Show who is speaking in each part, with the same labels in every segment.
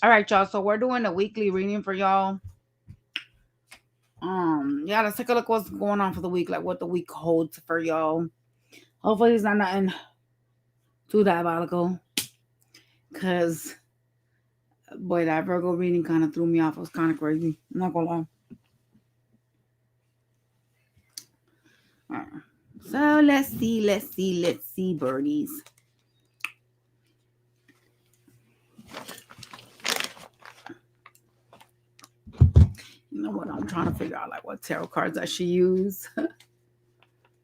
Speaker 1: All right, y'all. So we're doing a weekly reading for y'all. Yeah, let's take a look what's going on for the week, like what the week holds for y'all. Hopefully it's not nothing too diabolical. Cause boy, that Virgo reading kind of threw me off. It was kind of crazy. I'm not gonna lie. Alright. So let's see, birdies. You know what? I'm trying to figure out like what tarot cards I should use.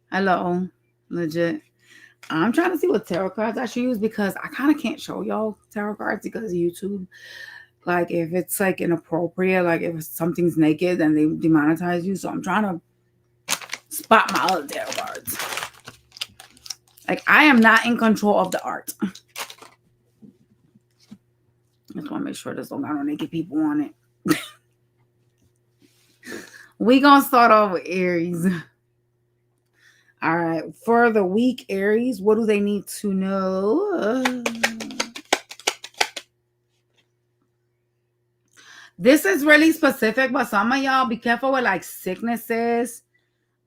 Speaker 1: Hello, legit. I'm trying to see what tarot cards I should use because I kind of can't show y'all tarot cards because of YouTube. Like if it's like inappropriate, like if something's naked, then they demonetize you. So I'm trying to spot my other tarot cards. Like I am not in control of the art. Just want to make sure there's no naked people on it. We gonna start off with Aries. All right, for the week, Aries, what do they need to know? This is really specific, but some of y'all be careful with like sicknesses.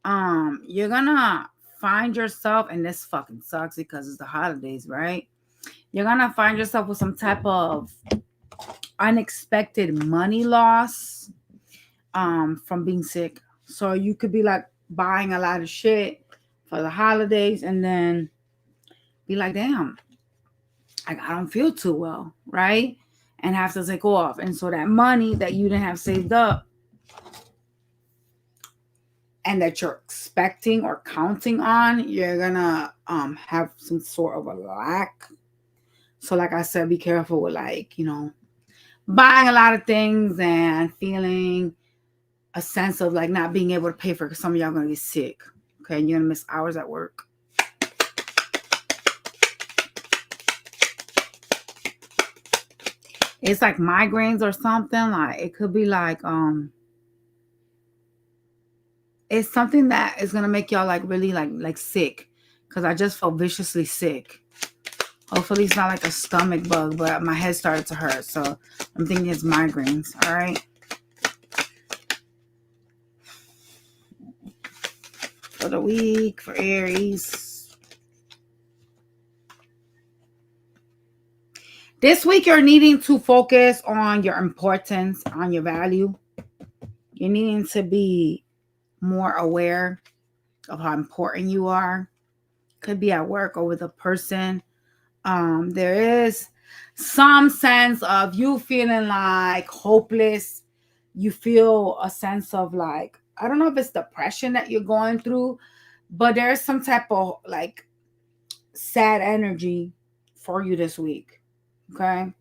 Speaker 1: You're gonna find yourself, and this fucking sucks because it's the holidays, right? You're gonna find yourself with some type of unexpected money loss from being sick. So you could be like buying a lot of shit for the holidays and then be like, damn, like I don't feel too well, right? And have to take off. And so that money that you didn't have saved up and that you're expecting or counting on, you're gonna have some sort of a lack. So like I said, be careful with like, buying a lot of things and feeling a sense of like not being able to pay for it because some of y'all gonna get sick. Okay, and you're gonna miss hours at work. It's like migraines or something. Like it could be like it's something that is gonna make y'all like really like sick. Cause I just felt viciously sick. Hopefully it's not like a stomach bug, but my head started to hurt. So I'm thinking it's migraines. All right. For the week for Aries. This week you're needing to focus on your importance, on your value. You're needing to be more aware of how important you are. Could be at work or with a person. There is some sense of you feeling like hopeless. You feel a sense of like, I don't know if it's depression that you're going through, but there's some type of like sad energy for you this week. Okay.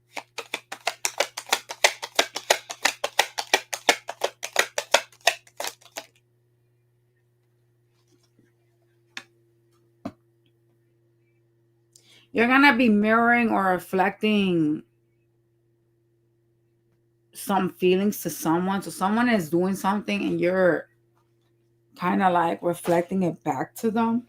Speaker 1: You're going to be mirroring or reflecting some feelings to someone. So someone is doing something and you're kind of like reflecting it back to them.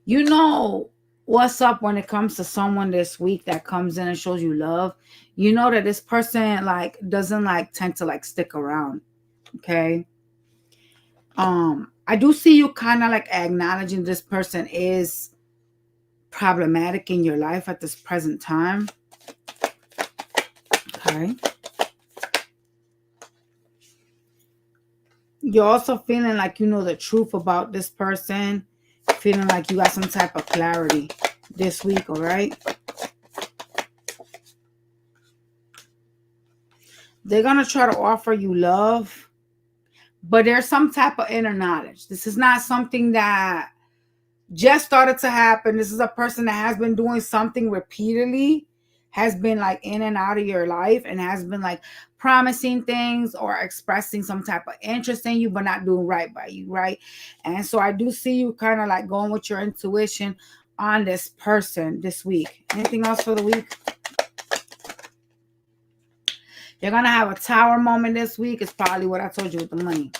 Speaker 1: You know what's up when it comes to someone this week that comes in and shows you love. You know that this person like doesn't like tend to like stick around. Okay. I do see you kind of like acknowledging this person is problematic in your life at this present time. Okay. You're also feeling like you know the truth about this person, feeling like you got some type of clarity this week, all right? They're going to try to offer you love, but there's some type of inner knowledge. This is not something that just started to happen. This is a person that has been doing something repeatedly, has been like in and out of your life, and has been like promising things or expressing some type of interest in you, but not doing right by you, right? And so I do see you kind of like going with your intuition on this person this week. Anything else for the week? You're going to have a tower moment this week. It's probably what I told you with the money.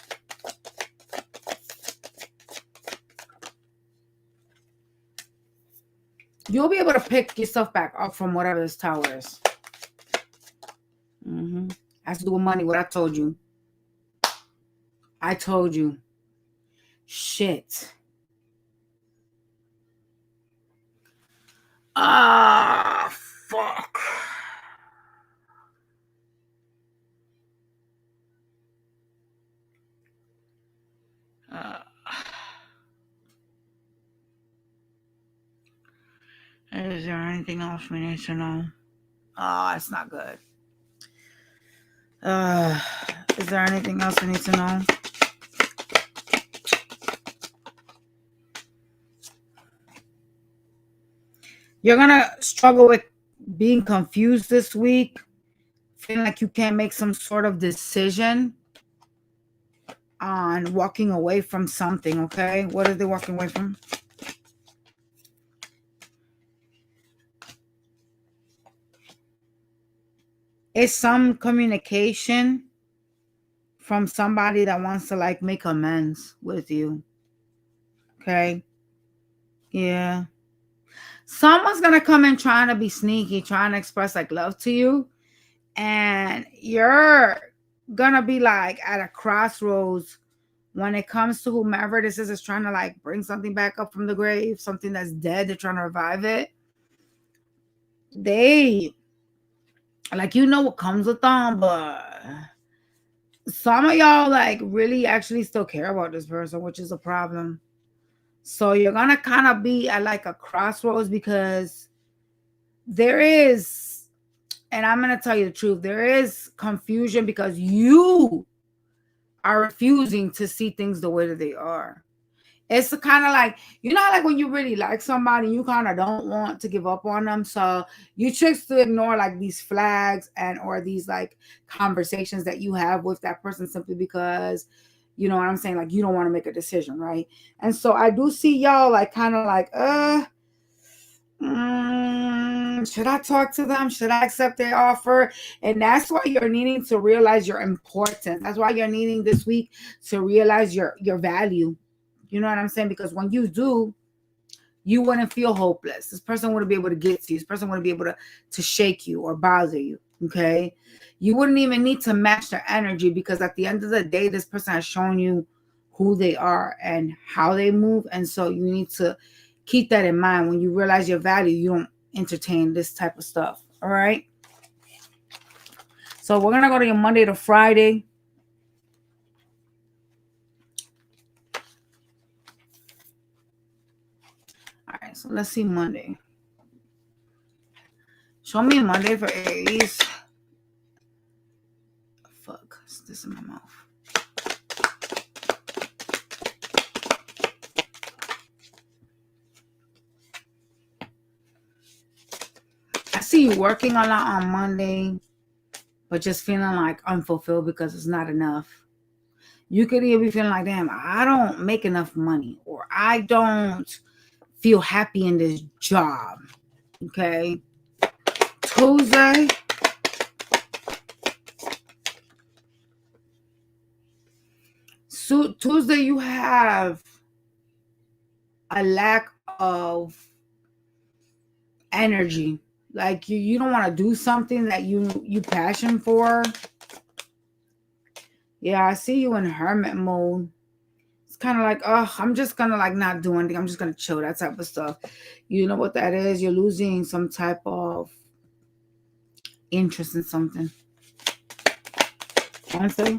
Speaker 1: You'll be able to pick yourself back up from whatever this tower is. Has to do with money, what I told you. I told you. Shit. Ah, fuck. Is there anything else we need to know? It's not good. Is there anything else we need to know? You're going to struggle with being confused this week, feeling like you can't make some sort of decision on walking away from something, okay? What are they walking away from? It's some communication from somebody that wants to like make amends with you. Okay? Yeah. Someone's going to come in trying to be sneaky, trying to express like love to you. And you're going to be like at a crossroads when it comes to whomever this is trying to like bring something back up from the grave, something that's dead, they're trying to revive it. They, like, you know what comes with them, but some of y'all like really actually still care about this person, which is a problem. So you're going to kind of be at like a crossroads because there is, and I'm going to tell you the truth, there is confusion because you are refusing to see things the way that they are. It's kind of like, you know, like when you really like somebody, you kind of don't want to give up on them. So you choose to ignore like these flags and or these like conversations that you have with that person simply because, you know what I'm saying? Like you don't want to make a decision, right? And so I do see y'all like kind of like, should I talk to them? Should I accept their offer? And that's why you're needing to realize your importance. That's why you're needing this week to realize your value. You know what I'm saying? Because when you do, you wouldn't feel hopeless. This person wouldn't be able to get to you. This person wouldn't be able to shake you or bother you. Okay? You wouldn't even need to match their energy because at the end of the day, this person has shown you who they are and how they move. And so you need to keep that in mind. When you realize your value, you don't entertain this type of stuff. All right? So we're going to go to your Monday to Friday. All right, so let's see Monday. Show me Monday for Aries. Fuck, it's this in my mouth. I see you working a lot on Monday, but just feeling like unfulfilled because it's not enough. You could even be feeling like, damn, I don't make enough money, or I don't feel happy in this job. Okay. Tuesday. So Tuesday, you have a lack of energy. Like you don't want to do something that you passion for. Yeah, I see you in hermit mode. It's kind of like, oh, I'm just gonna like not do anything. I'm just gonna chill, that type of stuff. You know what that is? You're losing some type of interest in something. Wednesday.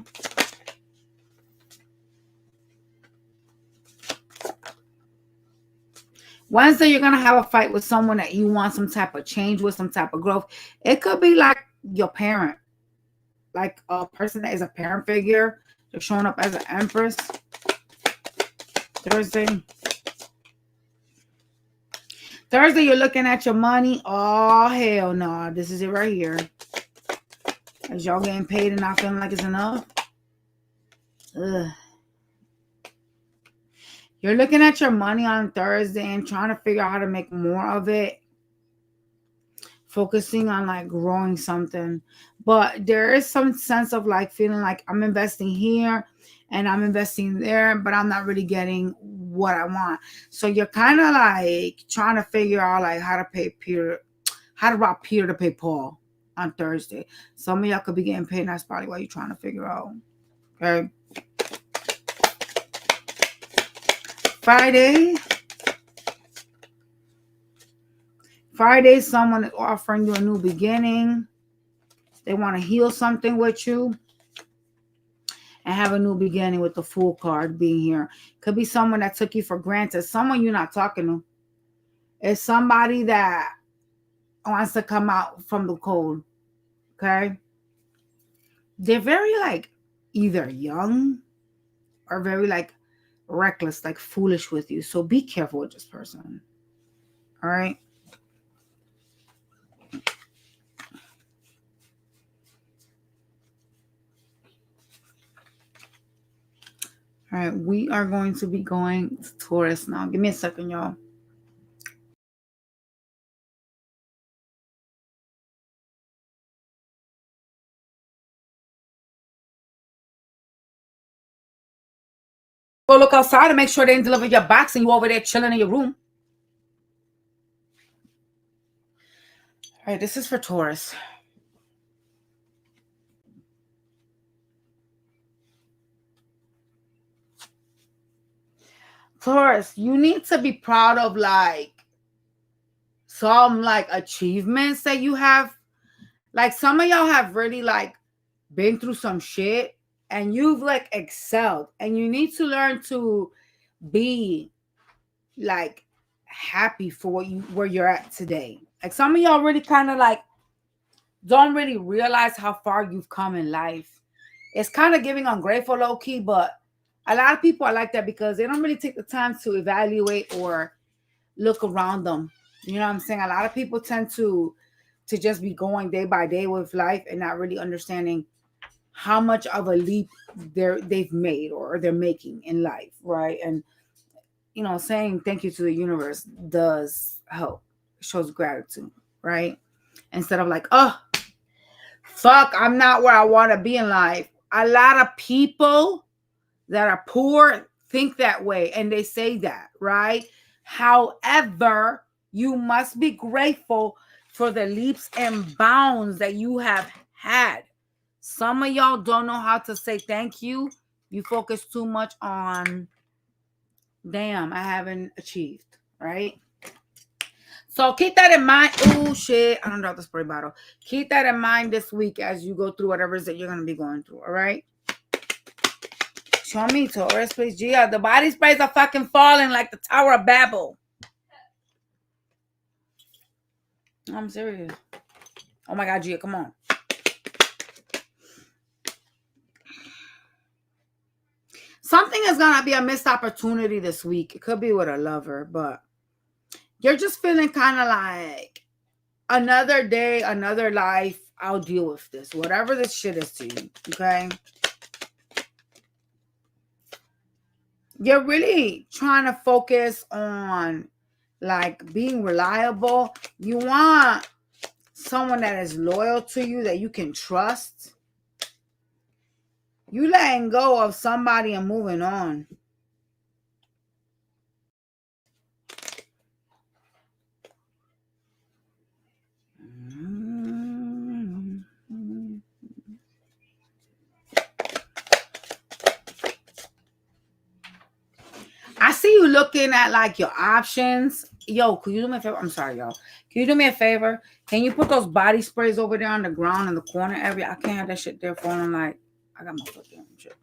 Speaker 1: Wednesday, you're gonna have a fight with someone that you want some type of change with, some type of growth. It could be like your parent, like a person that is a parent figure. They're showing up as an empress. Thursday, you're looking at your money. Oh, hell no. This is it right here. As y'all getting paid and not feeling like it's enough. Ugh. You're looking at your money on Thursday and trying to figure out how to make more of it. focusing on like growing something. But there is some sense of like feeling like I'm investing here and I'm investing there, but I'm not really getting what I want. So you're kind of like trying to figure out like how to rob Peter to pay Paul on Thursday. Some of y'all could be getting paid, and that's probably what you're trying to figure out. Okay. Friday, someone is offering you a new beginning. They want to heal something with you and have a new beginning with the Fool card being here. Could be someone that took you for granted. Someone you're not talking to. It's somebody that wants to come out from the cold. Okay? They're very like either young or very like reckless, like foolish with you. So be careful with this person. All right? All right, we are going to be going to Taurus now. Give me a second, y'all. Go look outside and make sure they didn't deliver your box and you over there chilling in your room. All right, this is for Taurus. Taurus, you need to be proud of like some like achievements that you have. Like some of y'all have really like been through some shit and you've like excelled, and you need to learn to be like happy for where you're at today. Like some of y'all really kind of like don't really realize how far you've come in life. It's kind of giving ungrateful low key, but a lot of people are like that because they don't really take the time to evaluate or look around them. You know what I'm saying? A lot of people tend to just be going day by day with life and not really understanding how much of a leap they've made or they're making in life, right? And you know, saying thank you to the universe does help. It shows gratitude, right? Instead of like, oh, fuck, I'm not where I want to be in life. A lot of people that are poor think that way and they say that, right? However, you must be grateful for the leaps and bounds that you have had. Some of y'all don't know how to say thank you. You focus too much on, damn, I haven't achieved, right? So keep that in mind. Oh, shit. I don't know the spray bottle. Keep that in mind this week as you go through whatever it is that you're going to be going through, all right? Show me, Taurus, please. Gia, the body sprays are fucking falling like the Tower of Babel. I'm serious. Oh my God, Gia, come on. Something is going to be a missed opportunity this week. It could be with a lover, but you're just feeling kind of like another day, another life. I'll deal with this. Whatever this shit is to you, okay? You're really trying to focus on like being reliable. You want someone that is loyal to you, that you can trust. You letting go of somebody and moving on. I see you looking at like your options. Yo, could you do me a favor? I'm sorry, y'all. Can you do me a favor? Can you put those body sprays over there on the ground in the corner area? I can't have that shit there falling like, I got my foot there and shit.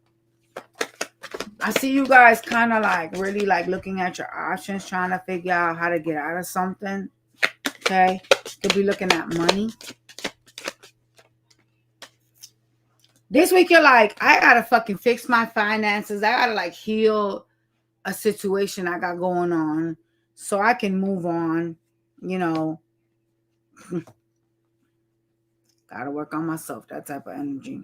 Speaker 1: I see you guys kind of like really like looking at your options, trying to figure out how to get out of something. Okay. Could be looking at money. This week you're like, I gotta fucking fix my finances. I gotta like heal a situation I got going on so I can move on, you know. Gotta work on myself, that type of energy.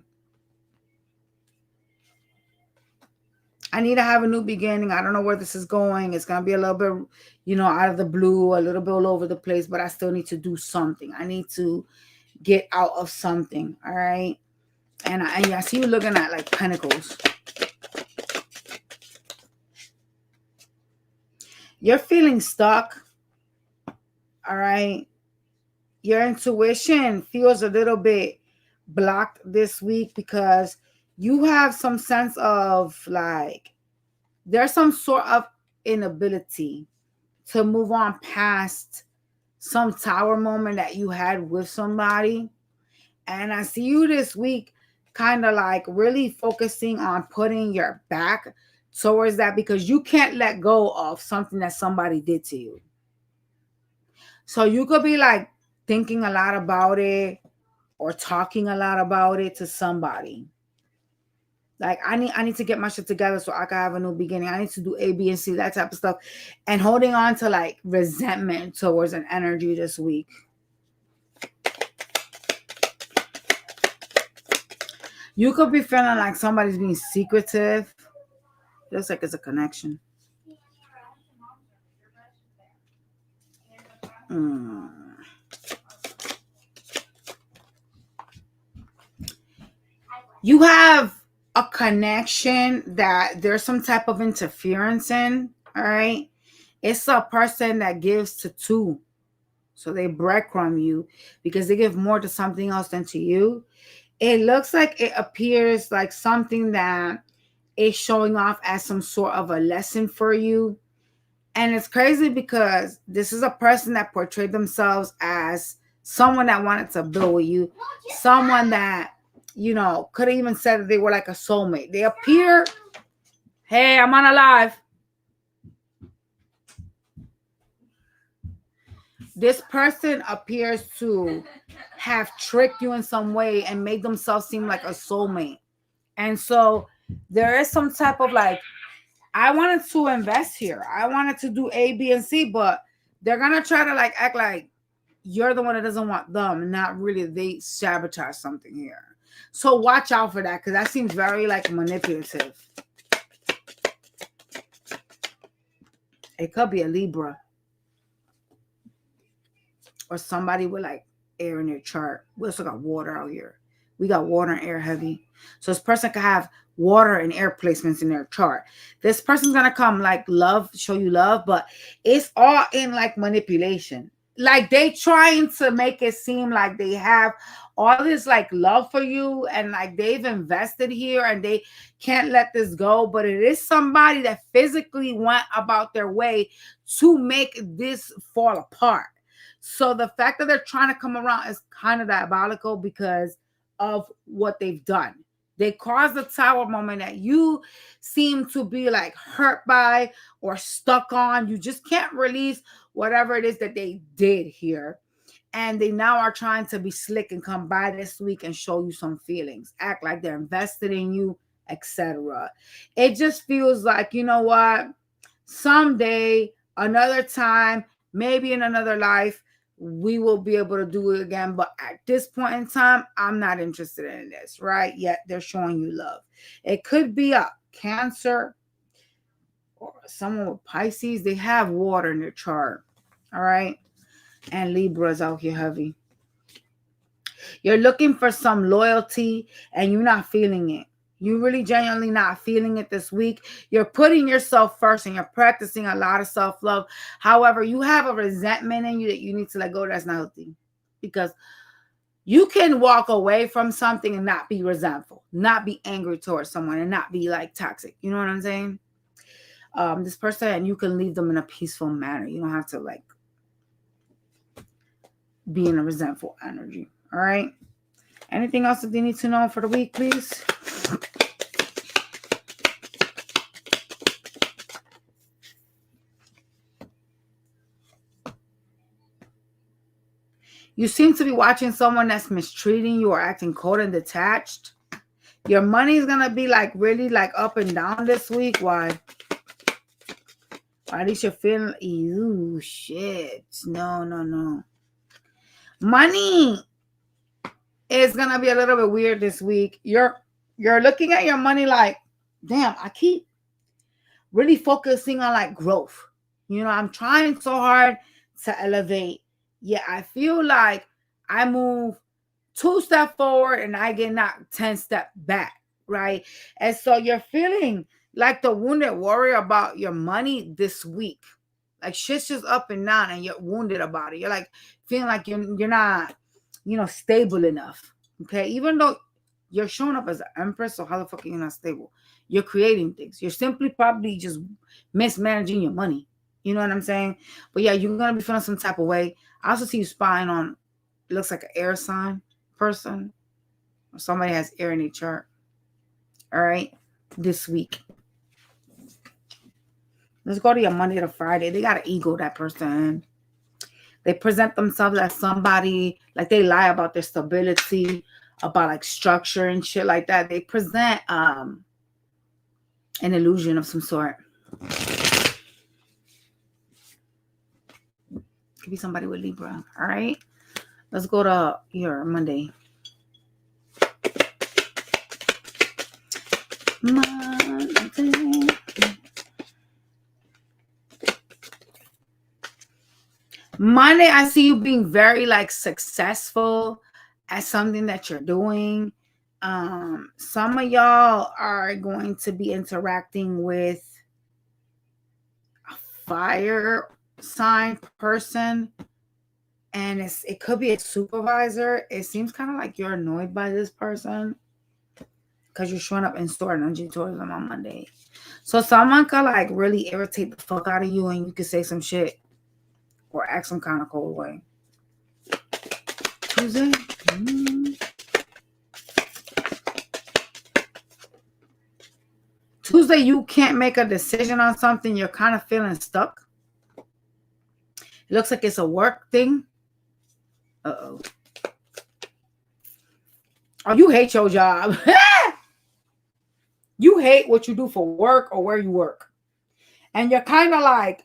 Speaker 1: I need to have a new beginning. I don't know where this is going. It's going to be a little bit, out of the blue, a little bit all over the place, but I still need to do something. I need to get out of something. All right. And I see you looking at like pentacles. You're feeling stuck. All right. Your intuition feels a little bit blocked this week because you have some sense of like, there's some sort of inability to move on past some tower moment that you had with somebody. And I see you this week kind of like really focusing on putting your back towards that because you can't let go of something that somebody did to you. So you could be like thinking a lot about it or talking a lot about it to somebody. Like I need to get my shit together so I can have a new beginning. I need to do A, B, and C, that type of stuff. And holding on to like resentment towards an energy this week. You could be feeling like somebody's being secretive. Looks like it's a connection. You have a connection that there's some type of interference in, all right? It's a person that gives to two. So they breadcrumb you because they give more to something else than to you. It looks like it appears like something that is showing off as some sort of a lesson for you. And it's crazy because this is a person that portrayed themselves as someone that wanted to build with you, someone that, could have even said that they were like a soulmate. They appear, hey, I'm on a live. This person appears to have tricked you in some way and made themselves seem like a soulmate. And so there is some type of like, I wanted to invest here. I wanted to do A, B, and C, but they're going to try to like act like you're the one that doesn't want them. Not really. They sabotage something here. So watch out for that because that seems very like manipulative. It could be a Libra. Or somebody with like air in their chart. We also got water out here. We got water and air heavy. So this person could have water and air placements in their chart. This person's going to come like love, show you love, but it's all in like manipulation. Like they trying to make it seem like they have all this like love for you and like they've invested here and they can't let this go. But it is somebody that physically went about their way to make this fall apart. So the fact that they're trying to come around is kind of diabolical because of what they've done. They caused the tower moment that you seem to be like hurt by or stuck on. You just can't release whatever it is that they did here. And they now are trying to be slick and come by this week and show you some feelings, act like they're invested in you, etc. It just feels like, you know what? Someday, another time, maybe in another life, we will be able to do it again. But at this point in time, I'm not interested in this, right? Yet they're showing you love. It could be a Cancer or someone with Pisces. They have water in their chart, all right? And Libra's out here heavy. You're looking for some loyalty and you're not feeling it. You're really genuinely not feeling it this week. You're putting yourself first and you're practicing a lot of self-love. However, you have a resentment in you that you need to let go. That's not healthy. Because you can walk away from something and not be resentful, not be angry towards someone and not be like toxic. You know what I'm saying? This person, and you can leave them in a peaceful manner. You don't have to like be in a resentful energy. All right. Anything else that they need to know for the week, please? You seem to be watching someone that's mistreating you or acting cold and detached. Your money is going to be like really like up and down this week. Why? At least you're feeling, ew, shit. No. Money is going to be a little bit weird this week. You're looking at your money like, damn, I keep really focusing on like growth. You know, I'm trying so hard to elevate. Yeah, I feel like I move 2 steps forward and I get knocked 10 steps back, right? And so you're feeling like the wounded warrior about your money this week. Like shit's just up and down and you're wounded about it. You're like feeling like you're not, stable enough. Okay. Even though you're showing up as an empress, so how the fuck are you not stable? You're creating things. You're simply probably just mismanaging your money. You know what I'm saying? But yeah, you're gonna be feeling some type of way. I also see you spying on, it looks like an air sign person, or somebody has air in their chart. All right, this week. Let's go to your Monday to Friday. They got an ego, that person. They present themselves as somebody, like they lie about their stability, about like structure and shit like that. They present an illusion of some sort. Could be somebody with Libra. All right. Let's go to your Monday. Monday, I see you being very like successful at something that you're doing. Some of y'all are going to be interacting with a fire sign person, and it could be a supervisor. It seems kind of like you're annoyed by this person because you're showing up in store energy towards them on Monday. So someone could like really irritate the fuck out of you, and you could say some shit or act some kind of cold way. Tuesday. Tuesday, you can't make a decision on something. You're kind of feeling stuck. It looks like it's a work thing. Uh-oh. Oh, you hate your job. You hate what you do for work or where you work. And you're kind of like,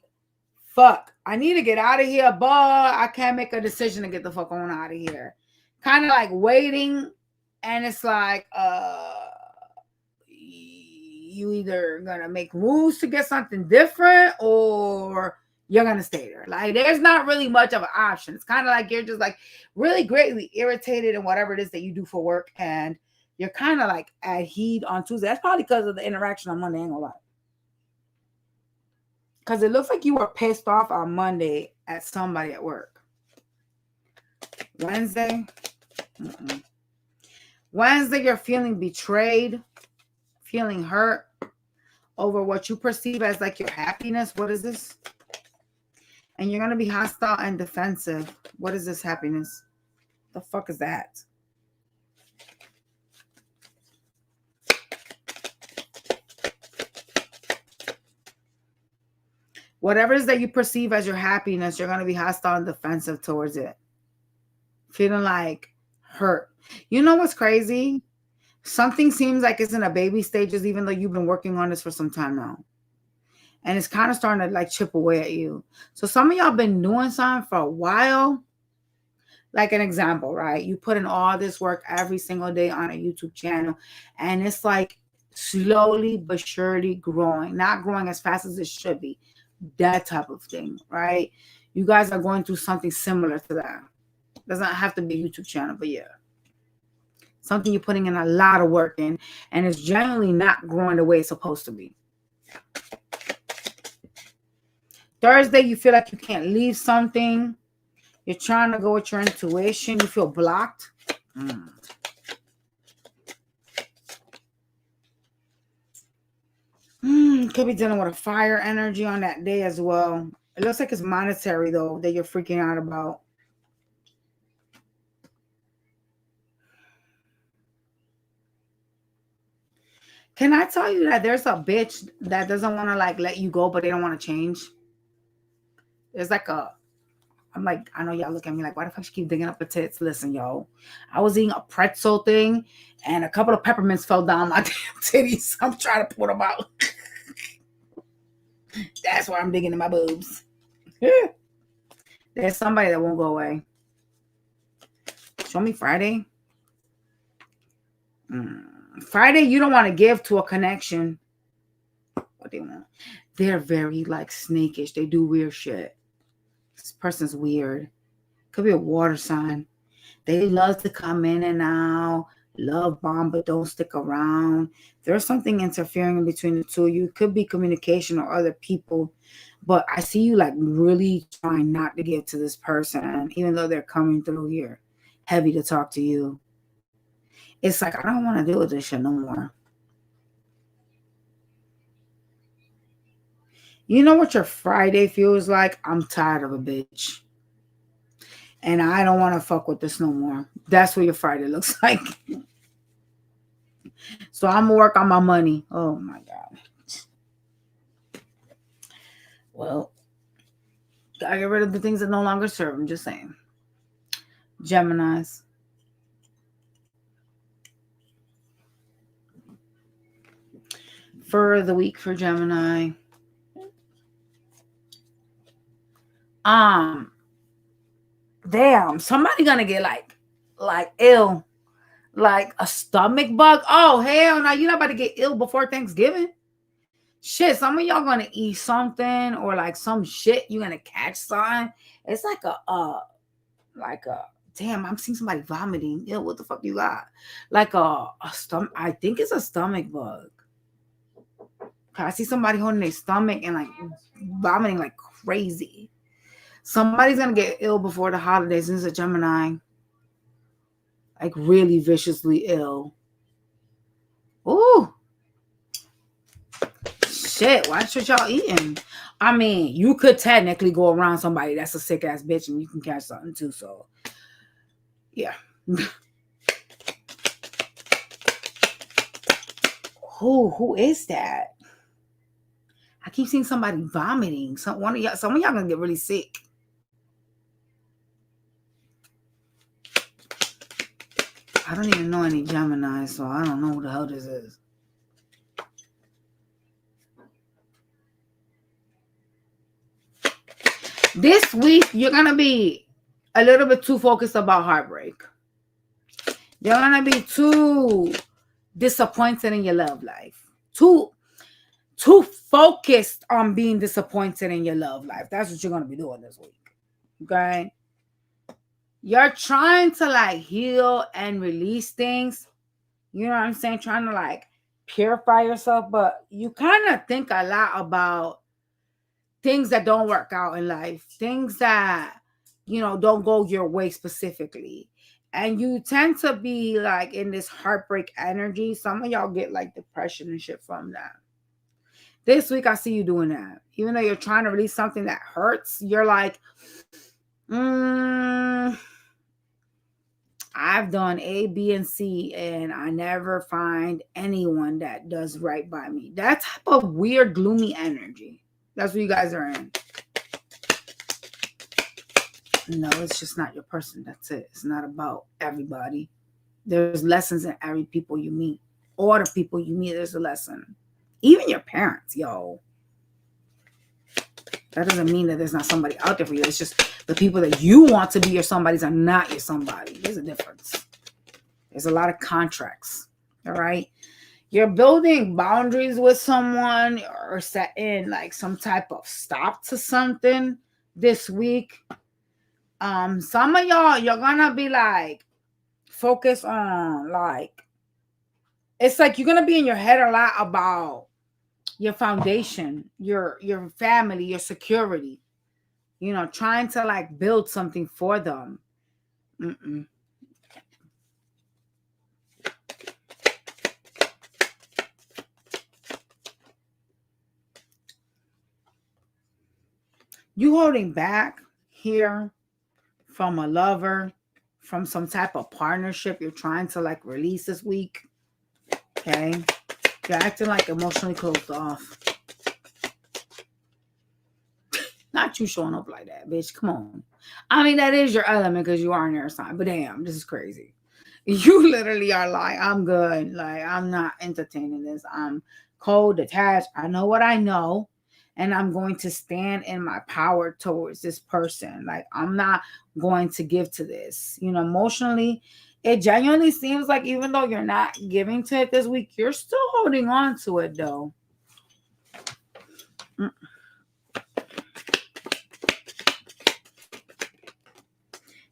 Speaker 1: fuck, I need to get out of here, but I can't make a decision to get the fuck on out of here. Kind of like waiting, and it's like, you either gonna make moves to get something different or you're gonna stay there. Like there's not really much of an option. It's kind of like you're just like really greatly irritated in whatever it is that you do for work, and you're kind of like at heat on Tuesday. That's probably because of the interaction on Monday, ain't gonna lie. Because it looks like you were pissed off on Monday at somebody at work. Wednesday. Wednesday, you're feeling betrayed, feeling hurt over what you perceive as like your happiness. What is this? And you're going to be hostile and defensive. What is this happiness? The fuck is that? Whatever it is that you perceive as your happiness, you're going to be hostile and defensive towards it. Feeling like hurt. You know what's crazy? Something seems like it's in a baby stages, even though you've been working on this for some time now. And it's kind of starting to like chip away at you. So some of y'all been doing something for a while. Like an example, right? You put in all this work every single day on a YouTube channel, and it's like slowly but surely growing. Not growing as fast as it should be. That type of thing, right? You guys are going through something similar to that. Doesn't have to be a YouTube channel, but yeah. Something you're putting in a lot of work in, and it's generally not growing the way it's supposed to be. Thursday, you feel like you can't leave something. You're trying to go with your intuition. You feel blocked. Could be dealing with a fire energy on that day as well. It looks like it's monetary, though, that you're freaking out about. Can I tell you that there's a bitch that doesn't want to like let you go, but they don't want to change? There's like I'm like, I know y'all look at me like, why the fuck she keep digging up her tits? Listen, yo, I was eating a pretzel thing, and a couple of peppermints fell down my damn titties. I'm trying to pull them out. That's why I'm digging in my boobs. There's somebody that won't go away. Show me Friday. Friday, you don't want to give to a connection. what they want. They're very like snakish. They do weird shit. This person's weird. Could be a water sign. They love to come in and out, love bomb, but don't stick around. There's something interfering in between the two of you. It could be communication or other people, but I see you like really trying not to get to this person, even though they're coming through here, heavy to talk to you. It's like, I don't want to deal with this shit no more. You know what your Friday feels like? I'm tired of a bitch. And I don't want to fuck with this no more. That's what your Friday looks like. So I'm going to work on my money. Oh, my God. Well, gotta get rid of the things that no longer serve. I'm just saying. Geminis. For the week for Gemini. Damn, somebody gonna get like ill, like a stomach bug. Oh hell no, you're not about to get ill before Thanksgiving. Shit, some of y'all gonna eat something or like some shit. You're gonna catch something. It's like a damn. I'm seeing somebody vomiting. Ew, what the fuck you got? Like a stomach. I think it's a stomach bug. I see somebody holding their stomach and like vomiting like crazy. Somebody's gonna get ill before the holidays. This is a Gemini. Like really viciously ill. Ooh. Shit, why should y'all eating? I mean, you could technically go around somebody that's a sick ass bitch and you can catch something too. So yeah. Who is that? I keep seeing somebody vomiting. Some of y'all gonna get really sick. I don't even know any Gemini, so I don't know who the hell this is. This week, you're going to be a little bit too focused about heartbreak. You're going to be too disappointed in your love life. Too focused on being disappointed in your love life. That's what you're going to be doing this week. Okay? You're trying to like heal and release things. You know what I'm saying? Trying to like purify yourself. But you kind of think a lot about things that don't work out in life. Things that, you know, don't go your way specifically. And you tend to be like in this heartbreak energy. Some of y'all get like depression and shit from that. This week, I see you doing that. Even though you're trying to release something that hurts, you're like, I've done A, B, and C, and I never find anyone that does right by me. That type of weird, gloomy energy. That's what you guys are in. No, it's just not your person. That's it. It's not about everybody. There's lessons in every people you meet. All the people you meet, there's a lesson. Even your parents, yo. That doesn't mean that there's not somebody out there for you. It's just the people that you want to be your somebodies are not your somebody. There's a difference. There's a lot of contracts. All right. You're building boundaries with someone or setting like some type of stop to something this week. Some of y'all, you're gonna be like focused on like, it's like you're gonna be in your head a lot about your foundation, your family, your security, you know, trying to like build something for them. You holding back here from a lover, from some type of partnership you're trying to like release this week. Okay. You're acting like emotionally closed off. Not you showing up like that, bitch. Come on. I mean, that is your element because you are an air sign. But damn, this is crazy. You literally are like, I'm good. Like, I'm not entertaining this. I'm cold, detached. I know what I know. And I'm going to stand in my power towards this person. Like, I'm not going to give to this. You know, emotionally, it genuinely seems like even though you're not giving to it this week, you're still holding on to it, though.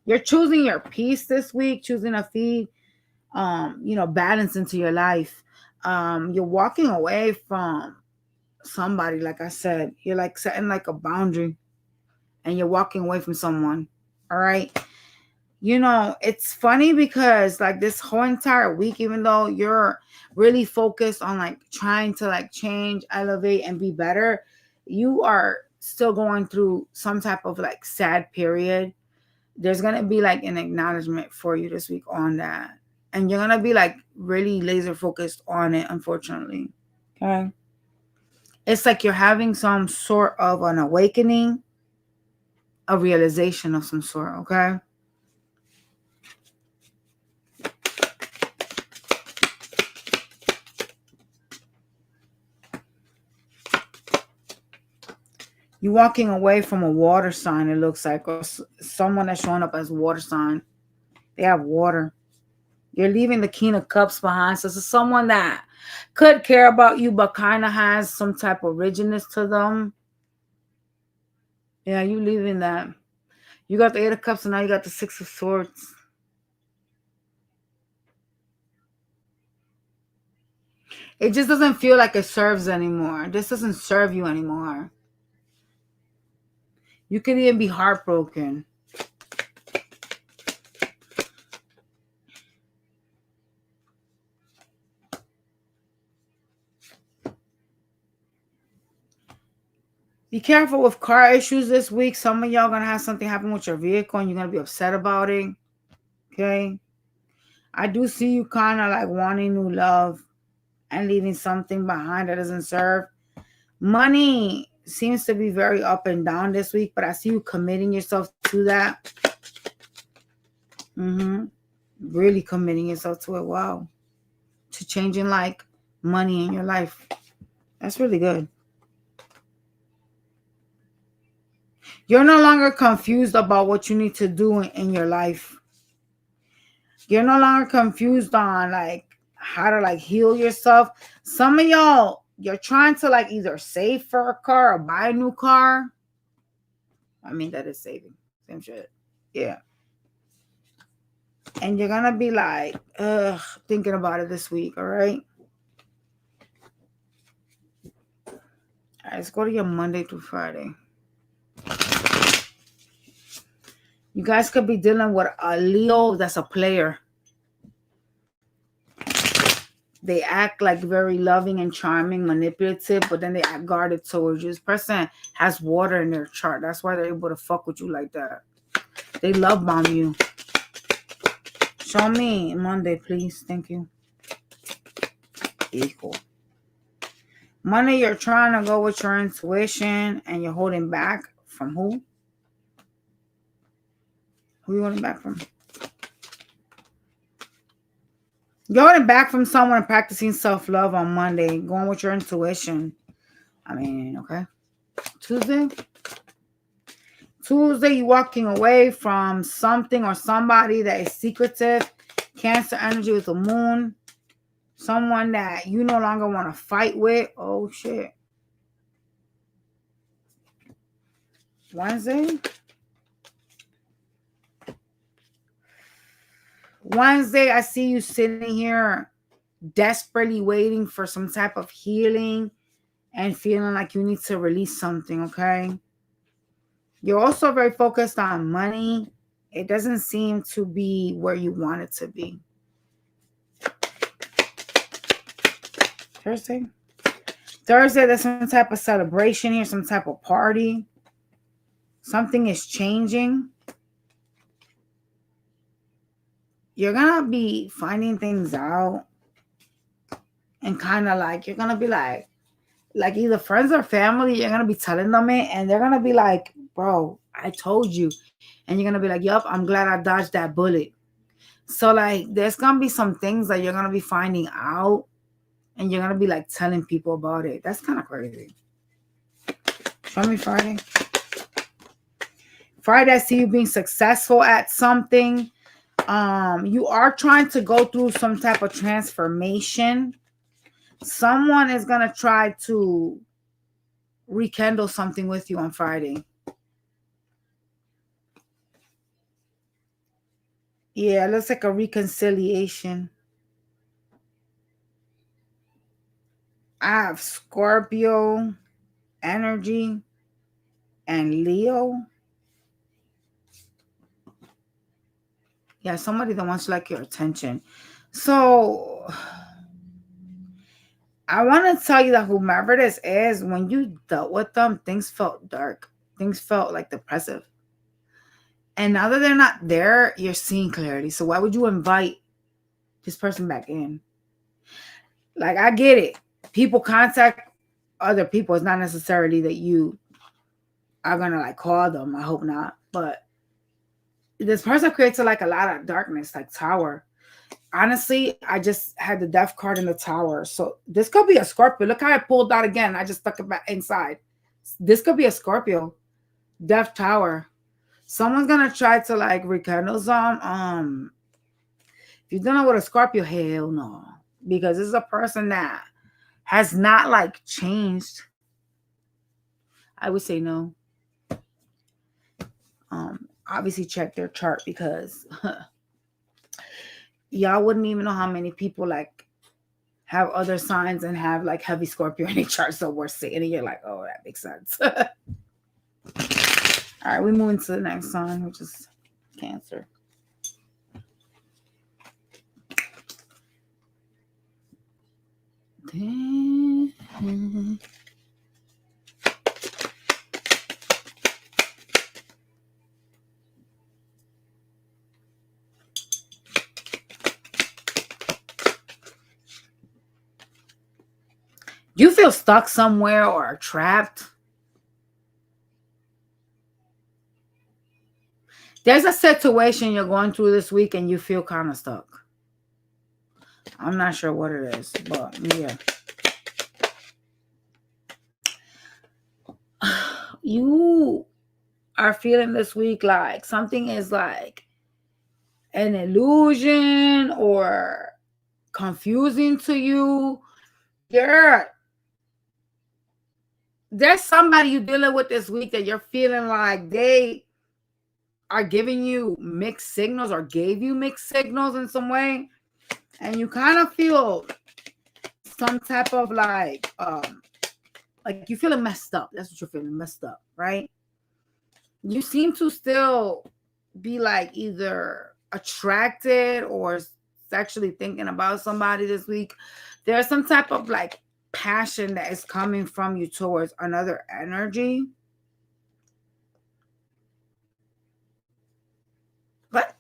Speaker 1: You're choosing your peace this week, choosing to feed, balance into your life. You're walking away from somebody, like I said. You're like setting like a boundary and you're walking away from someone. All right. It's funny because like this whole entire week, even though you're really focused on like trying to like change, elevate, and be better, you are still going through some type of like sad period. There's going to be like an acknowledgement for you this week on that. And you're going to be like really laser focused on it, unfortunately. Okay. It's like you're having some sort of an awakening, a realization of some sort. Okay. You're walking away from a water sign, it looks like, or someone that's showing up as a water sign. They have water. You're leaving the King of Cups behind. So it's someone that could care about you, but kind of has some type of rigidness to them. Yeah, you leaving that. You got the Eight of Cups, and now you got the Six of Swords. It just doesn't feel like it serves anymore. This doesn't serve you anymore. You could even be heartbroken. Be careful with car issues this week. Some of y'all going to have something happen with your vehicle and you're going to be upset about it. Okay? I do see you kind of like wanting new love and leaving something behind that doesn't serve. Money seems to be very up and down this week, but I see you committing yourself to that. Really committing yourself to it. Wow. To changing like money in your life. That's really good. You're no longer confused about what you need to do in your life. You're no longer confused on like how to like heal yourself. Some of y'all, you're trying to like either save for a car or buy a new car. I mean, that is saving. Same shit. Yeah. And you're gonna be like, thinking about it this week, all right? All right, let's go to your Monday through Friday. You guys could be dealing with a Leo that's a player. They act like very loving and charming, manipulative, but then they act guarded towards you. This person has water in their chart. That's why they're able to fuck with you like that. They love bomb you. Show me Monday, please. Thank you. Equal. Monday, you're trying to go with your intuition and you're holding back from who? Who are you holding back from? You're holding back from someone and practicing self-love on Monday. Going with your intuition. I mean, okay. Tuesday, you're walking away from something or somebody that is secretive. Cancer energy with the moon. Someone that you no longer want to fight with. Oh, shit. Wednesday, I see you sitting here desperately waiting for some type of healing and feeling like you need to release something, okay? You're also very focused on money. It doesn't seem to be where you want it to be. Thursday, there's some type of celebration here, some type of party. Something is changing. You're going to be finding things out and kind of like, you're going to be like either friends or family, you're going to be telling them it and they're going to be like, bro, I told you. And you're going to be like, yup, I'm glad I dodged that bullet. So like, there's going to be some things that you're going to be finding out and you're going to be like telling people about it. That's kind of crazy. Show me Friday. Friday, I see you being successful at something. You are trying to go through some type of transformation. Someone is going to try to rekindle something with you on Friday. Yeah, it looks like a reconciliation. I have Scorpio energy and Leo. Yeah, somebody that wants like your attention. So I want to tell you that whomever this is, when you dealt with them, things felt dark. Things felt like depressive. And now that they're not there, you're seeing clarity. So why would you invite this person back in? Like, I get it. People contact other people. It's not necessarily that you are gonna like call them. I hope not. But this person creates like a lot of darkness, like Tower. Honestly, I just had the death card in the Tower. So this could be a Scorpio. Look how I pulled out again. I just stuck it back inside. This could be a Scorpio. Death Tower. Someone's gonna try to like rekindle some. If you don't know what a Scorpio, hell no. Because this is a person that has not like changed. I would say no. Obviously check their chart because y'all wouldn't even know how many people like have other signs and have like heavy Scorpio in their chart. So we're seeing it. You're like, oh, that makes sense. All right, we move into the next sign, which is Cancer. You feel stuck somewhere or trapped. There's a situation you're going through this week and you feel kind of stuck. I'm not sure what it is, but yeah. You are feeling this week like something is like an illusion or confusing to you. There's somebody you're dealing with this week that you're feeling like they are giving you mixed signals or gave you mixed signals in some way. And you kind of feel some type of like you're feeling messed up. That's what you're feeling, messed up, right? You seem to still be like either attracted or sexually thinking about somebody this week. There's some type of like passion that is coming from you towards another energy. But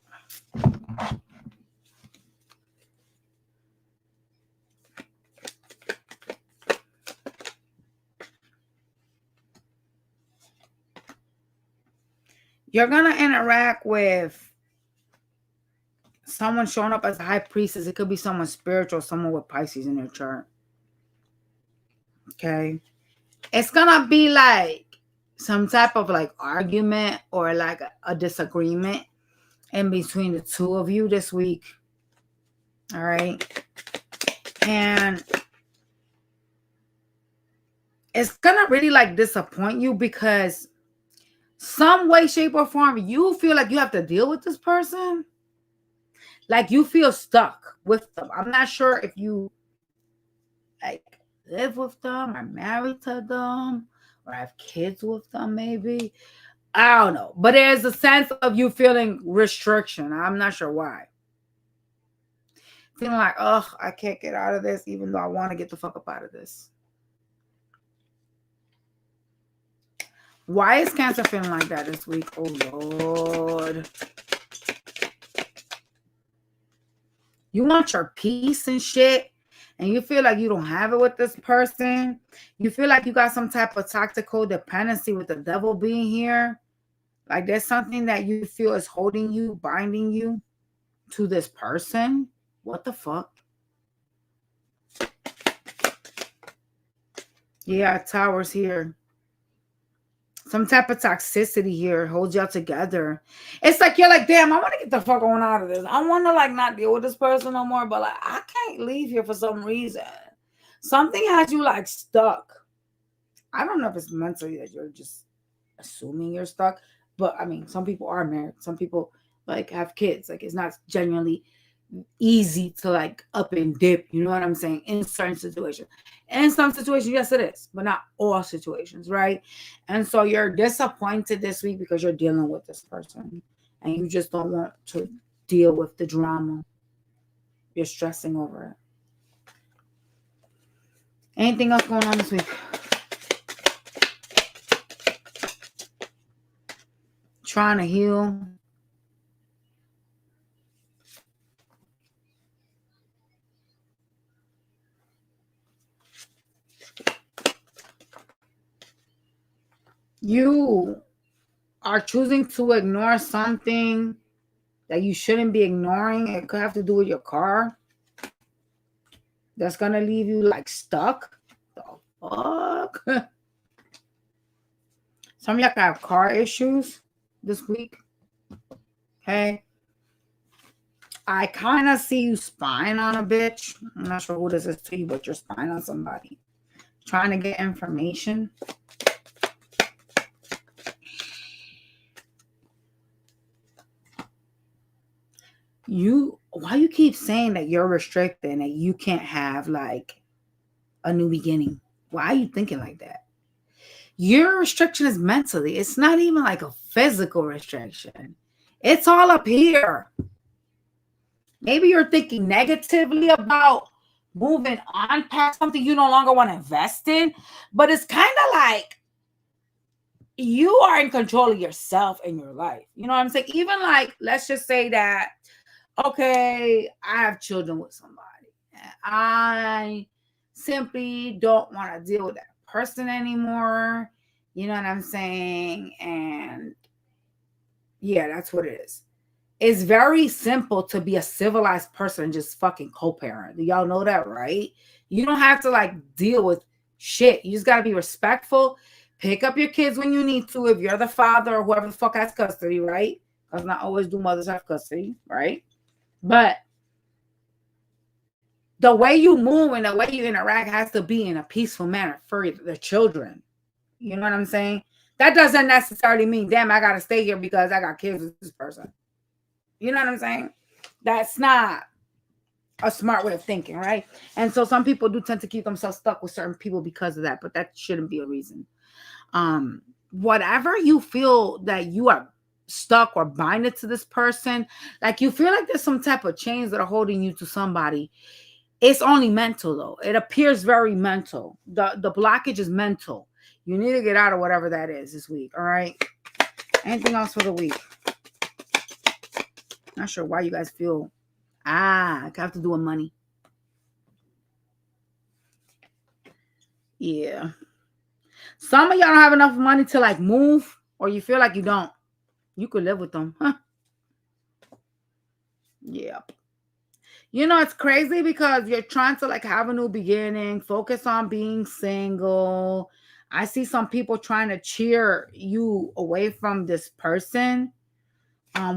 Speaker 1: you're going to interact with someone showing up as a high priestess. It could be someone spiritual, someone with Pisces in their chart. Okay. It's going to be like some type of like argument or like a disagreement in between the two of you this week. All right. And it's going to really like disappoint you because some way, shape, or form, you feel like you have to deal with this person. Like you feel stuck with them. I'm not sure if you like live with them or married to them or have kids with them, maybe. I don't know. But there's a sense of you feeling restriction. I'm not sure why. Feeling like, oh, I can't get out of this, even though I want to get the fuck up out of this. Why is Cancer feeling like that this week? Oh, Lord. You want your peace and shit, and you feel like you don't have it with this person. You feel like you got some type of tactical dependency with the devil being here. Like there's something that you feel is holding you, binding you to this person. What the fuck? Yeah, Tower's here. Some type of toxicity here holds y'all together. It's like you're like, damn, I want to get the fuck on out of this. I want to like not deal with this person no more, but like I can't leave here for some reason. Something has you like stuck. I don't know if it's mentally that you're just assuming you're stuck, but I mean, some people are married. Some people like have kids. Like it's not genuinely easy to like up and dip, you know what I'm saying, in certain situations. In some situations, yes it is, but not all situations, right? And so you're disappointed this week because you're dealing with this person and you just don't want to deal with the drama. You're stressing over it. Anything else going on this week? Trying to heal. You are choosing to ignore something that you shouldn't be ignoring. It could have to do with your car. That's gonna leave you like stuck. The fuck? Some of y'all have car issues this week. Okay. I kind of see you spying on a bitch. I'm not sure who this is to you, but you're spying on somebody. Trying to get information. Why you keep saying that you're restricted and that you can't have like a new beginning? Why are you thinking like that? Your restriction is mentally. It's not even like a physical restriction. It's all up here. Maybe you're thinking negatively about moving on past something you no longer want to invest in, but it's kind of like you are in control of yourself and your life. You know what I'm saying? Even like, let's just say that, okay, I have children with somebody. I simply don't want to deal with that person anymore. You know what I'm saying? And yeah, that's what it is. It's very simple to be a civilized person and just fucking co-parent. Do y'all know that, right? You don't have to like deal with shit. You just got to be respectful. Pick up your kids when you need to if you're the father or whoever the fuck has custody, right? Because not always do mothers have custody, right? But the way you move and the way you interact has to be in a peaceful manner for the children. You know what I'm saying? That doesn't necessarily mean, damn, I got to stay here because I got kids with this person. You know what I'm saying? That's not a smart way of thinking, right? And so some people do tend to keep themselves stuck with certain people because of that, but that shouldn't be a reason. Whatever you feel that you are stuck or binded to this person, like you feel like there's some type of chains that are holding you to somebody. It's only mental though. It appears very mental. The blockage is mental. You need to get out of whatever that is this week. All right. Anything else for the week? Not sure why you guys feel I have to do with money. Yeah. Some of y'all don't have enough money to like move, or you feel like you don't. You could live with them. Huh? Yeah. You know, it's crazy because you're trying to like have a new beginning, focus on being single. I see some people trying to cheer you away from this person,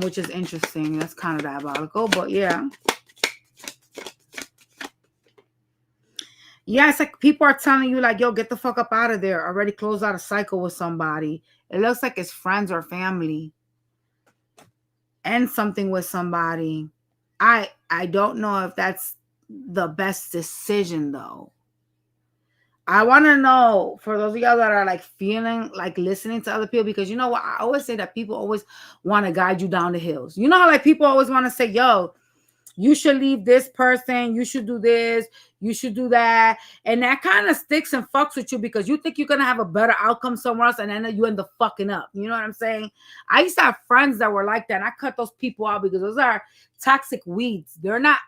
Speaker 1: which is interesting. That's kind of diabolical, but yeah. Yeah, it's like people are telling you like, yo, get the fuck up out of there. Already closed out a cycle with somebody. It looks like it's friends or family. End something with somebody. I don't know if that's the best decision though. I want to know for those of y'all that are like feeling like listening to other people, because you know what? I always say that people always want to guide you down the hills. You know how like people always want to say, yo, you should leave this person, you should do this, you should do that. And that kind of sticks and fucks with you because you think you're going to have a better outcome somewhere else and then you end up fucking up. You know what I'm saying? I used to have friends that were like that and I cut those people out because those are toxic weeds. They're not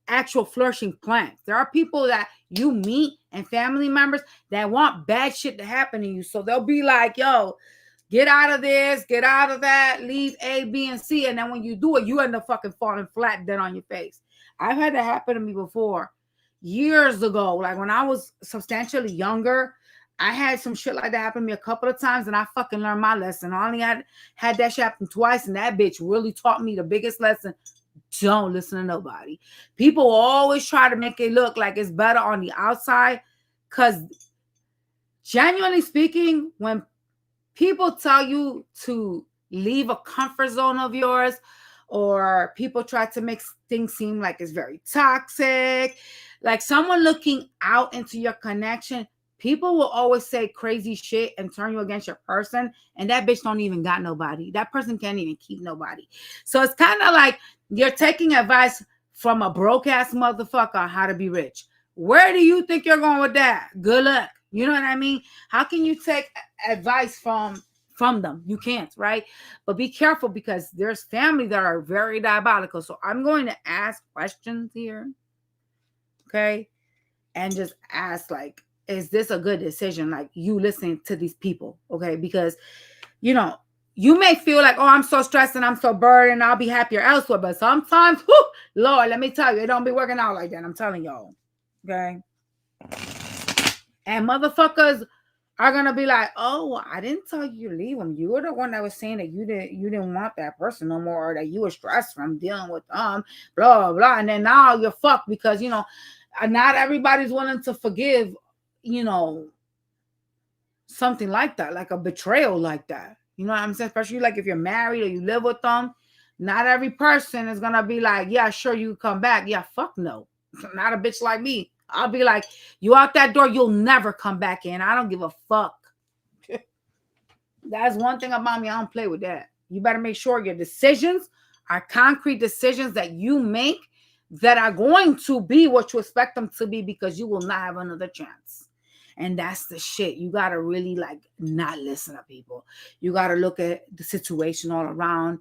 Speaker 1: actual flourishing plants. There are people that you meet and family members that want bad shit to happen to you. So they'll be like, yo, get out of this, get out of that, leave A, B, and C. And then when you do it, you end up fucking falling flat dead on your face. I've had that happen to me before years ago. Like when I was substantially younger, I had some shit like that happen to me a couple of times and I fucking learned my lesson. I only had that shit happen twice and that bitch really taught me the biggest lesson. Don't listen to nobody. People always try to make it look like it's better on the outside because genuinely speaking, when people tell you to leave a comfort zone of yours or people try to make things seem like it's very toxic, like someone looking out into your connection, people will always say crazy shit and turn you against your person, and that bitch don't even got nobody. That person can't even keep nobody. So it's kind of like you're taking advice from a broke ass motherfucker on how to be rich. Where do you think you're going with that? Good luck. You know what I mean? How can you take advice from them? You can't, right? But be careful, because there's family that are very diabolical. So I'm going to ask questions here, okay? And just ask, like, is this a good decision? Like, you listening to these people, okay? Because, you know, you may feel like, oh, I'm so stressed and I'm so burdened, I'll be happier elsewhere. But sometimes, whew, Lord, let me tell you, it don't be working out like that. I'm telling y'all, okay? And motherfuckers are gonna be like, oh, well, I didn't tell you to leave them. You were the one that was saying that you didn't want that person no more, or that you were stressed from dealing with them, blah blah. And then now you're fucked, because you know, not everybody's willing to forgive, you know, something like that, like a betrayal like that. You know what I'm saying? Especially like if you're married or you live with them, not every person is gonna be like, yeah, sure, you come back. Yeah, fuck no. Not a bitch like me. I'll be like, you out that door, you'll never come back in. I don't give a fuck. That's one thing about me. I don't play with that. You better make sure your decisions are concrete decisions that you make that are going to be what you expect them to be, because you will not have another chance. And that's the shit. You got to really like not listen to people. You got to look at the situation all around.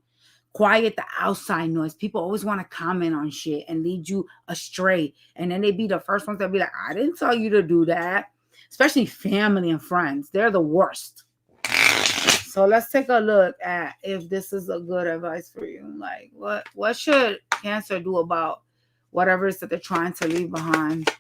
Speaker 1: Quiet the outside noise. People always want to comment on shit and lead you astray. And then they be the first ones that be like, I didn't tell you to do that. Especially family and friends. They're the worst. So let's take a look at if this is a good advice for you. Like, what should Cancer do about whatever it is that they're trying to leave behind?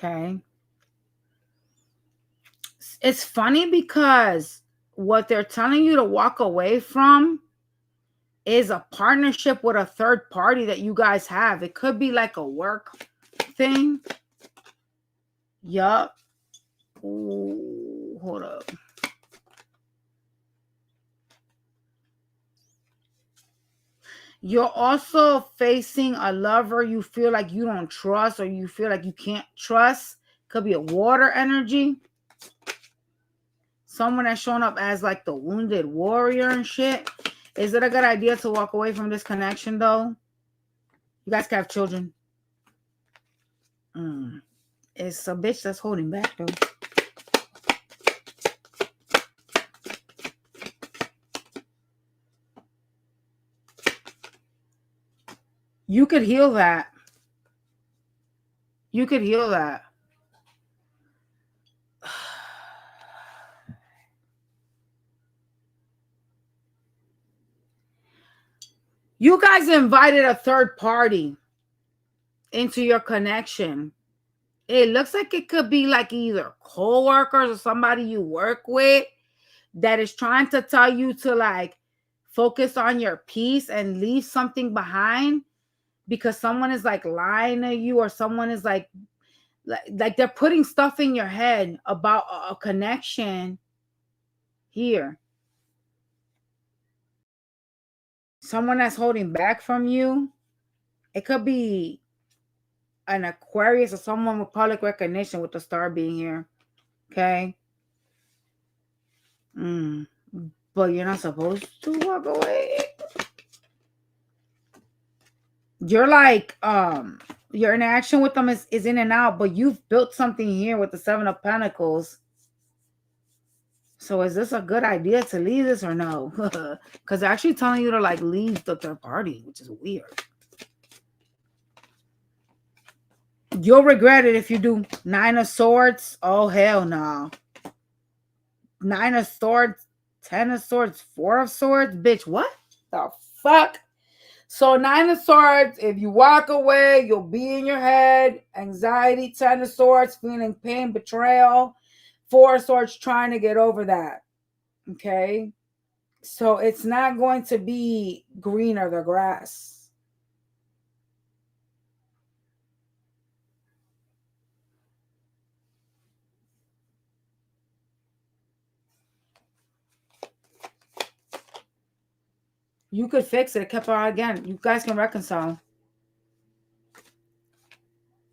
Speaker 1: Okay. It's funny because what they're telling you to walk away from is a partnership with a third party that you guys have. It could be like a work thing. Yup. Ooh, hold up. You're also facing a lover you feel like you don't trust, or you feel like you can't trust. Could be a water energy. Someone that's showing up as like the wounded warrior and shit. Is it a good idea to walk away from this connection though? You guys can have children. It's a bitch that's holding back though. You could heal that. You could heal that. You guys invited a third party into your connection. It looks like it could be like either co-workers or somebody you work with that is trying to tell you to like focus on your peace and leave something behind, because someone is like lying to you, or someone is like they're putting stuff in your head about a connection here. Someone that's holding back from you. It could be an Aquarius or someone with public recognition, with the star being here. Okay. But you're not supposed to walk away. You're like, your interaction with them is in and out, but you've built something here with the Seven of Pentacles. So is this a good idea to leave this or no? Because they're actually telling you to like leave the third party, which is weird. You'll regret it if you do. Nine of Swords. Oh, hell no. Nine of Swords. 10 of Swords. 4 of Swords. Bitch, what the fuck? So 9 of Swords. If you walk away, you'll be in your head. Anxiety. 10 of Swords. Feeling pain, betrayal. 4 of Swords. Trying to get over that. Okay. So it's not going to be greener the grass. You could fix it. It kept out again. You guys can reconcile.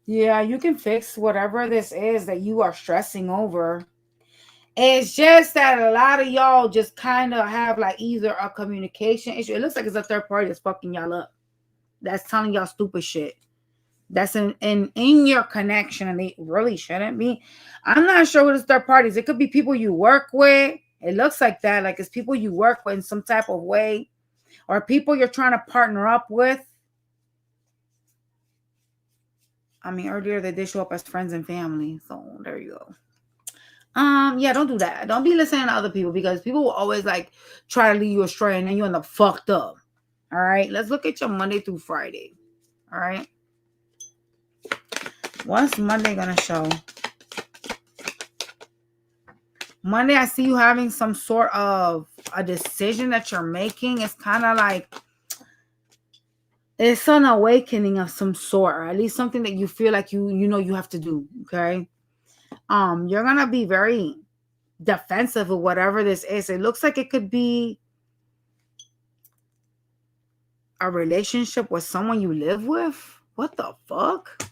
Speaker 1: Yeah, you can fix whatever this is that you are stressing over. It's just that a lot of y'all just kind of have like either a communication issue. It looks like it's a third party that's fucking y'all up. That's telling y'all stupid shit. That's in your connection, and they really shouldn't be. I'm not sure who this third party is. It could be people you work with. It looks like that. Like it's people you work with in some type of way, or people you're trying to partner up with. I mean, earlier they did show up as friends and family. So there you go. Yeah, don't do that. Don't be listening to other people, because people will always like try to lead you astray and then you end up fucked up. All right. Let's look at your Monday through Friday. All right. What's Monday gonna show? Monday, I see you having some sort of a decision that you're making. It's kind of like it's an awakening of some sort, or at least something that you feel like you know you have to do. Okay. You're gonna be very defensive of whatever this is. It looks like it could be a relationship with someone you live with. What the fuck?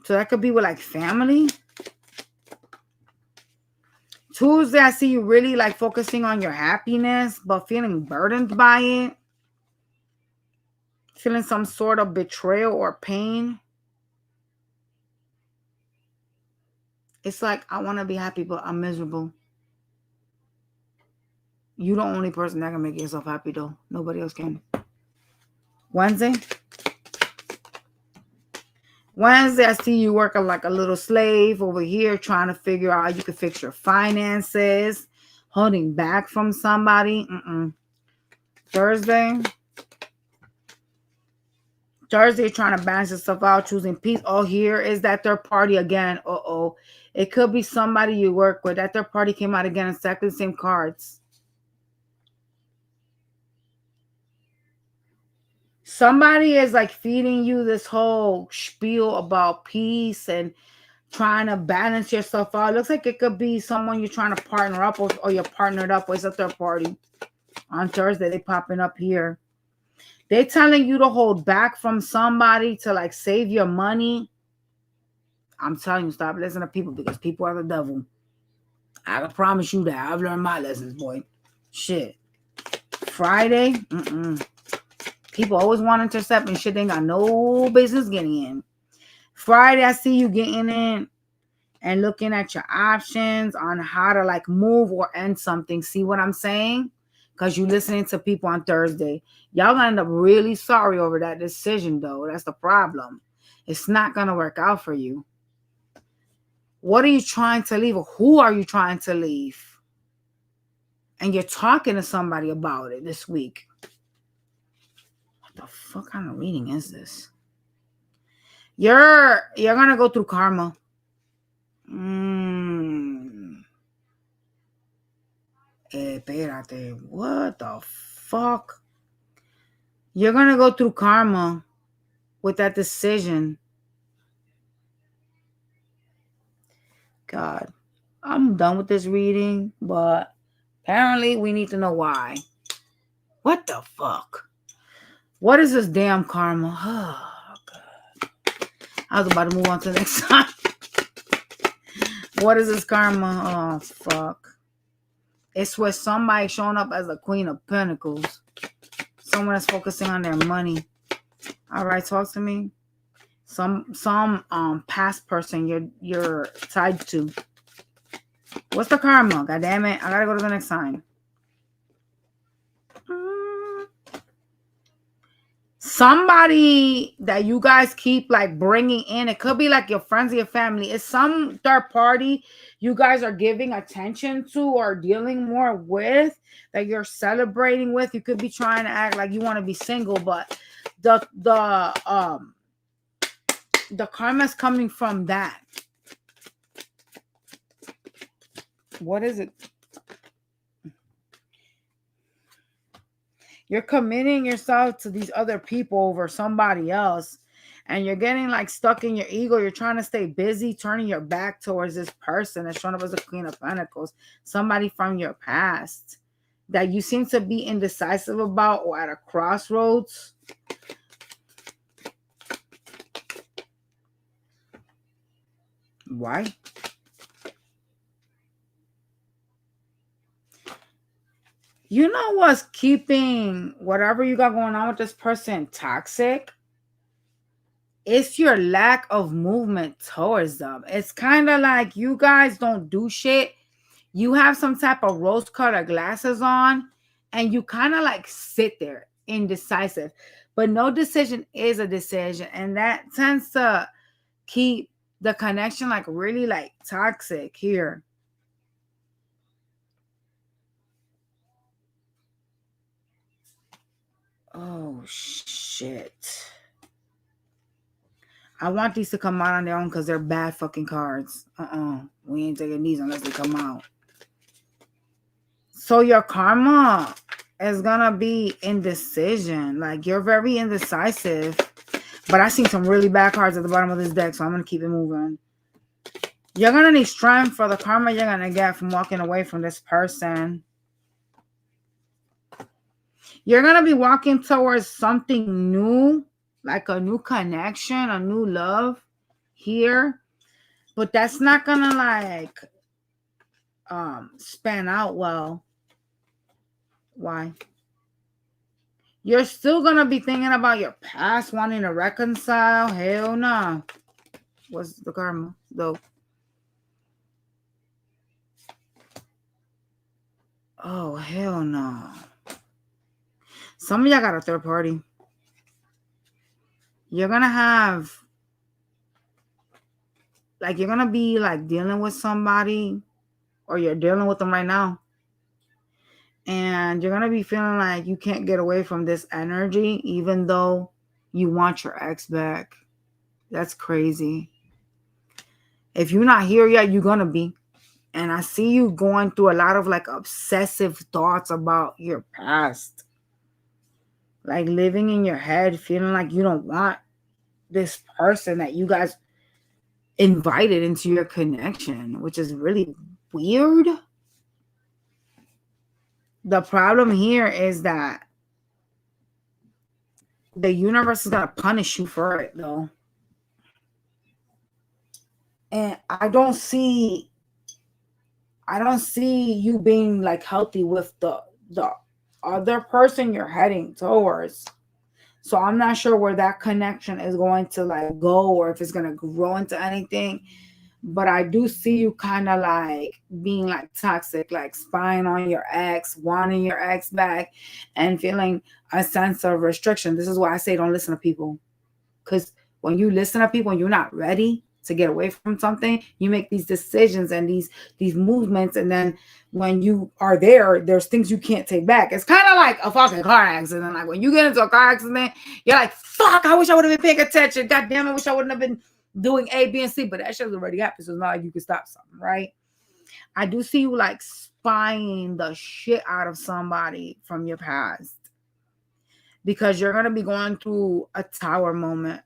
Speaker 1: So that could be with like family. Tuesday, I see you really like focusing on your happiness, but feeling burdened by it. Feeling some sort of betrayal or pain. It's like, I want to be happy, but I'm miserable. You the only person that can make yourself happy, though. Nobody else can. Wednesday, I see you working like a little slave over here, trying to figure out how you can fix your finances, holding back from somebody. Thursday, trying to balance yourself out, choosing peace. Oh, here is that third party again. It could be somebody you work with. That third party came out again, exactly the same cards. Somebody is like feeding you this whole spiel about peace and trying to balance yourself out. It looks like it could be someone you're trying to partner up with, or you're partnered up with. It's a third party. On Thursday, they popping up here. They're telling you to hold back from somebody to like save your money. I'm telling you, stop listening to people, because people are the devil. I can promise you that. I've learned my lessons, boy. Shit. Friday, people always want to intercept and shit they ain't got no business getting in. Friday, I see you getting in and looking at your options on how to like move or end something. See what I'm saying? Because you listening to people on Thursday. Y'all gonna end up really sorry over that decision, though. That's the problem. It's not gonna work out for you. What are you trying to leave? Or who are you trying to leave? And you're talking to somebody about it this week. What the fuck kind of reading is this? You're gonna go through karma. Espérate. What the fuck? You're gonna go through karma with that decision. God, I'm done with this reading, but apparently we need to know why. What the fuck? What is this damn karma? Oh, God. I was about to move on to the next time. What is this karma? Oh, fuck. It's with somebody showing up as a Queen of Pentacles. Someone that's focusing on their money. All right, talk to me. Some past person you're tied to. What's the karma? God damn it. I gotta go to the next sign. Somebody that you guys keep like bringing in. It could be like your friends or your family. It's some third party you guys are giving attention to or dealing more with, that you're celebrating with. You could be trying to act like you want to be single, but the karma is coming from that. What is it? You're committing yourself to these other people over somebody else, and you're getting like stuck in your ego. You're trying to stay busy, turning your back towards this person that's showing up as a Queen of Pentacles, somebody from your past. that you seem to be indecisive about or at a crossroads. Why? You know what's keeping whatever you got going on with this person toxic? It's your lack of movement towards them. It's kind of like you guys don't do shit. You have some type of rose-colored glasses on, and you kind of like sit there indecisive. But no decision is a decision, and that tends to keep the connection like really like toxic here. Oh shit. I want these to come out on their own because they're bad fucking cards. We ain't taking these unless they come out. So your karma is gonna be indecision. Like you're very indecisive. But I seen some really bad cards at the bottom of this deck, so I'm gonna keep it moving. You're gonna need strength for the karma you're gonna get from walking away from this person. You're gonna be walking towards something new, like a new connection, a new love here. But that's not gonna like span out well. Why? You're still gonna be thinking about your past, wanting to reconcile. Hell no. What's the karma though? Oh hell no. Some of y'all got a third party. You're gonna have like you're gonna be like dealing with somebody, or you're dealing with them right now. And you're gonna be feeling like you can't get away from this energy, even though you want your ex back. That's crazy. If you're not here yet, you're gonna be. And I see you going through a lot of like obsessive thoughts about your past. Like living in your head, feeling like you don't want this person that you guys invited into your connection, which is really weird. The problem here is that the universe is gonna punish you for it though. And I don't see you being like healthy with the other person you're heading towards. So I'm not sure where that connection is going to like go, or if it's going to grow into anything. But I do see you kind of like being like toxic, like spying on your ex, wanting your ex back, and feeling a sense of restriction. This is why I say don't listen to people. Because when you listen to people and you're not ready to get away from something, you make these decisions and these movements, and then when you are there, there's things you can't take back. It's kind of like a fucking car accident. Like when you get into a car accident, you're like, fuck, I wish I would have been paying attention. God damn, I wish I wouldn't have been doing A, B, and C. But that shit's already happened, so it's not like you can stop something, right? I do see you like spying the shit out of somebody from your past, because you're going to be going through a tower moment.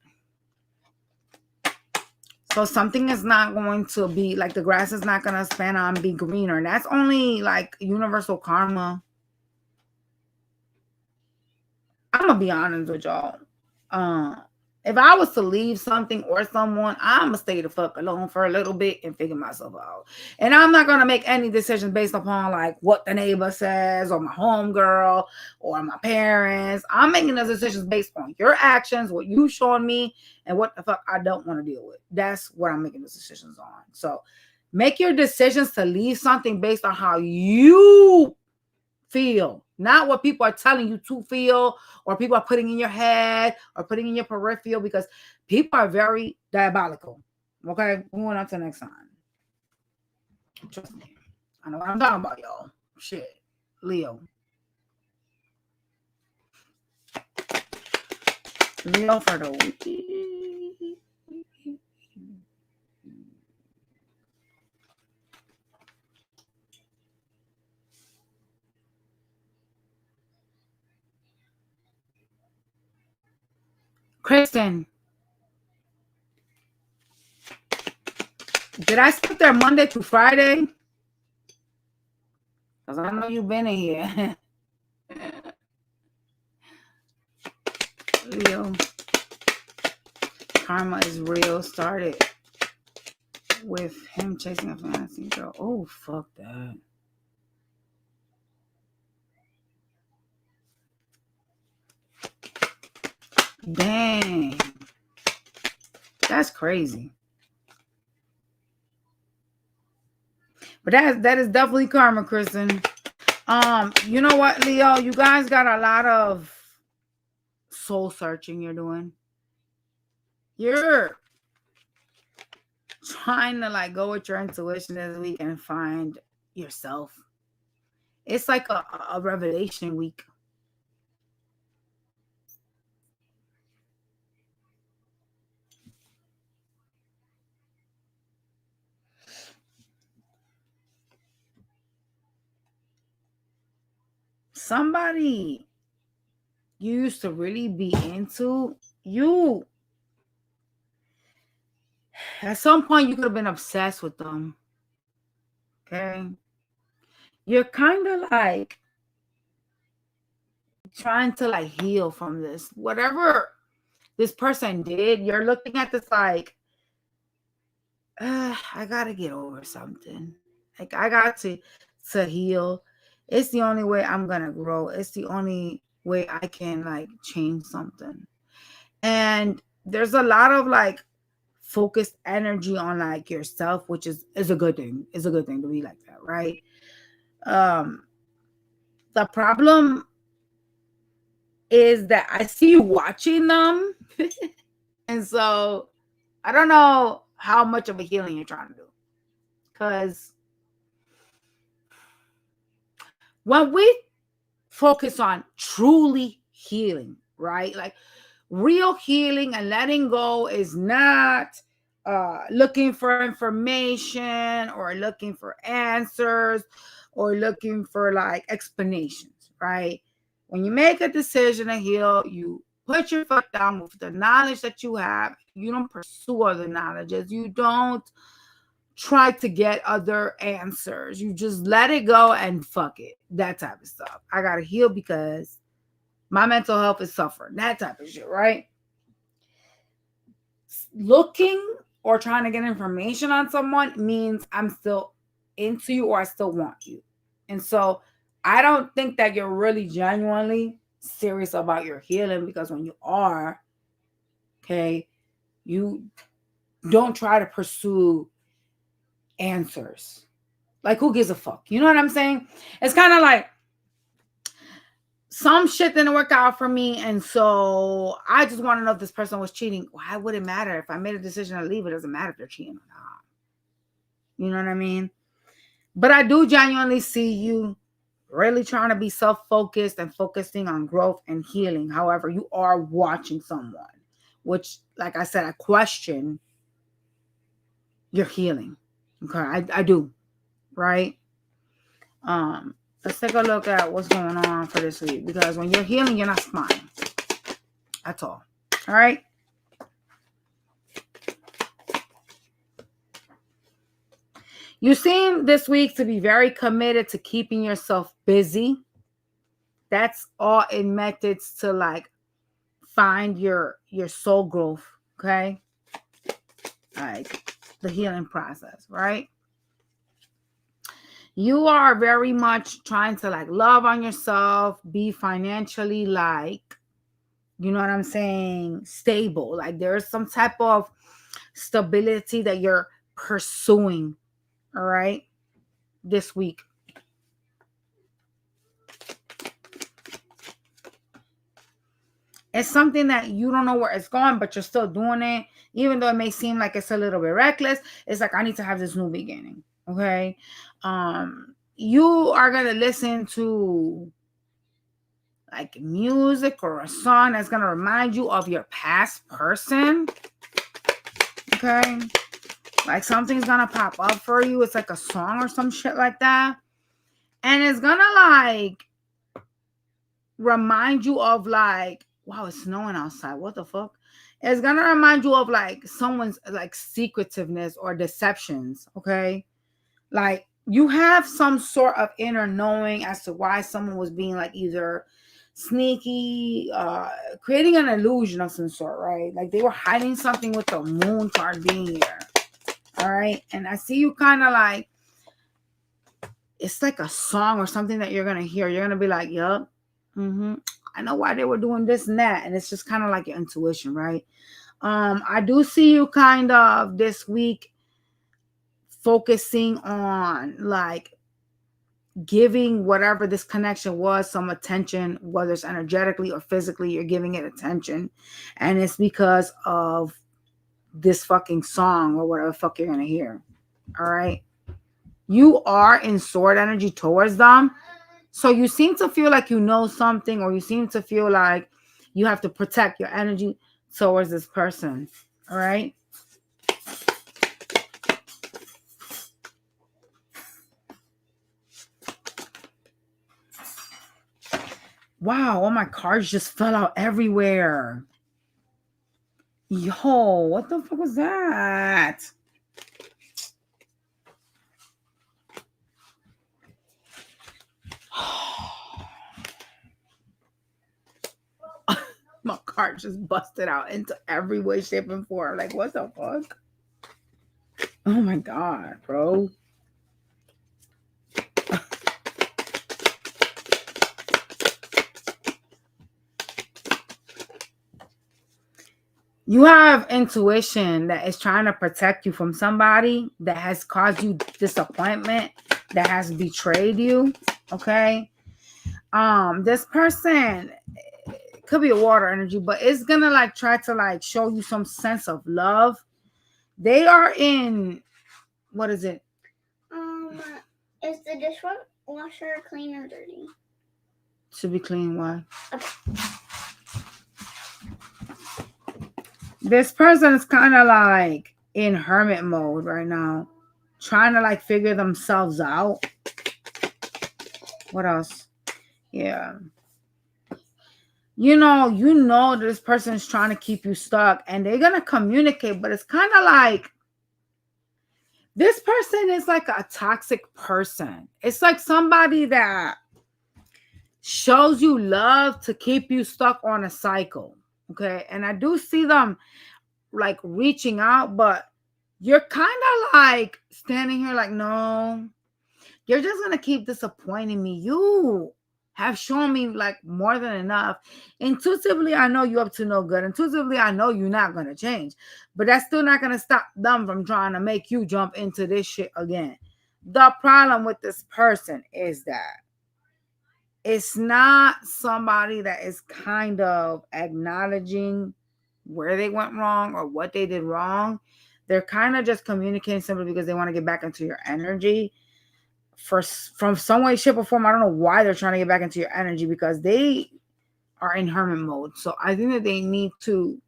Speaker 1: So something is not going to be like the grass is not going to span out and be greener. And that's only like universal karma. I'm going to be honest with y'all. If I was to leave something or someone, I'm going to stay the fuck alone for a little bit and figure myself out. And I'm not going to make any decisions based upon like what the neighbor says or my homegirl or my parents. I'm making those decisions based on your actions, what you showing me, and what the fuck I don't want to deal with. That's what I'm making those decisions on. So make your decisions to leave something based on how you feel, not what people are telling you to feel, or people are putting in your head or putting in your peripheral, because people are very diabolical. Okay, moving on to the next sign. Trust me, I know what I'm talking about, y'all. Shit, Leo. Leo for the week. Kristen, did I skip there Monday to Friday? Because I know you've been in here. Leo, karma is real. Started with him chasing a fantasy girl. Oh, fuck that. Dang. That's crazy. But that is definitely karma, Kristen. You know what, Leo? You guys got a lot of soul searching you're doing. You're trying to like go with your intuition this week and find yourself. It's like a revelation week. Somebody you used to really be into, you at some point you could have been obsessed with them. Okay. You're kind of like trying to like heal from this. Whatever this person did, you're looking at this like, I gotta get over something. Like I got to heal. It's the only way I'm gonna grow. It's the only way I can like change something. And there's a lot of like focused energy on like yourself, which is a good thing. It's a good thing to be like that, right? The problem is that I see you watching them. And so I don't know how much of a healing you're trying to do. Because when we focus on truly healing, right? Like real healing and letting go is not looking for information or looking for answers or looking for like explanations, right? When you make a decision to heal, you put your foot down with the knowledge that you have. You don't pursue other knowledges. You don't try to get other answers. You just let it go and fuck it. That type of stuff. I gotta heal because my mental health is suffering. That type of shit, right? Looking or trying to get information on someone means I'm still into you or I still want you. And so I don't think that you're really genuinely serious about your healing, because when you are, okay, you don't try to pursue answers. Like, who gives a fuck? You know what I'm saying? It's kind of like some shit didn't work out for me, and so I just want to know if this person was cheating. Why would it matter? If I made a decision to leave, it doesn't matter if they're cheating or not. You know what I mean? But I do genuinely see you really trying to be self-focused and focusing on growth and healing. However, you are watching someone, which, like I said, I question your healing. Okay, I do, right? Let's take a look at what's going on for this week, because when you're healing, you're not smiling. That's all. All right. You seem this week to be very committed to keeping yourself busy. That's all in methods to like find your soul growth. Okay. Like the healing process, right? You are very much trying to like love on yourself, be financially like, you know what I'm saying, stable. Like there's some type of stability that you're pursuing, all right, this week. It's something that you don't know where it's going, but you're still doing it. Even though it may seem like it's a little bit reckless, it's like, I need to have this new beginning, okay? You are going to listen to like music or a song that's going to remind you of your past person, okay? Like something's going to pop up for you. It's like a song or some shit like that. And it's going to like remind you of like, wow, it's snowing outside. What the fuck? It's going to remind you of like someone's like secretiveness or deceptions, okay? Like you have some sort of inner knowing as to why someone was being like either sneaky, creating an illusion of some sort, right? Like they were hiding something with the moon card being here. All right. And I see you kind of like, it's like a song or something that you're going to hear. You're going to be like, yup. I know why they were doing this and that. And it's just kind of like your intuition, right? I do see you kind of this week focusing on like giving whatever this connection was some attention, whether it's energetically or physically, you're giving it attention. And it's because of this fucking song or whatever the fuck you're gonna hear. All right. You are in sword energy towards them. So you seem to feel like you know something, or you seem to feel like you have to protect your energy towards this person. All right. Wow, all my cards just fell out everywhere. Yo, what the fuck was that? My card just busted out into every way, shape, and form. Like, what the fuck? Oh my God, bro. You have intuition that is trying to protect you from somebody that has caused you disappointment, that has betrayed you. Okay. This person could be a water energy, but it's gonna like try to like show you some sense of love. They are in, what is it?
Speaker 2: Is the dishwasher clean or dirty?
Speaker 1: Should be clean. Why?
Speaker 2: Okay.
Speaker 1: This person is kind of like in hermit mode right now, trying to like figure themselves out. What else? Yeah. You know this person is trying to keep you stuck, and they're going to communicate, but it's kind of like this person is like a toxic person. It's like somebody that shows you love to keep you stuck on a cycle. Okay. And I do see them like reaching out, but you're kind of like standing here like, no, you're just going to keep disappointing me. You have shown me like more than enough. Intuitively, I know you're up to no good. Intuitively, I know you're not going to change, but that's still not going to stop them from trying to make you jump into this shit again. The problem with this person is that it's not somebody that is kind of acknowledging where they went wrong or what they did wrong. They're kind of just communicating simply because they want to get back into your energy. From some way, shape, or form, I don't know why they're trying to get back into your energy, because they are in hermit mode. So I think that they need to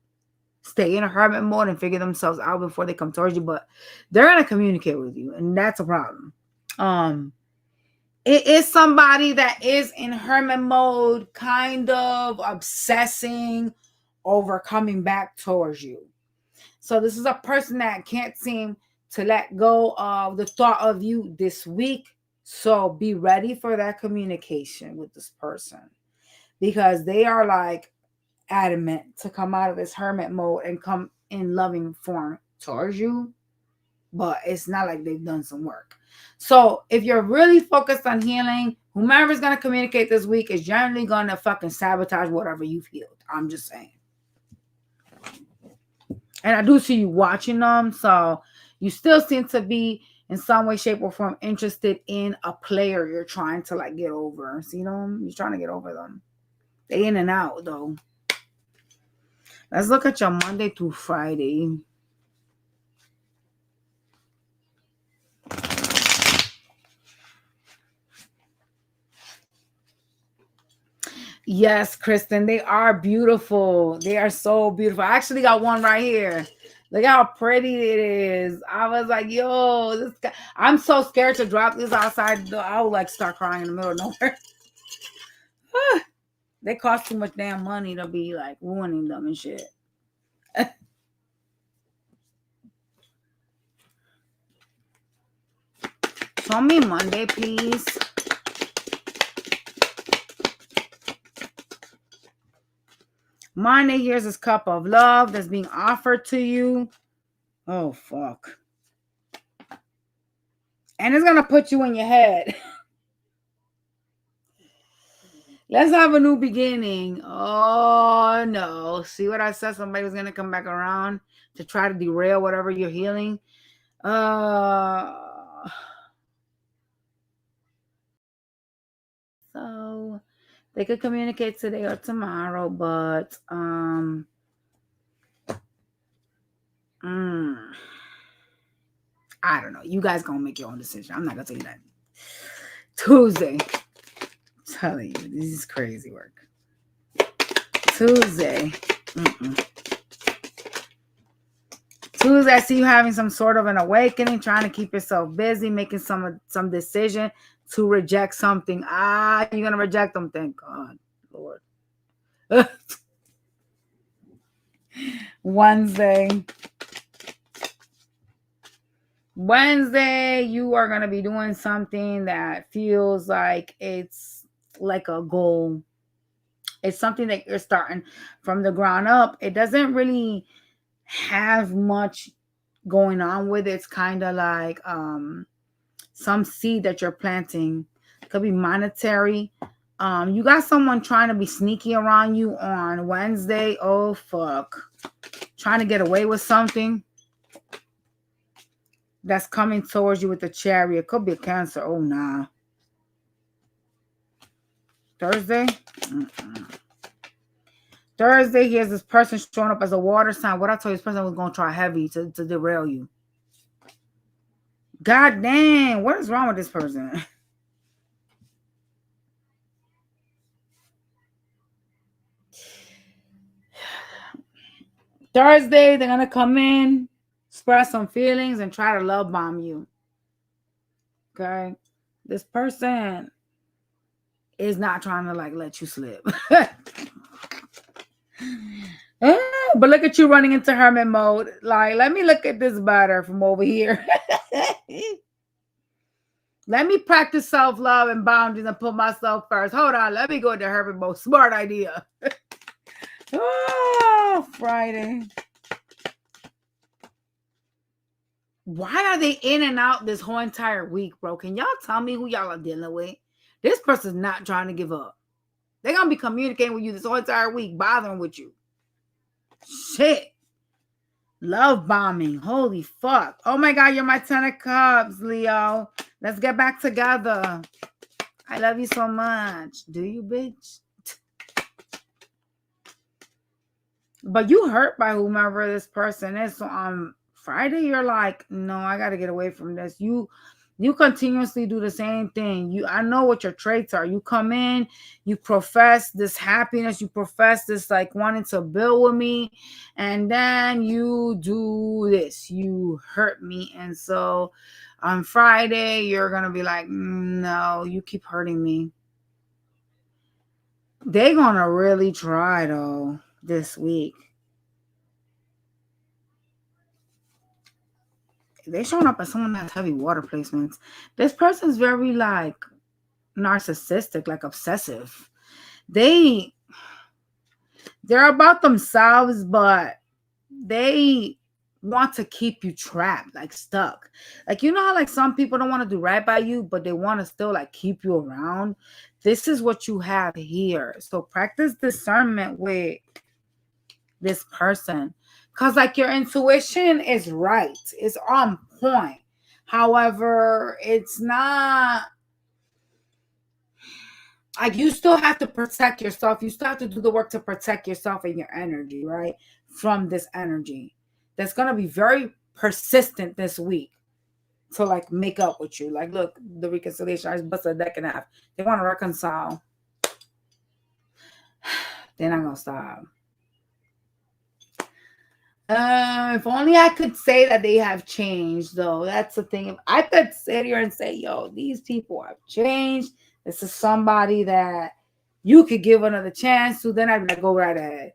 Speaker 1: stay in a hermit mode and figure themselves out before they come towards you. But they're going to communicate with you, and that's a problem. It is somebody that is in hermit mode, kind of obsessing over coming back towards you. So this is a person that can't seem to let go of the thought of you this week. So be ready for that communication with this person, because they are like adamant to come out of this hermit mode and come in loving form towards you. But it's not like they've done some work. So if you're really focused on healing, whomever's going to communicate this week is generally going to fucking sabotage whatever you've healed. I'm just saying. And I do see you watching them. So you still seem to be in some way, shape, or form interested in a player you're trying to like get over. See them? You're trying to get over them. They in and out though. Let's look at your Monday through Friday. Yes, Kristen, they are beautiful. They are so beautiful. I actually got one right here. Look how pretty it is. I was like, yo, this guy. I'm so scared to drop this outside. I would like start crying in the middle of nowhere. They cost too much damn money to be like ruining them and shit. Show me Monday, please. Monday, here's this cup of love that's being offered to you. Oh, fuck. And it's going to put you in your head. Let's have a new beginning. Oh, no. See what I said? Somebody was going to come back around to try to derail whatever you're healing. So they could communicate today or tomorrow, but I don't know. You guys gonna make your own decision. I'm not gonna tell you that. Tuesday. I'm telling you, this is crazy work. Tuesday. Tuesday, I see you having some sort of an awakening, trying to keep yourself busy, making some decision to reject something. You're gonna reject them. Thank God, Lord. Wednesday, you are going to be doing something that feels like it's like a goal. It's something that you're starting from the ground up. It doesn't really have much going on with it. It's kind of like some seed that you're planting. It could be monetary. You got someone trying to be sneaky around you on Wednesday. Oh, fuck. Trying to get away with something that's coming towards you with the Chariot. It could be a Cancer. Oh, nah. Thursday? Thursday, here's this person showing up as a water sign. What I told you, this person was going to try heavy to derail you. God damn. What is wrong with this person? Thursday, they're going to come in, express some feelings, and try to love bomb you. Okay? This person is not trying to, like, let you slip. But look at you running into hermit mode. Like, let me look at this better from over here. Let me practice self-love and boundaries and put myself first. Hold on. Let me go into hermit mode. Smart idea. Oh, Friday. Why are they in and out this whole entire week, bro? Can y'all tell me who y'all are dealing with? This person's not trying to give up. They're going to be communicating with you this whole entire week, bothering with you. Shit. Love bombing. Holy fuck. Oh my God, you're my 10 of Cups, Leo. Let's get back together. I love you so much. Do you, bitch? But you hurt by whomever this person is. So on Friday, you're like, no, I got to get away from this. You continuously do the same thing. I know what your traits are. You come in, you profess this happiness, you profess this like wanting to build with me, and then you do this. You hurt me. And so on Friday, you're going to be like, no, you keep hurting me. They're going to really try, though, this week. They're showing up as someone that has heavy water placements. This person's very, like, narcissistic, like obsessive. They're about themselves, but they want to keep you trapped, like stuck. Like, you know how like some people don't want to do right by you, but they want to still like keep you around. This is what you have here. So practice discernment with this person, because like your intuition is right. It's on point. However, it's not like you still have to protect yourself. You still have to do the work to protect yourself and your energy, right? From this energy that's going to be very persistent this week to like make up with you. Like, look, the reconciliation, I just busted a deck in half. They want to reconcile. They're not going to stop. If only I could say that they have changed, though. That's the thing. If I could sit here and say, yo, these people have changed. This is somebody that you could give another chance to, then I'd be like, go right ahead.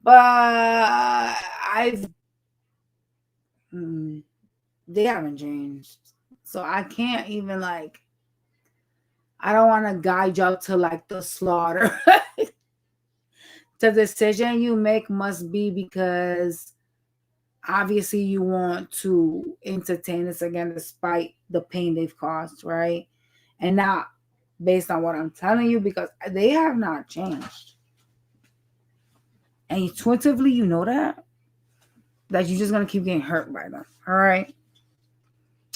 Speaker 1: But they haven't changed. So I can't even like, I don't want to guide you up to like the slaughter. The decision you make must be because obviously you want to entertain this again despite the pain they've caused, right? And not based on what I'm telling you, because they have not changed. And intuitively you know that you're just gonna keep getting hurt by them. All right.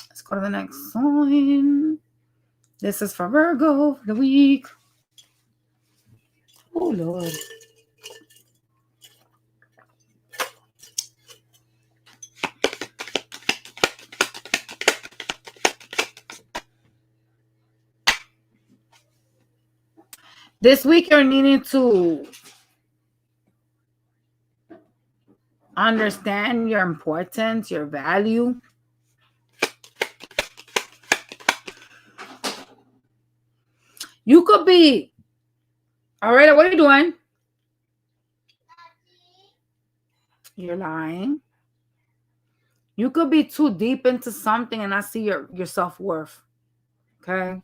Speaker 1: Let's go to the next sign. This is for Virgo for the week. Oh Lord. This week you're needing to understand your importance, your value. You could be, all right, what are you doing? You're lying. You could be too deep into something and not see your self-worth. Okay?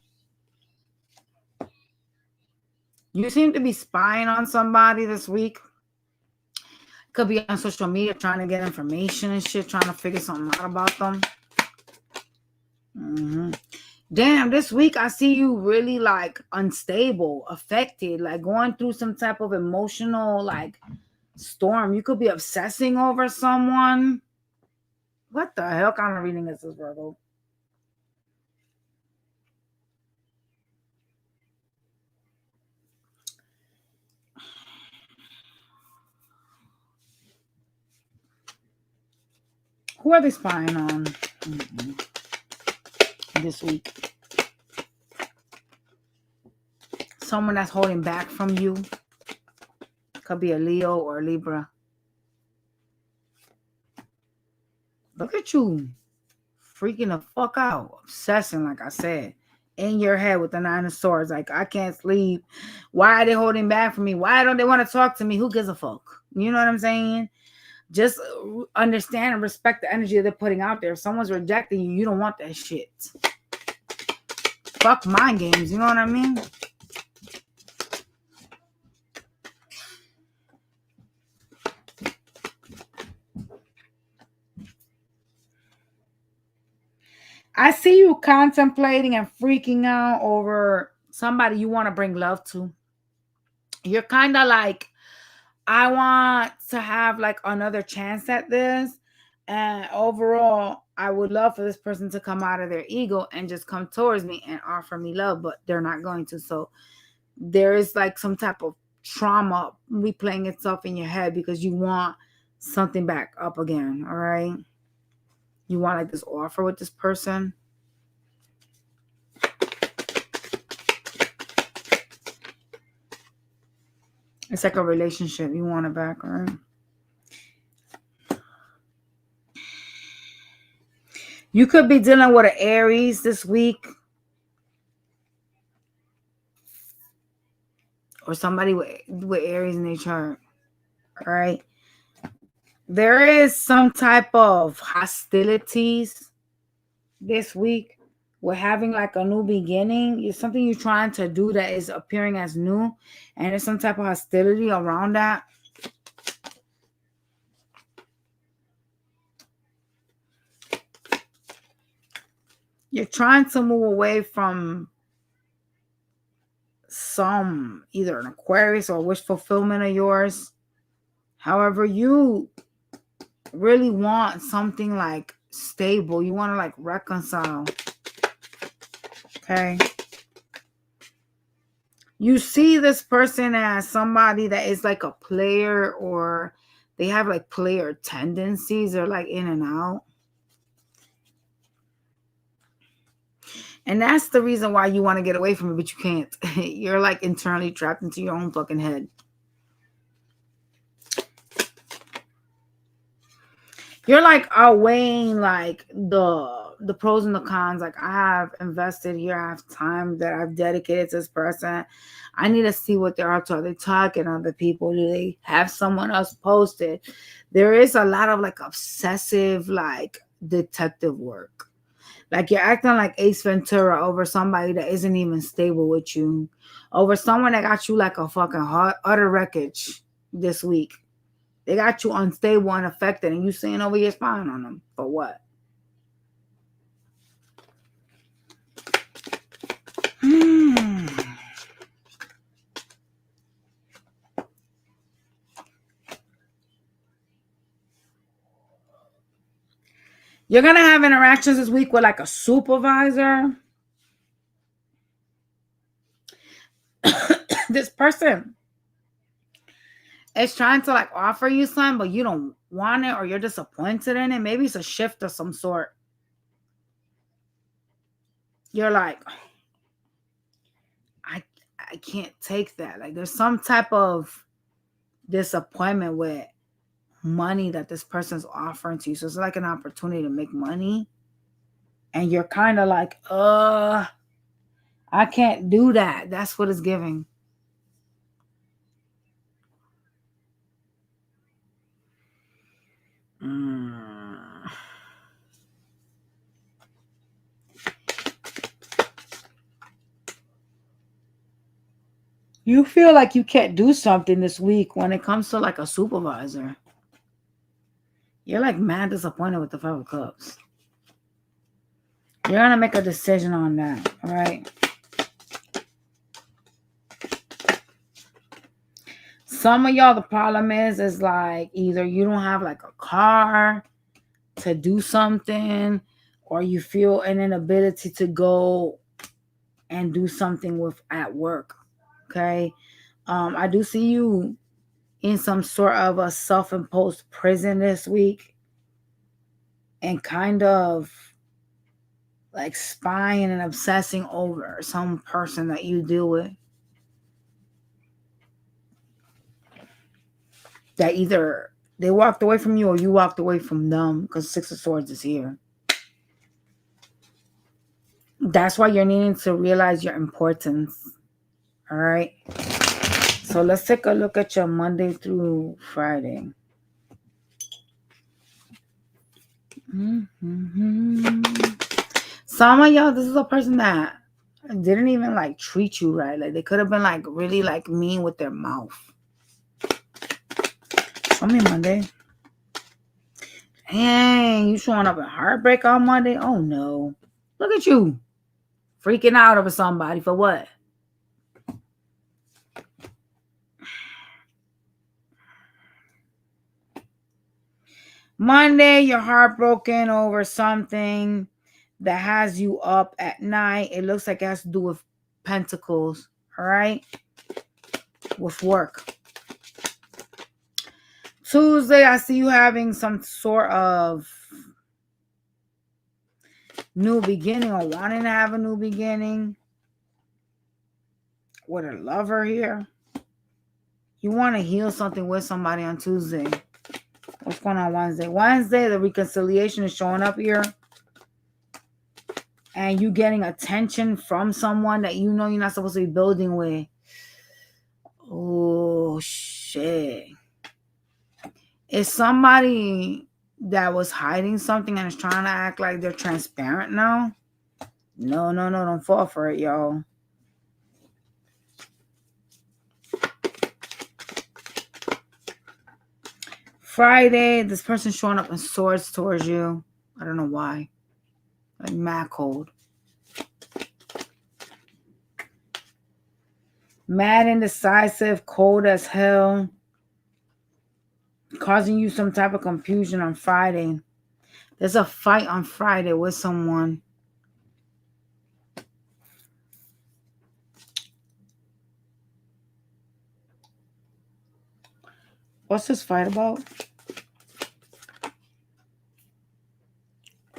Speaker 1: You seem to be spying on somebody this week. Could be on social media trying to get information and shit, trying to figure something out about them. Damn, this week I see you really like unstable, affected, like going through some type of emotional like storm. You could be obsessing over someone. What the hell kind of reading is this, Virgo? Who are they spying on this week? Someone that's holding back from you. Could be a Leo or a Libra. Look at you. Freaking the fuck out. Obsessing, like I said. In your head with the 9 of Swords. Like, I can't sleep. Why are they holding back from me? Why don't they want to talk to me? Who gives a fuck? You know what I'm saying? Just understand and respect the energy they're putting out there. If someone's rejecting you, you don't want that shit. Fuck mind games. You know what I mean? I see you contemplating and freaking out over somebody you want to bring love to. You're kind of like, I want to have like another chance at this. And overall, I would love for this person to come out of their ego and just come towards me and offer me love, but they're not going to. So there is like some type of trauma replaying itself in your head because you want something back up again. All right. You want like this offer with this person. It's like a relationship. You want it back, all right? You could be dealing with an Aries this week. Or somebody with Aries in their chart. All right. There is some type of hostilities this week. We're having like a new beginning. It's something you're trying to do that is appearing as new. And there's some type of hostility around that. You're trying to move away from some either an Aquarius or wish fulfillment of yours. However, you really want something like stable. You want to like reconcile. Okay. You see this person as somebody that is like a player, or they have like player tendencies. They're like in and out. And that's the reason why you want to get away from it, but you can't. You're like internally trapped into your own fucking head. You're like outweighing like the pros and the cons. Like, I have invested here, I have time that I've dedicated to this person. I need to see what they're up to. Are they talking to other people? Do they have someone else posted? There is a lot of like obsessive like detective work. Like you're acting like Ace Ventura over somebody that isn't even stable with you. Over someone that got you like a fucking utter wreckage this week. They got you unstable and affected, and you sitting over here spying on them. For what? You're going to have interactions this week with like a supervisor. This person is trying to like offer you something, but you don't want it or you're disappointed in it. Maybe it's a shift of some sort. You're like, I can't take that. Like there's some type of disappointment with money that this person's offering to you. So it's like an opportunity to make money. And you're kind of like, I can't do that. That's what it's giving. You feel like you can't do something this week when it comes to like a supervisor. You're like mad disappointed with the 5 of Cups. You're going to make a decision on that, all right? Some of y'all, the problem is like either you don't have like a car to do something, or you feel an inability to go and do something with at work. Okay. I do see you in some sort of a self-imposed prison this week and kind of like spying and obsessing over some person that you deal with. That either they walked away from you or you walked away from them, because 6 of Swords is here. That's why you're needing to realize your importance. All right. So let's take a look at your Monday through Friday. Some of y'all, this is a person that didn't even like treat you right. Like they could have been like really like mean with their mouth. Show me Monday. Dang, you showing up in heartbreak on Monday? Oh no. Look at you. Freaking out over somebody for what? Monday, you're heartbroken over something that has you up at night. It looks like it has to do with pentacles, all right? With work. Tuesday, I see you having some sort of new beginning or wanting to have a new beginning with a lover here. You want to heal something with somebody on Tuesday. What's going on Wednesday? Wednesday, the reconciliation is showing up here. And you getting attention from someone that you know you're not supposed to be building with. Oh, shit. It's somebody that was hiding something and is trying to act like they're transparent now. No, don't fall for it, y'all. Friday, this person's showing up in swords towards you. I don't know why. Like mad cold. Mad indecisive, cold as hell. Causing you some type of confusion on Friday. There's a fight on Friday with someone. What's this fight about?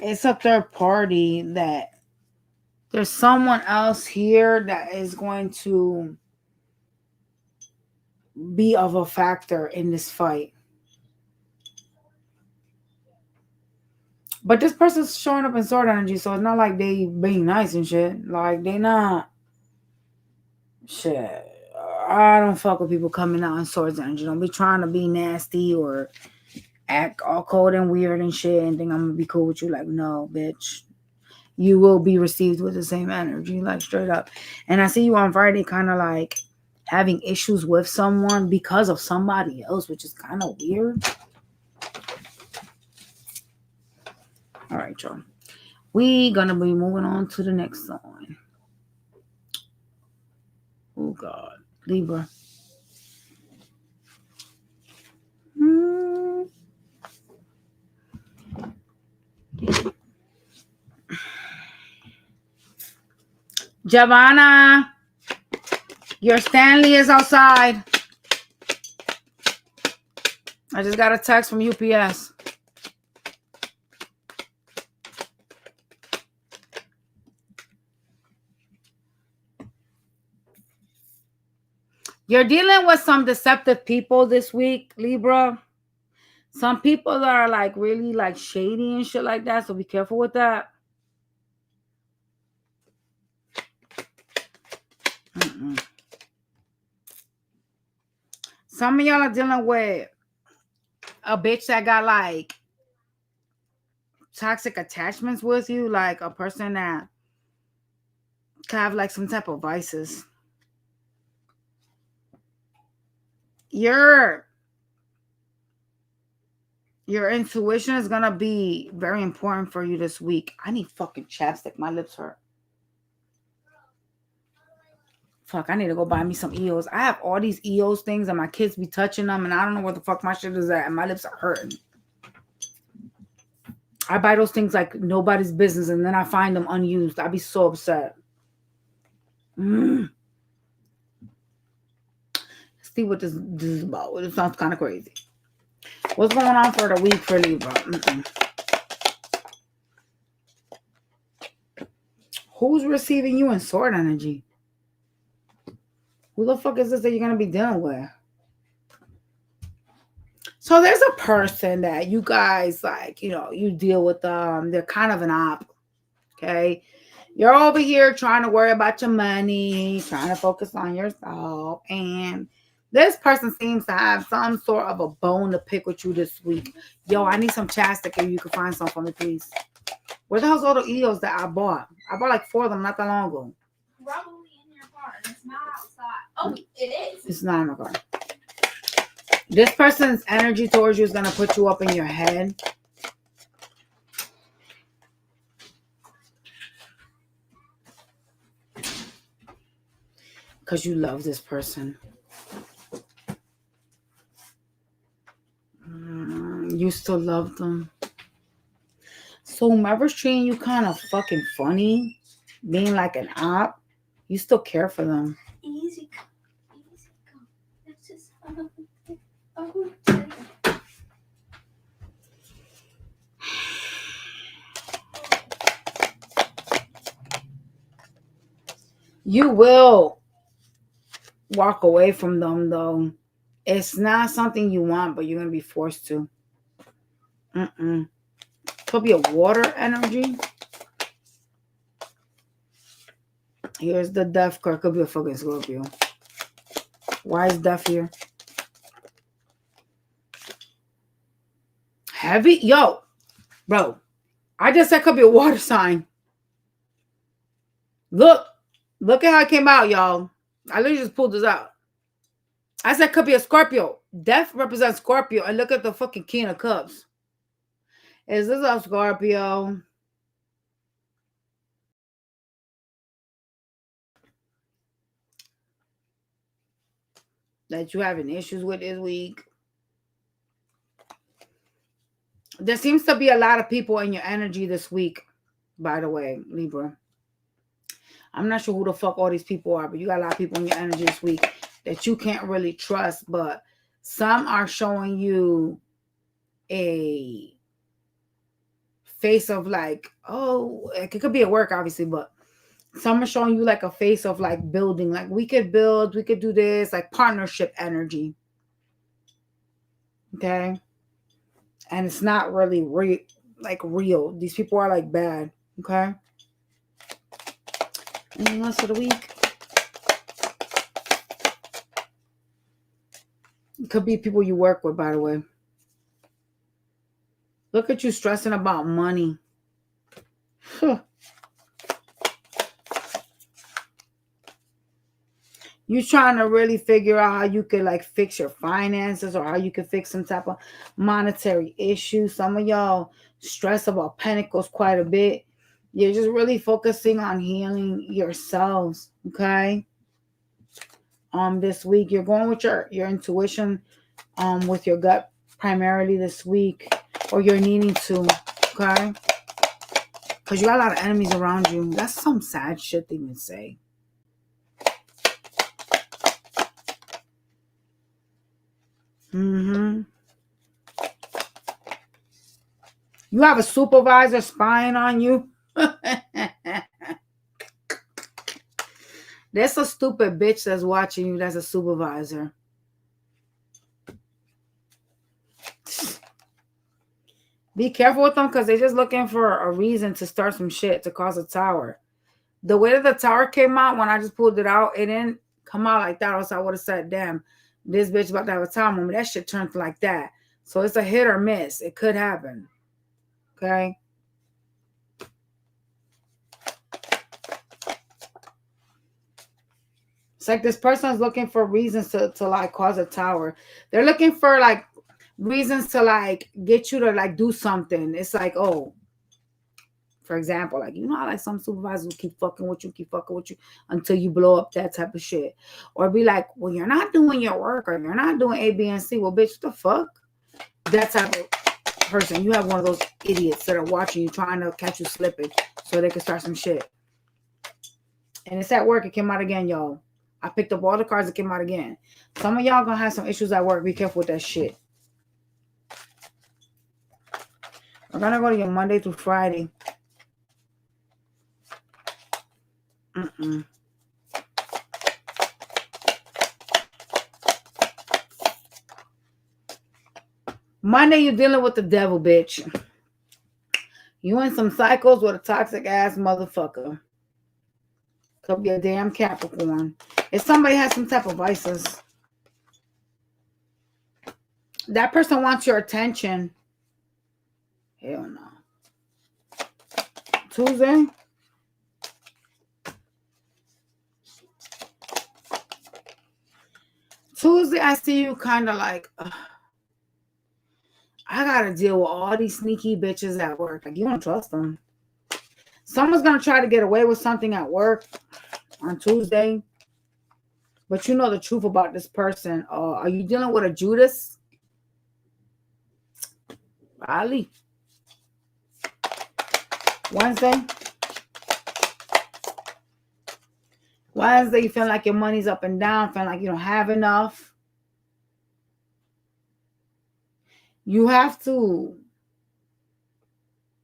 Speaker 1: It's a third party that there's someone else here that is going to be of a factor in this fight. But this person's showing up in sword energy, so it's not like they being nice and shit. Like, they not... Shit. I don't fuck with people coming out in swords energy. Don't be trying to be nasty or act all cold and weird and shit and think I'm gonna be cool with you. Like, no, bitch. you will be received with the same energy, like straight up. And I see you on Friday kind of like having issues with someone because of somebody else, which is kind of weird. All right, y'all. We gonna be moving on to the next sign. Oh God, Libra. Giovanna, your Stanley is outside. I just got a text from UPS. You're dealing with some deceptive people this week, Libra. Some people that are like really like shady and shit like that, so be careful with that. Some of y'all are dealing with a bitch that got like toxic attachments with you, like a person that could have like some type of vices. Your intuition is gonna be very important for you this week. I need fucking chapstick. My lips hurt. Fuck, I need to go buy me some EOS. I have all these EOS things and my kids be touching them and I don't know where the fuck my shit is at and my lips are hurting. I buy those things like nobody's business and then I find them unused. I'd be so upset. Let's see what this is about. It sounds kind of crazy. What's going on for the week for Libra? Who's receiving you in sword energy? Who the fuck is this that you're going to be dealing with? So there's a person that you guys like, you deal with them. They're kind of an op. Okay. You're over here trying to worry about your money, trying to focus on yourself. And this person seems to have some sort of a bone to pick with you this week. Yo, I need some chapstick if you can find some for me, please. Where the hell's all the EOS that I bought? I bought like 4 of them not that long ago.
Speaker 2: Probably in your car. It's not outside. Oh, it is.
Speaker 1: It's not in my car. This person's energy towards you is going to put you up in your head. Because you love this person. You still love them. So whomever's treating you kind of fucking funny, being like an op, you still care for them.
Speaker 2: Easy go. That's just
Speaker 1: You will walk away from them, though. It's not something you want, but you're going to be forced to. Could be a water energy. Here's the death card. Could be a fucking Scorpio. Why is death here? Heavy? Yo, bro. I just said could be a water sign. Look at how it came out, y'all. I literally just pulled this out. I said could be a Scorpio. Death represents Scorpio. And look at the fucking King of Cups. Is this a Scorpio? That you having issues with this week? There seems to be a lot of people in your energy this week, by the way, Libra. I'm not sure who the fuck all these people are, but you got a lot of people in your energy this week that you can't really trust, but some are showing you a face of like, oh, it could be at work, obviously, but some are showing you like a face of like building, like we could build, we could do this, like partnership energy. Okay. And it's not really real. These people are like bad. Okay. Anything else for the week? It could be people you work with, by the way. Look at you stressing about money. You trying to really figure out how you could like fix your finances or how you could fix some type of monetary issue. Some of y'all stress about pentacles quite a bit. You're just really focusing on healing yourselves, okay? This week you're going with your intuition, with your gut primarily this week, or you're needing to, okay? Because you got a lot of enemies around you. That's some sad shit to even say. You have a supervisor spying on you. That's a stupid bitch that's watching you. That's a supervisor. Be careful with them because they're just looking for a reason to start some shit to cause a tower. The way that the tower came out when I just pulled it out, it didn't come out like that. Else I would have said, damn, this bitch about to have a tower moment. That shit turned like that. So it's a hit or miss. It could happen. Okay? It's like this person is looking for reasons to like cause a tower. They're looking for like reasons to like get you to like do something. It's like, oh, for example, like, you know how like some supervisors keep fucking with you until you blow up, that type of shit. Or be like, well, you're not doing your work, or you're not doing A, B, and C. Well, bitch, what the fuck? That type of person. You have one of those idiots that are watching you, trying to catch you slipping so they can start some shit. And it's at work. It came out again, y'all. I picked up all the cards that came out again. Some of y'all gonna have some issues at work. Be careful with that shit. We're gonna go to your Monday through Friday. Monday, you're dealing with the devil, bitch. You in some cycles with a toxic ass motherfucker. Could be a damn Capricorn. If somebody has some type of vices, that person wants your attention. Hell no. Tuesday. Tuesday, I see you kind of like, I gotta deal with all these sneaky bitches at work. Like, you don't trust them. Someone's gonna try to get away with something at work on Tuesday, but you know the truth about this person. Are you dealing with a Judas? Ali. Wednesday, you feel like your money's up and down, feeling like you don't have enough. You have to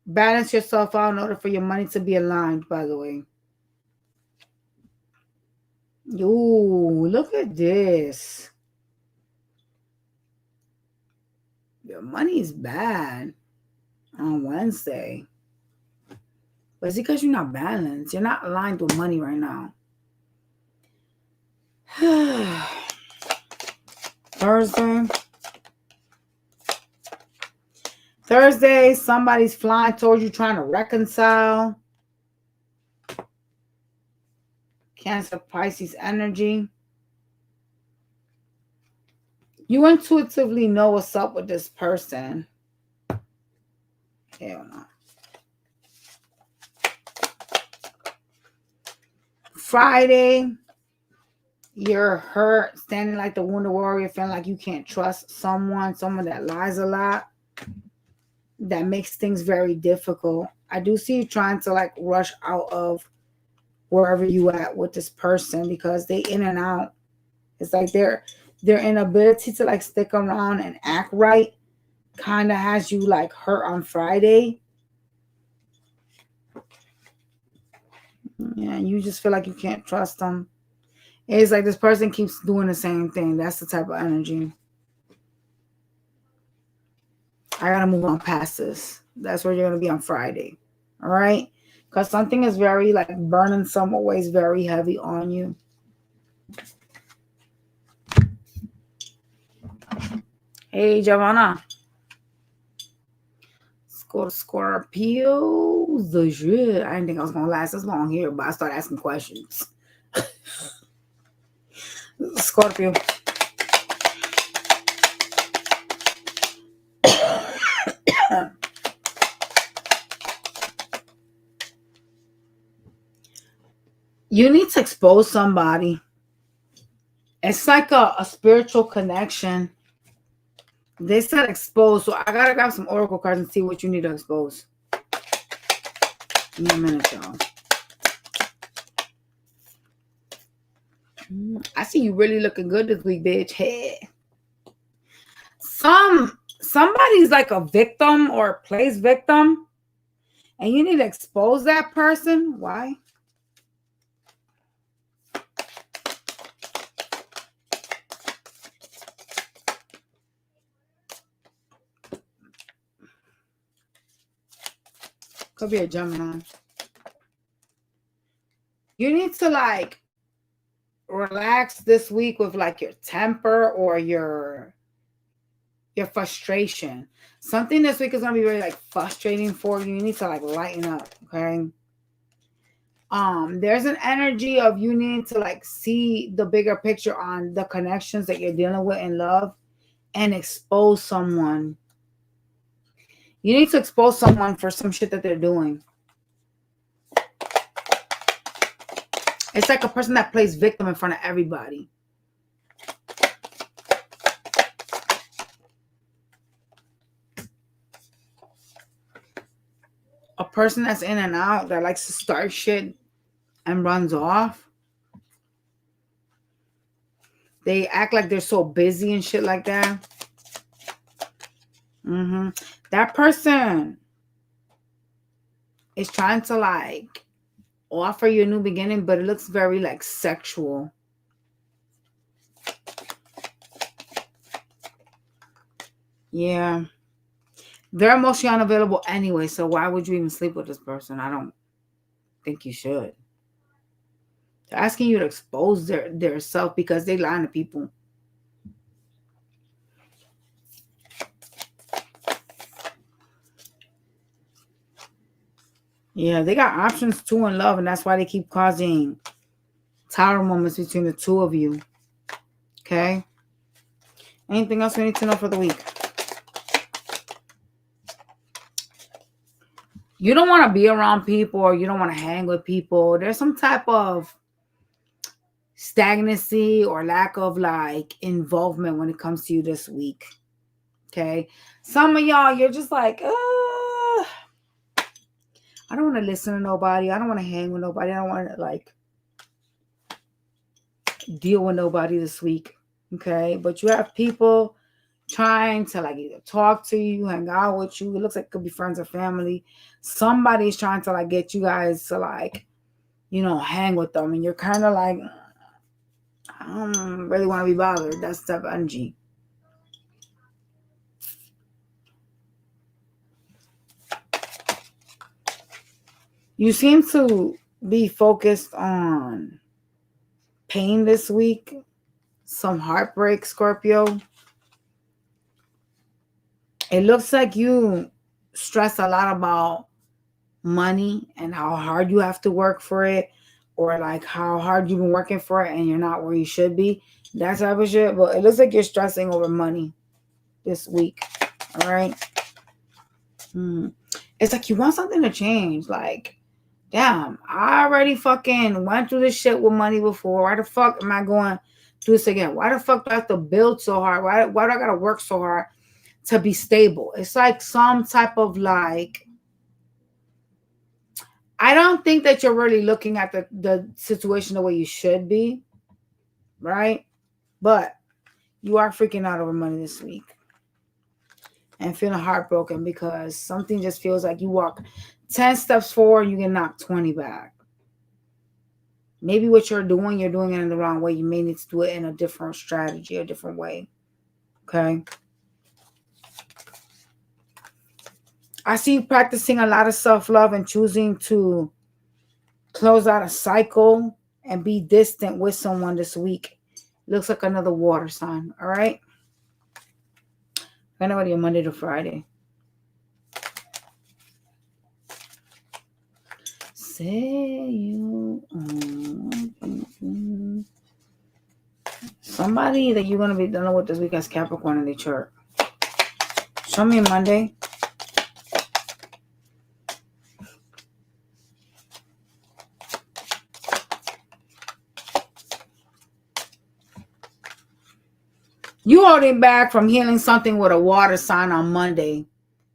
Speaker 1: balance yourself out in order for your money to be aligned, by the way. Ooh, look at this. Your money's bad on Wednesday. But it's because you're not balanced. You're not aligned with money right now. Thursday, somebody's flying towards you trying to reconcile. Cancer, Pisces energy. You intuitively know what's up with this person. Hell no. Friday, you're hurt, standing like the Wounded Warrior, feeling like you can't trust someone that lies a lot. That makes things very difficult. I do see you trying to like rush out of wherever you at with this person because they in and out. It's like their inability to like stick around and act right kind of has you like hurt on Friday. Yeah, you just feel like you can't trust them. It's like this person keeps doing the same thing. That's the type of energy. I gotta move on past this. That's where you're gonna be on Friday. All right? Because something is very like burning some ways very heavy on you. Hey, Giovanna. Scorpio. The shit. I didn't think I was gonna last this long here, but I started asking questions. Scorpio. You need to expose somebody. It's like a spiritual connection. They said expose, so I gotta grab some oracle cards and see what you need to expose. Give me a minute, y'all. I see you really looking good this week, bitch. Hey. Somebody's like a victim or plays victim, and you need to expose that person. Why? Could be a Gemini. You need to like relax this week with like your temper or your frustration. Something this week is gonna be really like frustrating for you. You need to like lighten up, okay? There's an energy of you needing to like see the bigger picture on the connections that you're dealing with in love and expose someone. You need to expose someone for some shit that they're doing. It's like a person that plays victim in front of everybody. A person that's in and out, that likes to start shit and runs off. They act like they're so busy and shit like that. That person is trying to like offer you a new beginning, but it looks very like sexual. Yeah. They're emotionally unavailable anyway, so why would you even sleep with this person? I don't think you should. They're asking you to expose their self because they lying to people. Yeah, they got options too in love, and that's why they keep causing tower moments between the two of you. Okay? Anything else we need to know for the week? You don't want to be around people, or you don't want to hang with people. There's some type of stagnancy or lack of like involvement when it comes to you this week. Okay? Some of y'all, you're just like, I don't want to listen to nobody. I don't want to hang with nobody. I don't want to like deal with nobody this week. Okay? But you have people trying to like either talk to you, hang out with you. It looks like it could be friends or family. Somebody's trying to like get you guys to like, hang with them. And you're kind of like, I don't really want to be bothered. That's the type of energy. You seem to be focused on pain this week. Some heartbreak, Scorpio. It looks like you stress a lot about money and how hard you have to work for it, or like how hard you've been working for it and you're not where you should be. That type of shit. But it looks like you're stressing over money this week. All right. It's like you want something to change. Like, damn, I already fucking went through this shit with money before. Why the fuck am I going through this again? Why the fuck do I have to build so hard? Why do I gotta work so hard to be stable? It's like some type of like, I don't think that you're really looking at the situation the way you should be, right? But you are freaking out over money this week and feeling heartbroken because something just feels like you walk 10 steps forward and you get knocked 20 back. Maybe what you're doing it in the wrong way. You may need to do it in a different strategy, a different way. Okay? I see you practicing a lot of self-love and choosing to close out a cycle and be distant with someone this week. Looks like another water sign. All right? I know what Monday to Friday. Say you. Somebody that you're going to be dealing with this week as Capricorn in the chart. Show me Monday. You holding back from healing something with a water sign on Monday.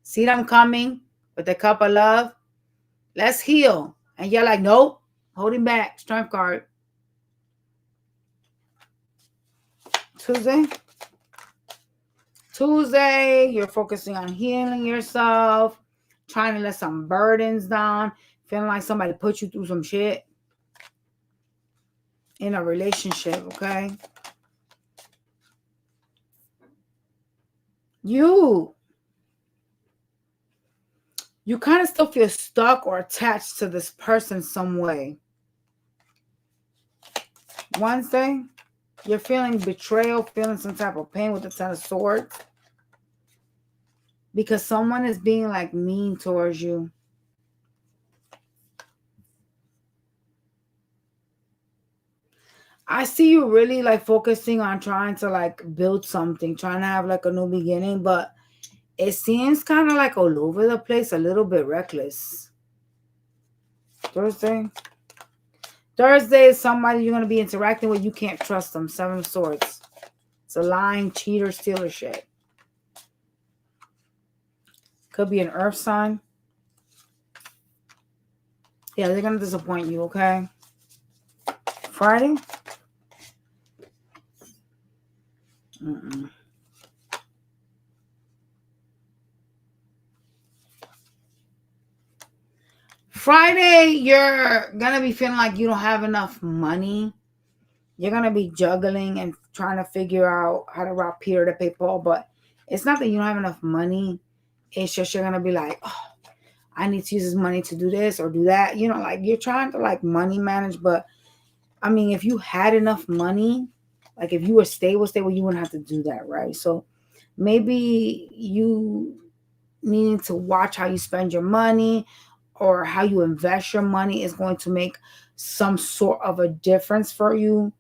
Speaker 1: See them coming with the cup of love? Let's heal. And you're like, nope, holding back. Strength card. Tuesday, you're focusing on healing yourself, trying to let some burdens down, feeling like somebody put you through some shit in a relationship, okay? You kind of still feel stuck or attached to this person some way. Wednesday, you're feeling betrayal, feeling some type of pain with the Ten of Swords. Because someone is being like mean towards you. I see you really like focusing on trying to like build something, trying to have like a new beginning, but it seems kind of like all over the place, a little bit reckless. Thursday is somebody you're going to be interacting with. You can't trust them. Seven of Swords. It's a lying, cheater, stealer shit. Could be an earth sign. Yeah, they're going to disappoint you, okay? Friday. Friday, you're going to be feeling like you don't have enough money. You're going to be juggling and trying to figure out how to rob Peter to pay Paul. But it's not that you don't have enough money. It's just you're going to be like, oh, I need to use this money to do this or do that. You know, like you're trying to like money manage. But I mean, if you had enough money, like if you were stable, you wouldn't have to do that, right? So maybe you need to watch how you spend your money or how you invest your money is going to make some sort of a difference for you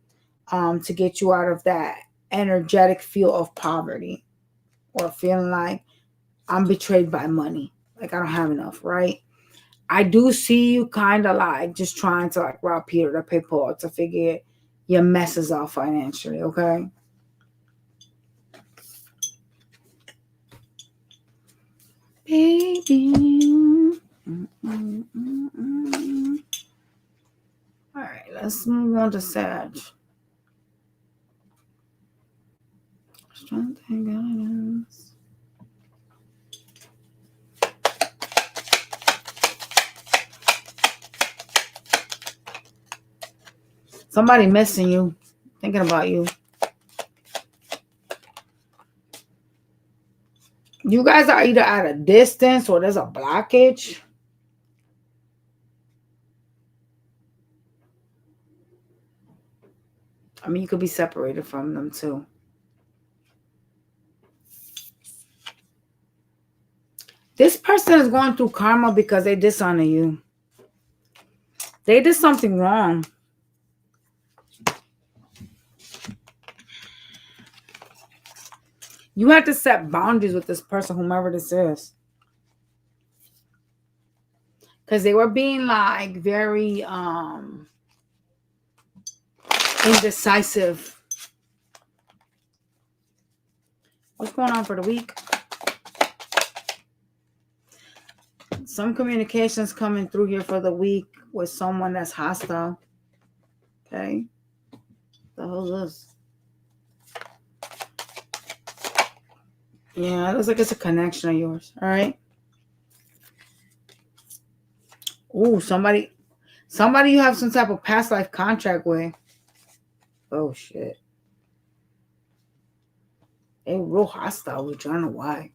Speaker 1: to get you out of that energetic feel of poverty or feeling like I'm betrayed by money. Like I don't have enough, right? I do see you kind of like just trying to like rob Peter to pay Paul to figure your messes out financially, okay? Baby. All right, let's move on to Sag. Strength and guidance. Somebody missing you, thinking about you. You guys are either at a distance or there's a blockage. I mean, you could be separated from them too. This person is going through karma because they dishonor you. They did something wrong. You have to set boundaries with this person, whomever this is. Because they were being like very indecisive. What's going on for the week? Some communications coming through here for the week with someone that's hostile. Okay. The hell is this? Yeah, it looks like it's a connection of yours. All right. Ooh, somebody you have some type of past life contract with. Oh shit. They real hostile with you. I don't know why.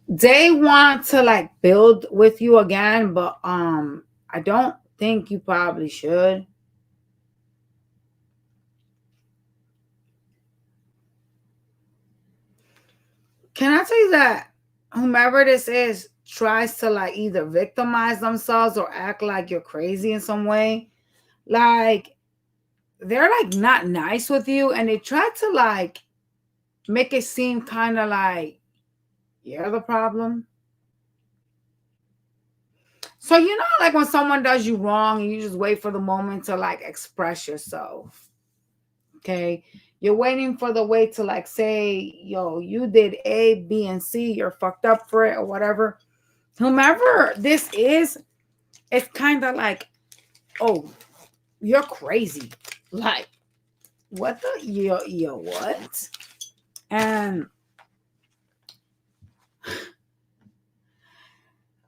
Speaker 1: They want to like build with you again, but I don't think you probably should. Can I tell you that whomever this is tries to like either victimize themselves or act like you're crazy in some way. Like they're like not nice with you, and they try to like make it seem kind of like you're the problem. So you know, like when someone does you wrong and you just wait for the moment to like express yourself. Okay. You're waiting for the way to like say, yo, you did A, B, and C, you're fucked up for it or whatever. Whomever this is, it's kind of like, oh, you're crazy. Like, what the yo what? And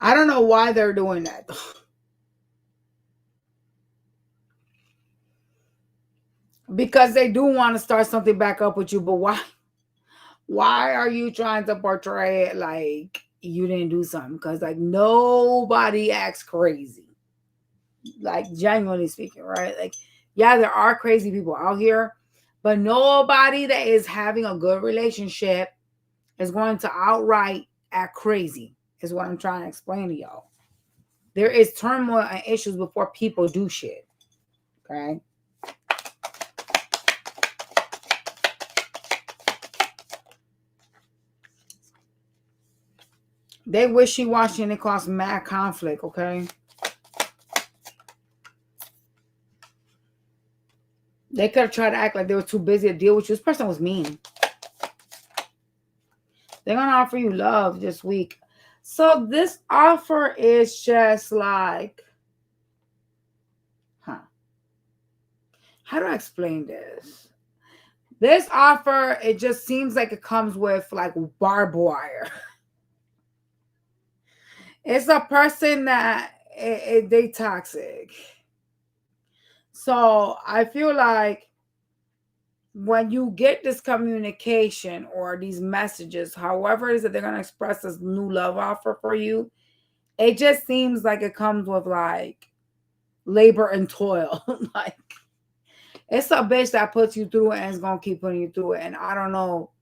Speaker 1: I don't know why they're doing that. Because they do want to start something back up with you, but why? Why are you trying to portray it like you didn't do something? Because like nobody acts crazy. Like genuinely speaking, right? Like, yeah, there are crazy people out here, but nobody that is having a good relationship is going to outright act crazy, is what I'm trying to explain to y'all. There is turmoil and issues before people do shit. Okay. They wishy-washy and it cause mad conflict, okay? They could have tried to act like they were too busy to deal with you. This person was mean. They're going to offer you love this week. So this offer is just like, how do I explain this? This offer, it just seems like it comes with like barbed wire. It's a person that they toxic. So I feel like when you get this communication or these messages, however it is that they're going to express this new love offer for you, it just seems like it comes with like labor and toil. Like it's a bitch that puts you through it and is going to keep putting you through it. And I don't know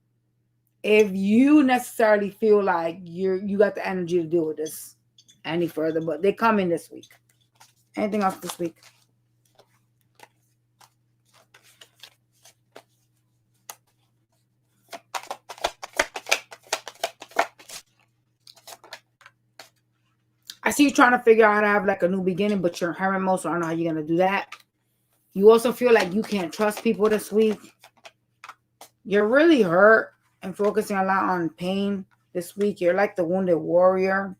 Speaker 1: if you necessarily feel like you got the energy to deal with this any further, but they come in this week. Anything else this week? I see you trying to figure out how to have like a new beginning, but you're in hermit mode, so I don't know how you're going to do that. You also feel like you can't trust people this week. You're really hurt and focusing a lot on pain this week. You're like the wounded warrior,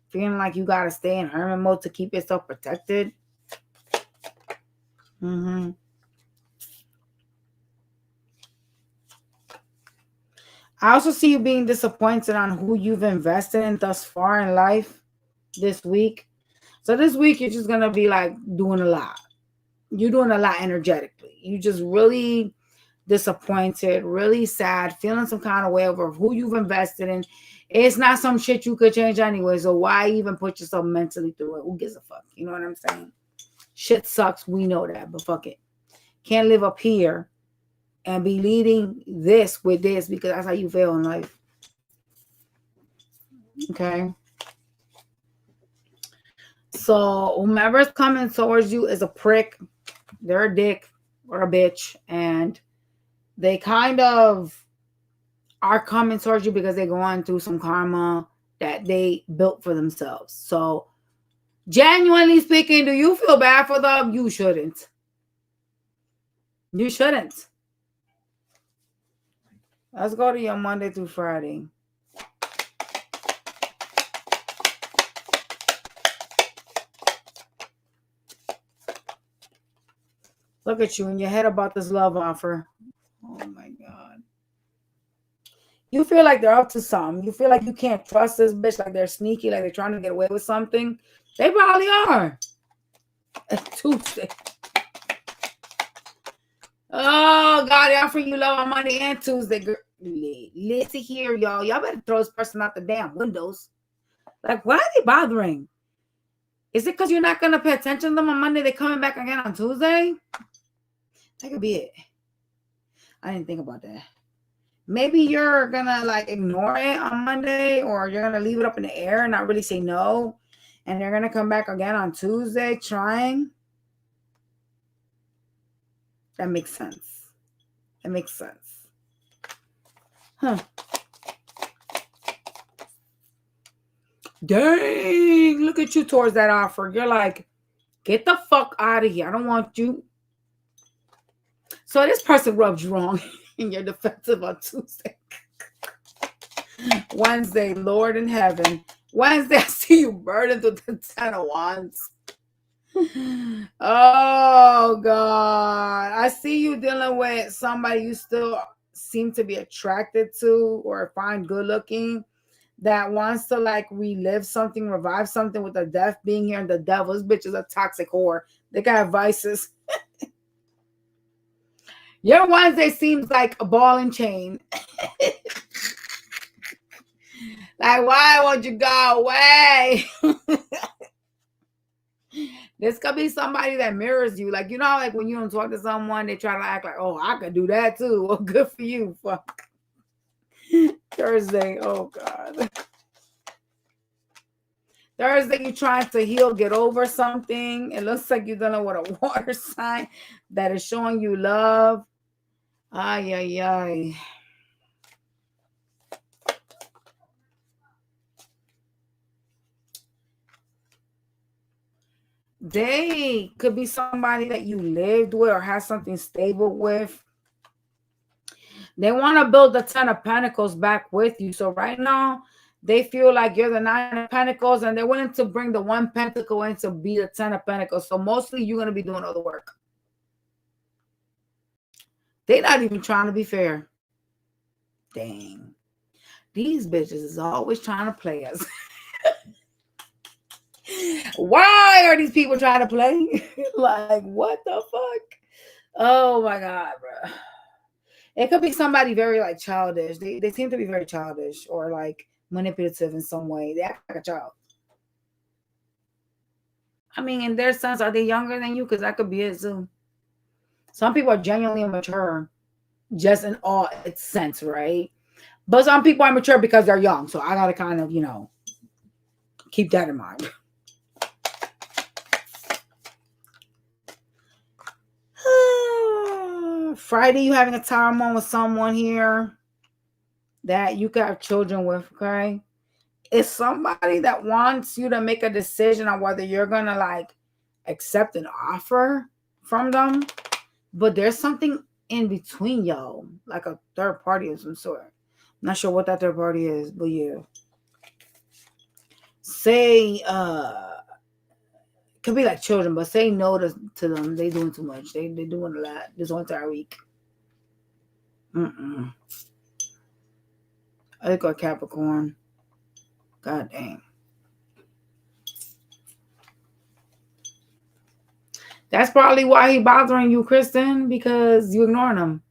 Speaker 1: feeling like you got to stay in hermit mode to keep yourself protected. I also see you being disappointed on who you've invested in thus far in life this week. So this week, you're just going to be like doing a lot. You're doing a lot energetically. You just really disappointed, really sad, feeling some kind of way over who you've invested in. It's not some shit you could change anyway. So why even put yourself mentally through it? Who gives a fuck? You know what I'm saying? Shit sucks. We know that, but fuck it. Can't live up here and be leading this with this because that's how you feel in life. Okay. So whomever's coming towards you is a prick. They're a dick or a bitch. And they kind of are coming towards you because they're going through some karma that they built for themselves. So genuinely speaking, do you feel bad for them? You shouldn't. You shouldn't. Let's go to your Monday through Friday. Look at you in your head about this love offer. Oh my God. You feel like they're up to something. You feel like you can't trust this bitch, like they're sneaky, like they're trying to get away with something. They probably are. Tuesday. Oh God, they offer you love on Monday and Tuesday. Listen here, y'all. Y'all better throw this person out the damn windows. Like, why are they bothering? Is it because you're not going to pay attention to them on Monday? They're coming back again on Tuesday? That could be it. I didn't think about that. maybe you're gonna like ignore it on Monday, or you're gonna leave it up in the air and not really say no, and they're gonna come back again on Tuesday trying. That makes sense. That makes sense. Huh. Dang, look at you towards that offer. You're like, get the fuck out of here. I don't want you. So this person rubs you wrong and you're defensive on Tuesday. Wednesday, Lord in heaven. Wednesday, I see you burdened with the 10 of Wands. Oh, God. I see you dealing with somebody you still seem to be attracted to or find good looking, that wants to like relive something, revive something with the death being here, and the devil. This bitch is a toxic whore. They got vices. Your Wednesday seems like a ball and chain. Like, why won't you go away? This could be somebody that mirrors you. Like, you know, like when you don't talk to someone, they try to act like, oh, I could do that too. Well, good for you. Fuck. Thursday. Oh, God. Thursday, you're trying to heal, get over something. It looks like you're dealing with a water sign that is showing you love. Ay, ay, ay. They could be somebody that you lived with or have something stable with. They want to build the 10 of Pentacles back with you. So right now, they feel like you're the 9 of Pentacles and they're willing to bring the 1 Pentacle in to be the 10 of Pentacles. So mostly you're going to be doing all the work. They're not even trying to be fair. Dang. These bitches is always trying to play us. Why are these people trying to play? Like, what the fuck? Oh my God, bro. It could be somebody very like childish. They seem to be very childish or like manipulative in some way. They act like a child. I mean, in their sense, are they younger than you? Because that could be it too. Some people are genuinely immature, just in all its sense, right? But some people are mature because they're young. So I gotta kind of, you know, keep that in mind. Friday, you having a time with someone here that you could have children with, okay? It's somebody that wants you to make a decision on whether you're gonna like accept an offer from them, but there's something in between y'all, like a third party of some sort. I'm not sure what that third party is, but yeah. Say could be like children, but say no to them. They doing too much. They doing a lot this whole entire week. I think a Capricorn. God dang. That's probably why he bothering you, Kristen, because you ignoring him.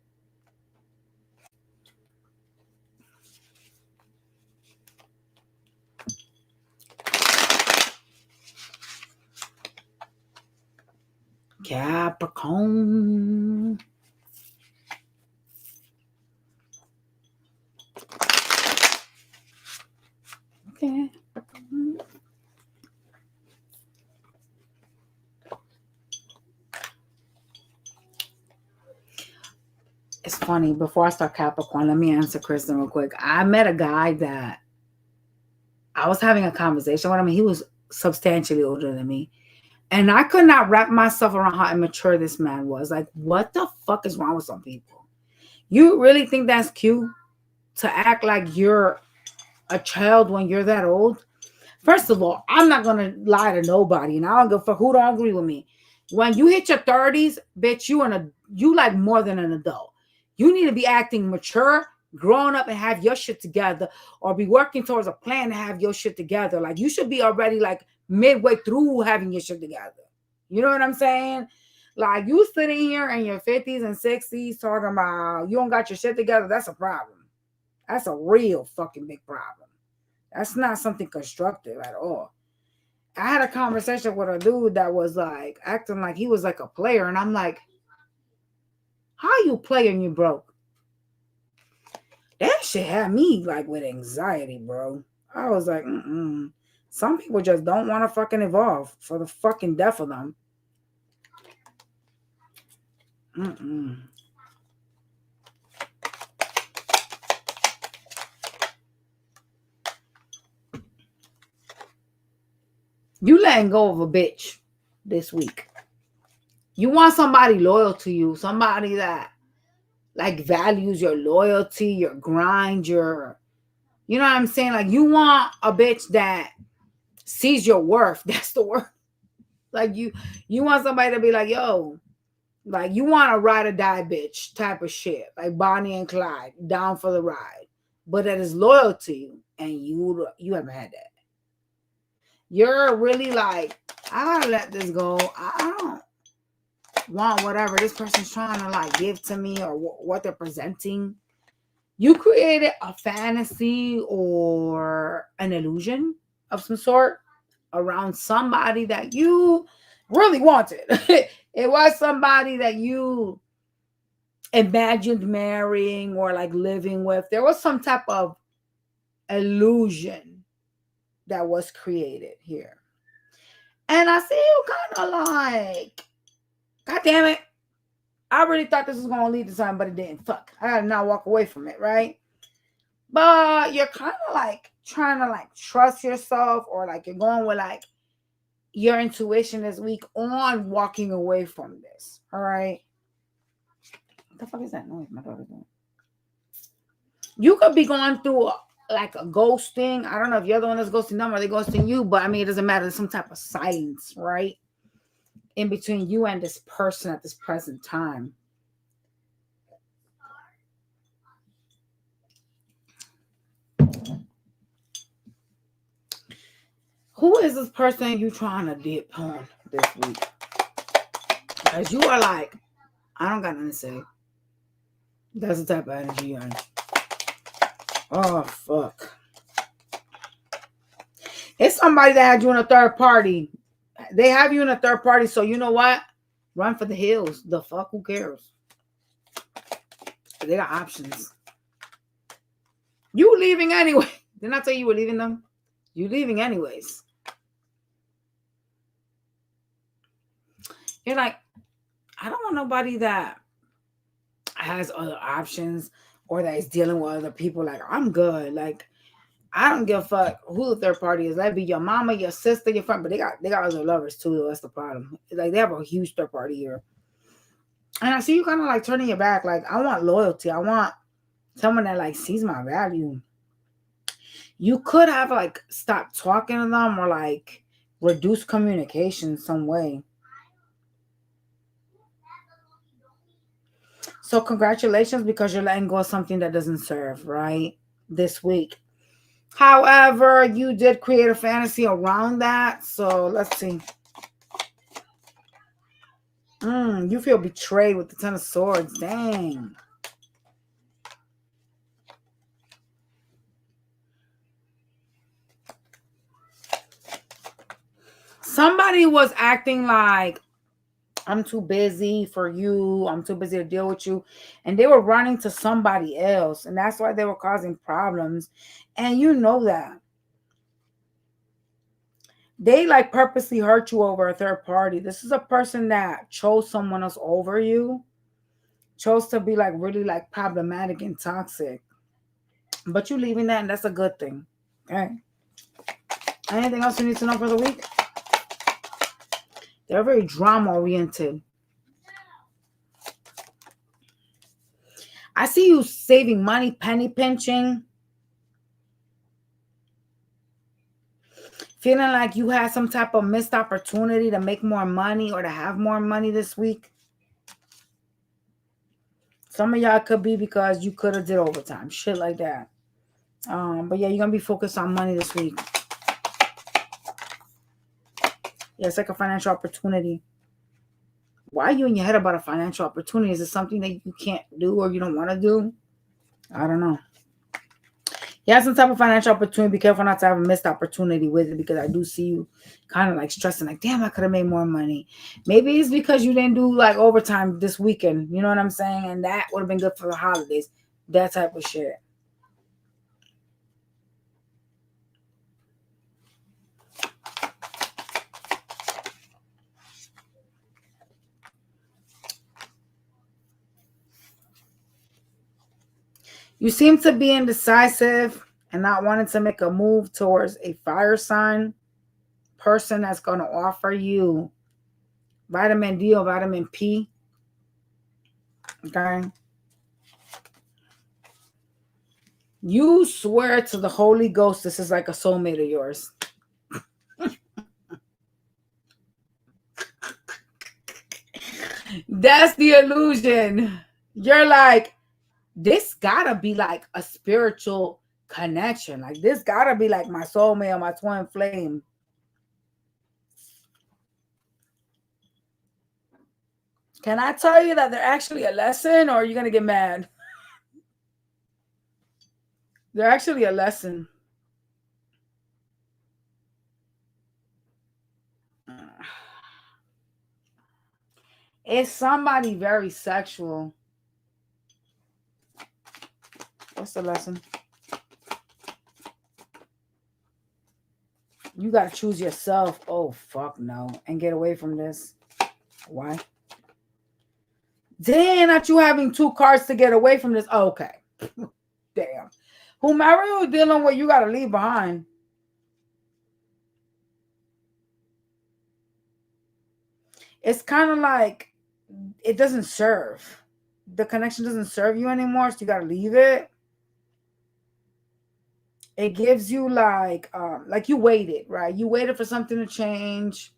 Speaker 1: Capricorn. Okay. It's funny. Before I start Capricorn, let me answer Kristen real quick. I met a guy that I was having a conversation with him. He was substantially older than me. And I could not wrap myself around how immature this man was. Like, what the fuck is wrong with some people? You really think that's cute to act like you're a child when you're that old? First of all, I'm not gonna lie to nobody, and I don't give a fuck who don't agree with me. When you hit your 30s, bitch, you like more than an adult. You need to be acting mature, growing up, and have your shit together, or be working towards a plan to have your shit together. Like, you should be already like midway through having your shit together. You know what I'm saying? Like, you sitting here in your 50s and 60s talking about you don't got your shit together. That's a problem. That's a real fucking big problem. That's not something constructive at all. I had a conversation with a dude that was like acting like he was like a player, and I'm like, how you play and you broke? shit had me like with anxiety, bro. I was like, some people just don't want to fucking evolve for the fucking death of them. You letting go of a bitch this week. You want somebody loyal to you, somebody that like values your loyalty, your grind, your, you know what I'm saying? Like you want a bitch that sees your worth. That's the word. Like you want somebody to be like, yo, like you want a ride or die bitch type of shit, like Bonnie and Clyde, down for the ride, but that is loyal to you, and you haven't had that. You're really like, I gotta let this go. I don't want whatever this person's trying to like give to me or what they're presenting. You created a fantasy or an illusion of some sort around somebody that you really wanted. It was somebody that you imagined marrying or like living with. There was some type of illusion that was created here. And I see you kind of like, God damn it. I really thought this was going to lead to something, but it didn't. Fuck. I got to now walk away from it, right? But you're kind of like trying to like trust yourself, or like you're going with like your intuition this week on walking away from this. All right. What the fuck is that noise my daughter's doing? You could be going through like a ghosting. I don't know if you're the one that's ghosting them or they're ghosting you, but I mean, it doesn't matter. There's some type of silence, right? In between you and this person at this present time. Who is this person you trying to dip on this week? Because you are like, I don't got nothing to say. That's the type of energy you're in. Oh, fuck. It's somebody that had you in a third party. They have you in a third party, so you know what? Run for the hills. The fuck, who cares? They got options. You leaving anyway. Didn't I tell you were leaving them? You leaving anyways. You're like, I don't want nobody that has other options or that is dealing with other people. Like, I'm good. Like, I don't give a fuck who the third party is. That be your mama, your sister, your friend, but they got other lovers too, though. That's the problem. Like, they have a huge third party here. And I see you kind of like turning your back. Like, I want loyalty. I want someone that like sees my value. You could have like stopped talking to them or like reduce communication some way. So congratulations, because you're letting go of something that doesn't serve, right? This week. However, you did create a fantasy around that. So let's see. You feel betrayed with the Ten of Swords. Dang. Somebody was acting like, I'm too busy for you. I'm too busy to deal with you. And they were running to somebody else. And that's why they were causing problems. And you know that. They like purposely hurt you over a third party. This is a person that chose someone else over you. Chose to be like really like problematic and toxic. But you leaving that, and that's a good thing. Okay. Anything else you need to know for the week? They're very drama oriented. I see you saving money, penny pinching. Feeling like you had some type of missed opportunity to make more money or to have more money this week. Some of y'all could be because you could have did overtime. Shit like that. But yeah, you're going to be focused on money this week. Yeah, it's like a financial opportunity. Why are you in your head about a financial opportunity? Is it something that you can't do or you don't want to do? I don't know. You have some type of financial opportunity. Be careful not to have a missed opportunity with it, because I do see you kind of like stressing, like, damn, I could have made more money. Maybe it's because you didn't do like overtime this weekend. You know what I'm saying? And that would have been good for the holidays. That type of shit. You seem to be indecisive and not wanting to make a move towards a fire sign person that's going to offer you vitamin D or vitamin P. Okay. You swear to the Holy Ghost this is like a soulmate of yours. That's the illusion. You're like, this gotta be like a spiritual connection. Like, this gotta be like my soulmate or my twin flame. Can I tell you that they're actually a lesson, or are you gonna get mad? They're actually a lesson. It's somebody very sexual. What's the lesson? You gotta choose yourself. Oh, fuck no. And get away from this. Why? Damn, not you having two cards to get away from this. Oh, okay. Damn. Whomever you're dealing with, you gotta leave behind. It's kind of like it doesn't serve. The connection doesn't serve you anymore, so you gotta leave it. It gives you like you waited, right? You waited for something to change.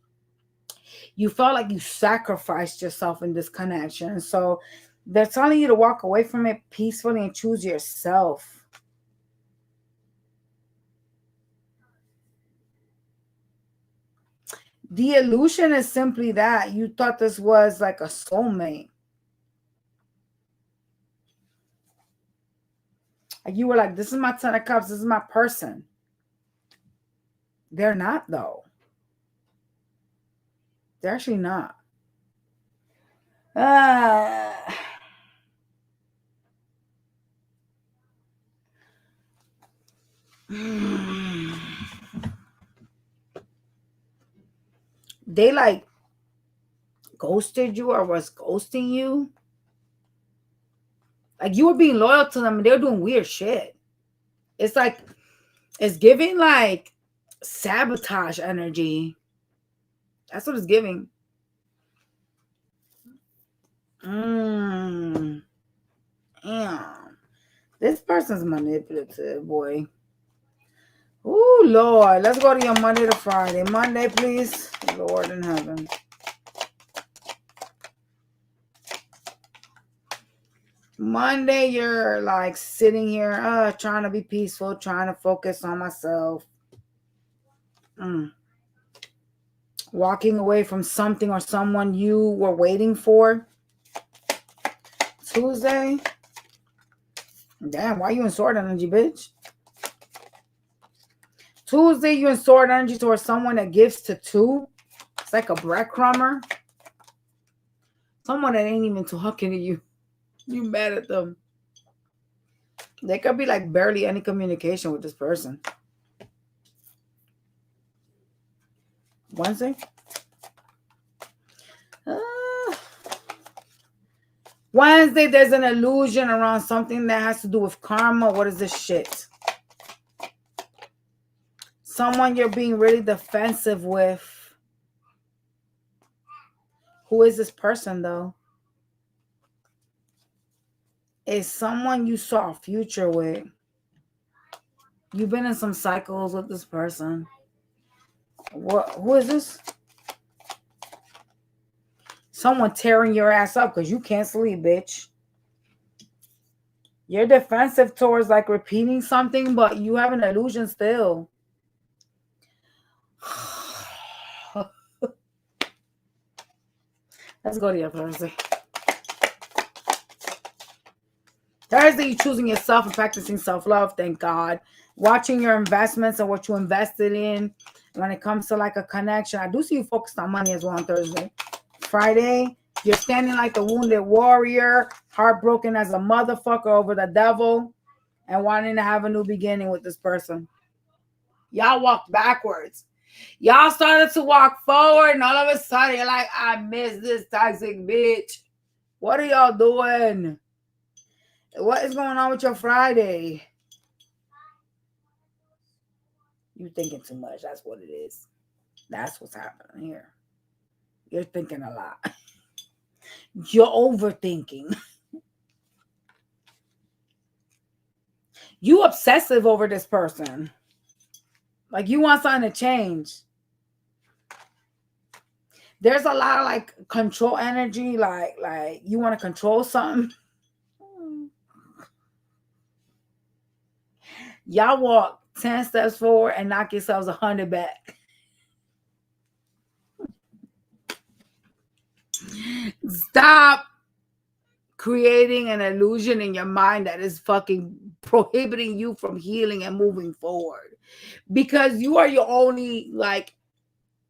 Speaker 1: You felt like you sacrificed yourself in this connection. So they're telling you to walk away from it peacefully and choose yourself. The illusion is simply that you thought this was like a soulmate. Like you were like, this is my 10 of cups. This is my person. They're not, though. They're actually not. They like ghosted you or was ghosting you. Like you were being loyal to them and they're doing weird shit. It's like, it's giving like sabotage energy. That's what it's giving. Damn. This person's manipulative, boy. Oh, Lord. Let's go to your Monday to Friday. Monday, please. Lord in heaven. Monday, you're like sitting here trying to be peaceful, trying to focus on myself. Walking away from something or someone you were waiting for. Tuesday. Damn, why you in sword energy, bitch? Tuesday, you in sword energy towards someone that gives to two. It's like a breadcrumber. Someone that ain't even talking to you. You mad at them. There could be like barely any communication with this person. Wednesday? Wednesday, there's an illusion around something that has to do with karma. What is this shit? Someone you're being really defensive with. Who is this person, though? Is someone you saw a future with. You've been in some cycles with this person. What? Who is this? Someone tearing your ass up because you can't sleep, bitch. You're defensive towards like repeating something, but you have an illusion still. Let's go to your Thursday. Thursday, you're choosing yourself and practicing self-love. Thank God. Watching your investments and what you invested in when it comes to like a connection. I do see you focused on money as well on Thursday. Friday, you're standing like the wounded warrior, heartbroken as a motherfucker over the devil, and wanting to have a new beginning with this person. Y'all walked backwards. Y'all started to walk forward, and all of a sudden, you're like, I miss this toxic bitch. What are y'all doing? What is going on with your Friday? You thinking too much. That's what it is. That's what's happening here. You're thinking a lot. You're overthinking. You obsessive over this person. Like you want something to change. There's a lot of like control energy, like you want to control something. Y'all walk 10 steps forward and knock yourselves 100 back. Stop creating an illusion in your mind that is fucking prohibiting you from healing and moving forward. Because you are your only like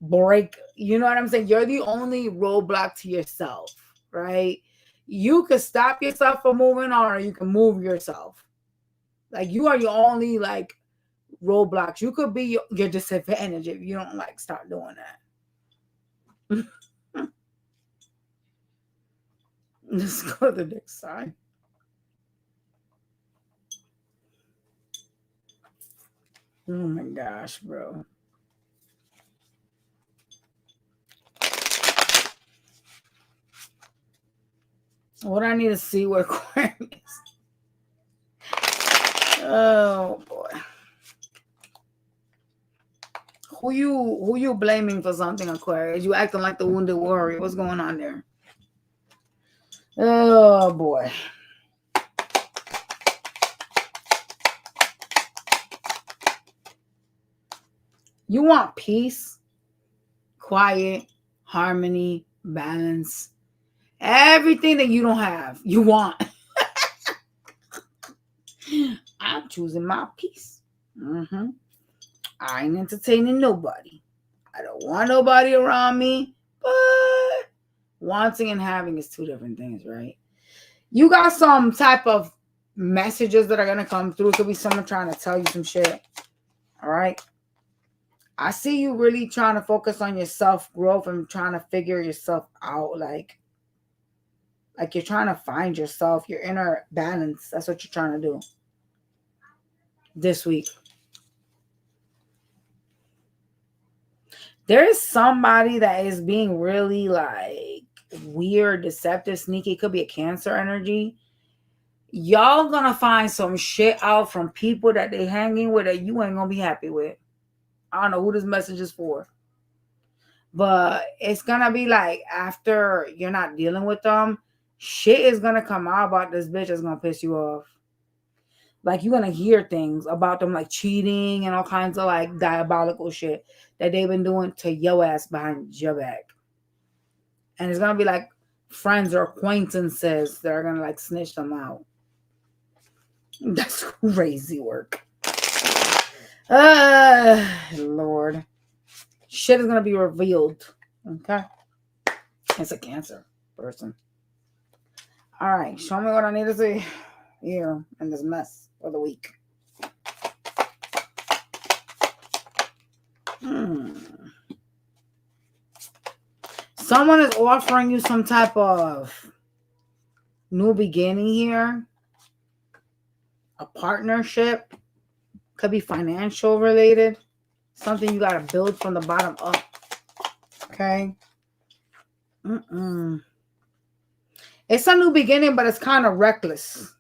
Speaker 1: break. You know what I'm saying? You're the only roadblock to yourself, right? You could stop yourself from moving on, or you can move yourself. Like you are your only like roadblocks. You could be your disadvantage if you don't like start doing that. Let's go to the next side. Oh my gosh, bro. What I need to see what Aquarius. Oh boy. Who you blaming for something, Aquarius? You acting like the wounded warrior. What's going on there? Oh boy. You want peace, quiet, harmony, balance. Everything that you don't have, you want. I'm choosing my peace. I ain't entertaining nobody. I don't want nobody around me, but wanting and having is two different things, right? You got some type of messages that are going to come through. It could be someone trying to tell you some shit. All right. I see you really trying to focus on your self-growth and trying to figure yourself out. Like you're trying to find yourself, your inner balance. That's what you're trying to do this week. There is somebody that is being really like weird, deceptive, sneaky. It could be a Cancer energy. Y'all gonna find some shit out from people that they hanging with that you ain't gonna be happy with. I don't know who this message is for. But it's gonna be like after you're not dealing with them, shit is gonna come out about this bitch that's gonna piss you off. Like you're gonna hear things about them like cheating and all kinds of like diabolical shit that they've been doing to your ass behind your back. And it's gonna be like friends or acquaintances that are gonna like snitch them out. That's crazy work. Lord. Shit is gonna be revealed. Okay. It's a Cancer person. All right, show me what I need to see here in this mess for the week. Someone is offering you some type of new beginning here. A partnership. Could be financial related. Something you got to build from the bottom up. Okay. It's a new beginning, but it's kind of reckless.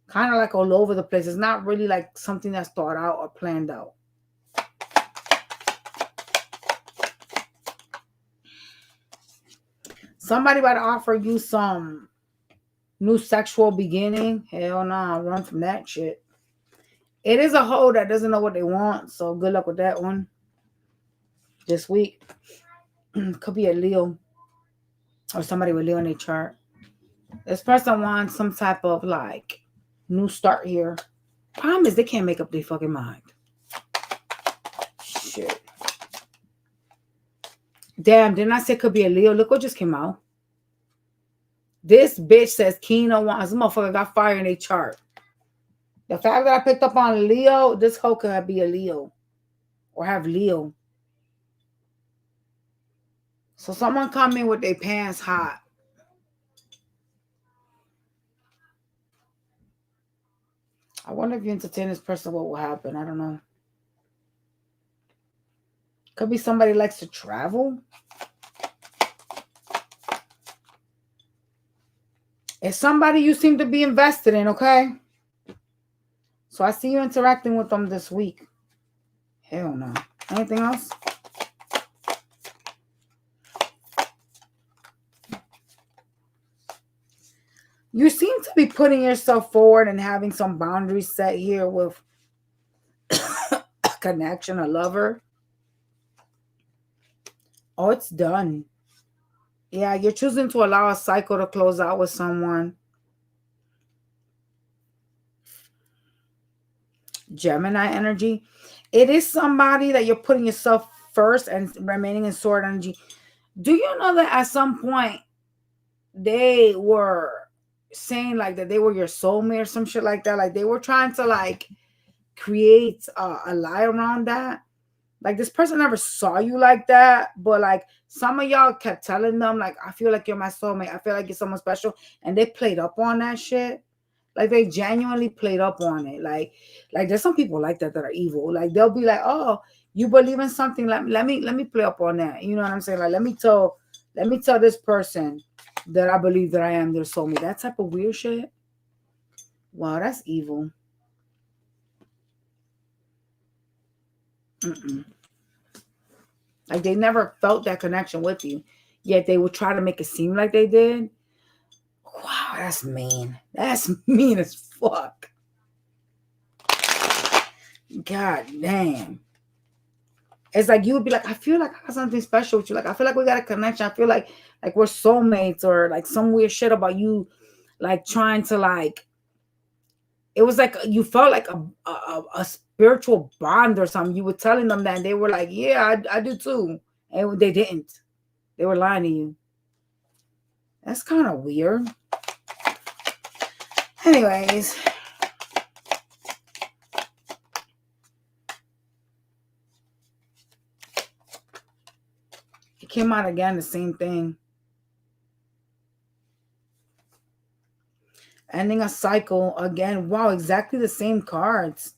Speaker 1: Kind of like all over the place. It's not really like something that's thought out or planned out. Somebody about to offer you some new sexual beginning. Hell nah, run from that shit. It is a hoe that doesn't know what they want, so good luck with that one. This week. Could be a Leo. Or somebody with Leo in their chart. This person wants some type of like new start here. Problem is they can't make up their fucking mind. Shit. Damn, didn't I say could be a Leo? Look what just came out. This bitch says Keno wants. This motherfucker got fire in their chart. The fact that I picked up on Leo, this hoe could be a Leo. Or have Leo. So someone come in with their pants hot. I wonder if you entertain this person, what will happen? I don't know. Could be somebody likes to travel. It's somebody you seem to be invested in, okay? So I see you interacting with them this week. Hell no. Anything else? You seem to be putting yourself forward and having some boundaries set here with a connection, a lover. Oh, it's done. Yeah, you're choosing to allow a cycle to close out with someone. Gemini energy. It is somebody that you're putting yourself first and remaining in sword energy. Do you know that at some point they were saying like that they were your soulmate or some shit like that? Like they were trying to like create a lie around that. Like this person never saw you like that, but like some of y'all kept telling them like, I feel like you're my soulmate. I feel like you're someone special. And they played up on that shit. Like they genuinely played up on it. Like there's some people like that are evil. Like they'll be like, oh, you believe in something. Let me play up on that. You know what I'm saying? Like let me tell this person that I believe that I am their soulmate. That type of weird shit. Wow, that's evil. Mm-mm. Like they never felt that connection with you, yet they would try to make it seem like they did. Wow, that's mean. That's mean as fuck. God damn. It's like you would be like, I feel like I got something special with you. Like I feel like we got a connection. I feel like we're soulmates, or like some weird shit about you, like trying to like. It was like you felt like a spiritual bond or something. You were telling them that, and they were like, yeah, I do too, and they didn't. They were lying to you. That's kind of weird. Anyways. It came out again, the same thing. Ending a cycle again. Wow, exactly the same cards.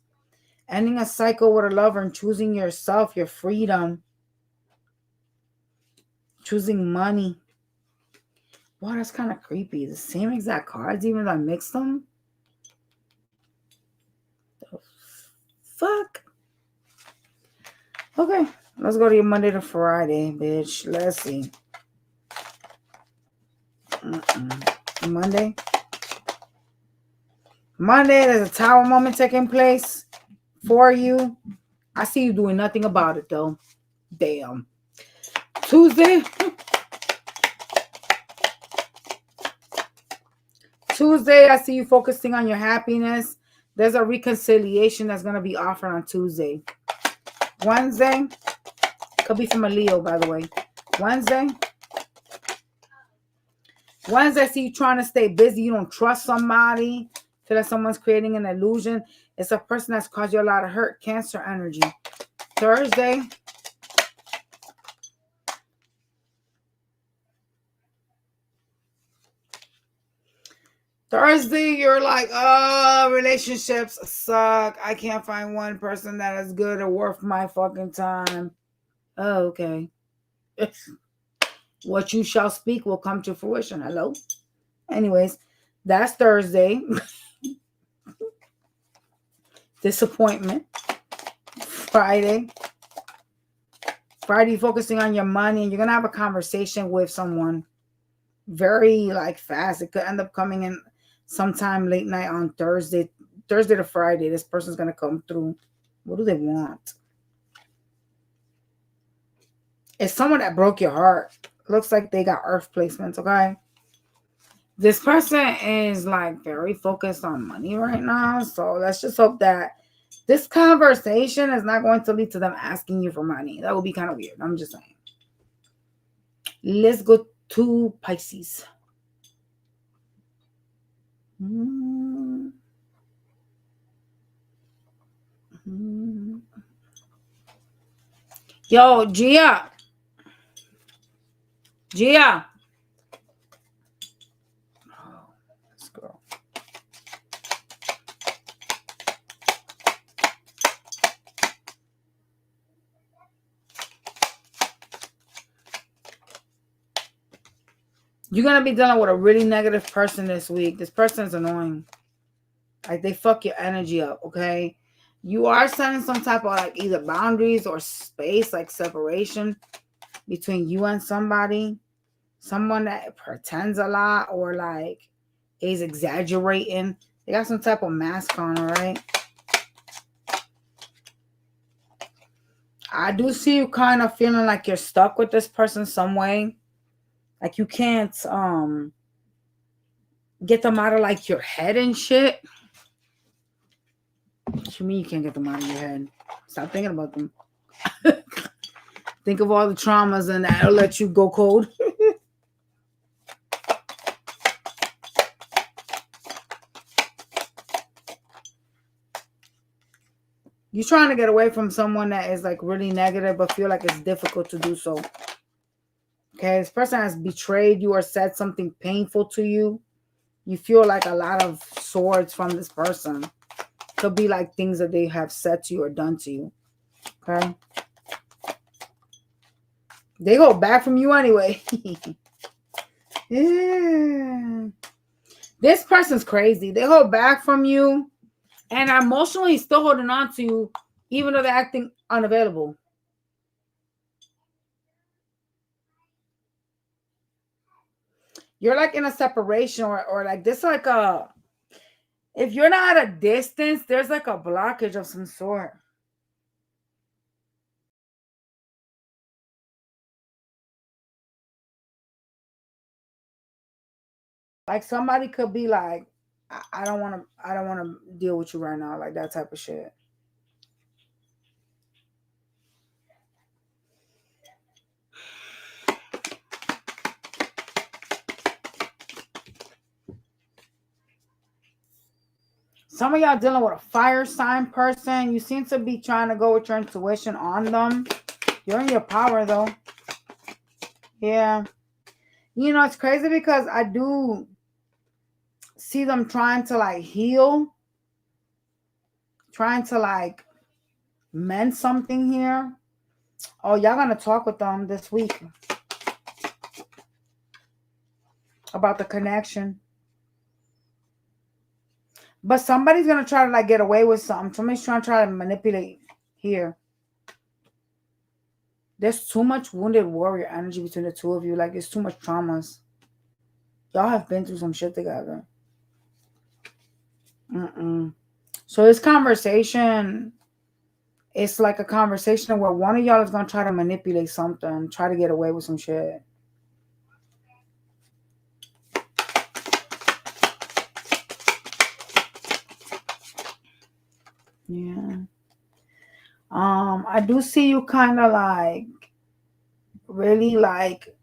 Speaker 1: Ending a cycle with a lover and choosing yourself, your freedom. Choosing money. Wow, that's kind of creepy. The same exact cards, even though I mixed them. The fuck? Okay, let's go to your Monday to Friday, bitch. Let's see. Monday. Monday, there's a tower moment taking place for you. I see you doing nothing about it, though. Damn. Tuesday, I see you focusing on your happiness. There's a reconciliation that's going to be offered on Tuesday. Wednesday, could be from a Leo, by the way. Wednesday, I see you trying to stay busy. You don't trust somebody. Feel like someone's creating an illusion. It's a person that's caused you a lot of hurt. Cancer energy. Thursday, you're like, oh, relationships suck. I can't find one person that is good or worth my fucking time. Oh, okay. What you shall speak will come to fruition. Hello? Anyways, that's Thursday. Disappointment. Friday, focusing on your money, and you're going to have a conversation with someone very like fast. It could end up coming in sometime late night on Thursday to Friday. This person's going to come through. What do they want? It's someone that broke your heart. Looks like they got earth placements, okay? This person is like very focused on money right now. So let's just hope that this conversation is not going to lead to them asking you for money. That would be kind of weird. I'm just saying. Let's go to Pisces. Yo, Gia. Oh, this girl. You're going to be dealing with a really negative person this week. This person is annoying. Like, they fuck your energy up, okay? You are setting some type of, like, either boundaries or space, like separation between you and somebody. Someone that pretends a lot or, like, is exaggerating. They got some type of mask on, right? I do see you kind of feeling like you're stuck with this person some way. Like, you can't get them out of, like, your head and shit. What you mean you can't get them out of your head? Stop thinking about them. Think of all the traumas and that'll let you go cold. You're trying to get away from someone that is, like, really negative but feel like it's difficult to do so. Okay, this person has betrayed you or said something painful to you. You feel like a lot of swords from this person. Could be like things that they have said to you or done to you. Okay. They go back from you anyway. Yeah. This person's crazy. They hold back from you and are emotionally still holding on to you, even though they're acting unavailable. You're like in a separation or like this, like a, if you're not at a distance, there's like a blockage of some sort. Like somebody could be like, I don't want to deal with you right now. Like that type of shit. Some of y'all dealing with a fire sign person. You seem to be trying to go with your intuition on them. You're in your power though. Yeah. You know, it's crazy because I do see them trying to like heal. Trying to like mend something here. Oh, y'all gonna talk with them this week about the connection. But somebody's gonna try to like get away with something. Somebody's try to manipulate here. There's too much wounded warrior energy between the two of you. Like, there's too much traumas. Y'all have been through some shit together. So this conversation, it's like a conversation where one of y'all is going to try to manipulate something. Try to get away with some shit. Yeah. I do see you kind of like really like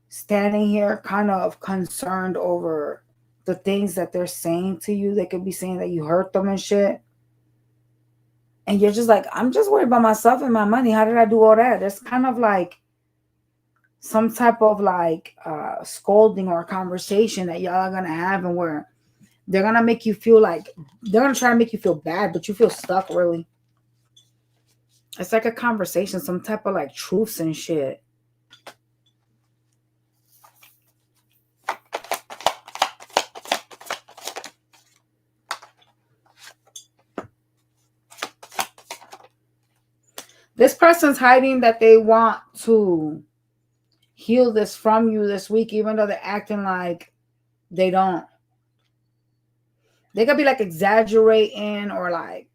Speaker 1: standing here kind of concerned over the things that they're saying to you. They could be saying that you hurt them and shit. And you're just like, I'm just worried about myself and my money. How did I do all that? There's kind of like some type of like scolding or conversation that y'all are going to have, and where they're going to make you feel like, they're going to try to make you feel bad, but you feel stuck really. It's like a conversation, some type of like truths and shit. This person's hiding that they want to heal this from you this week, even though they're acting like they don't. They could be like exaggerating or like,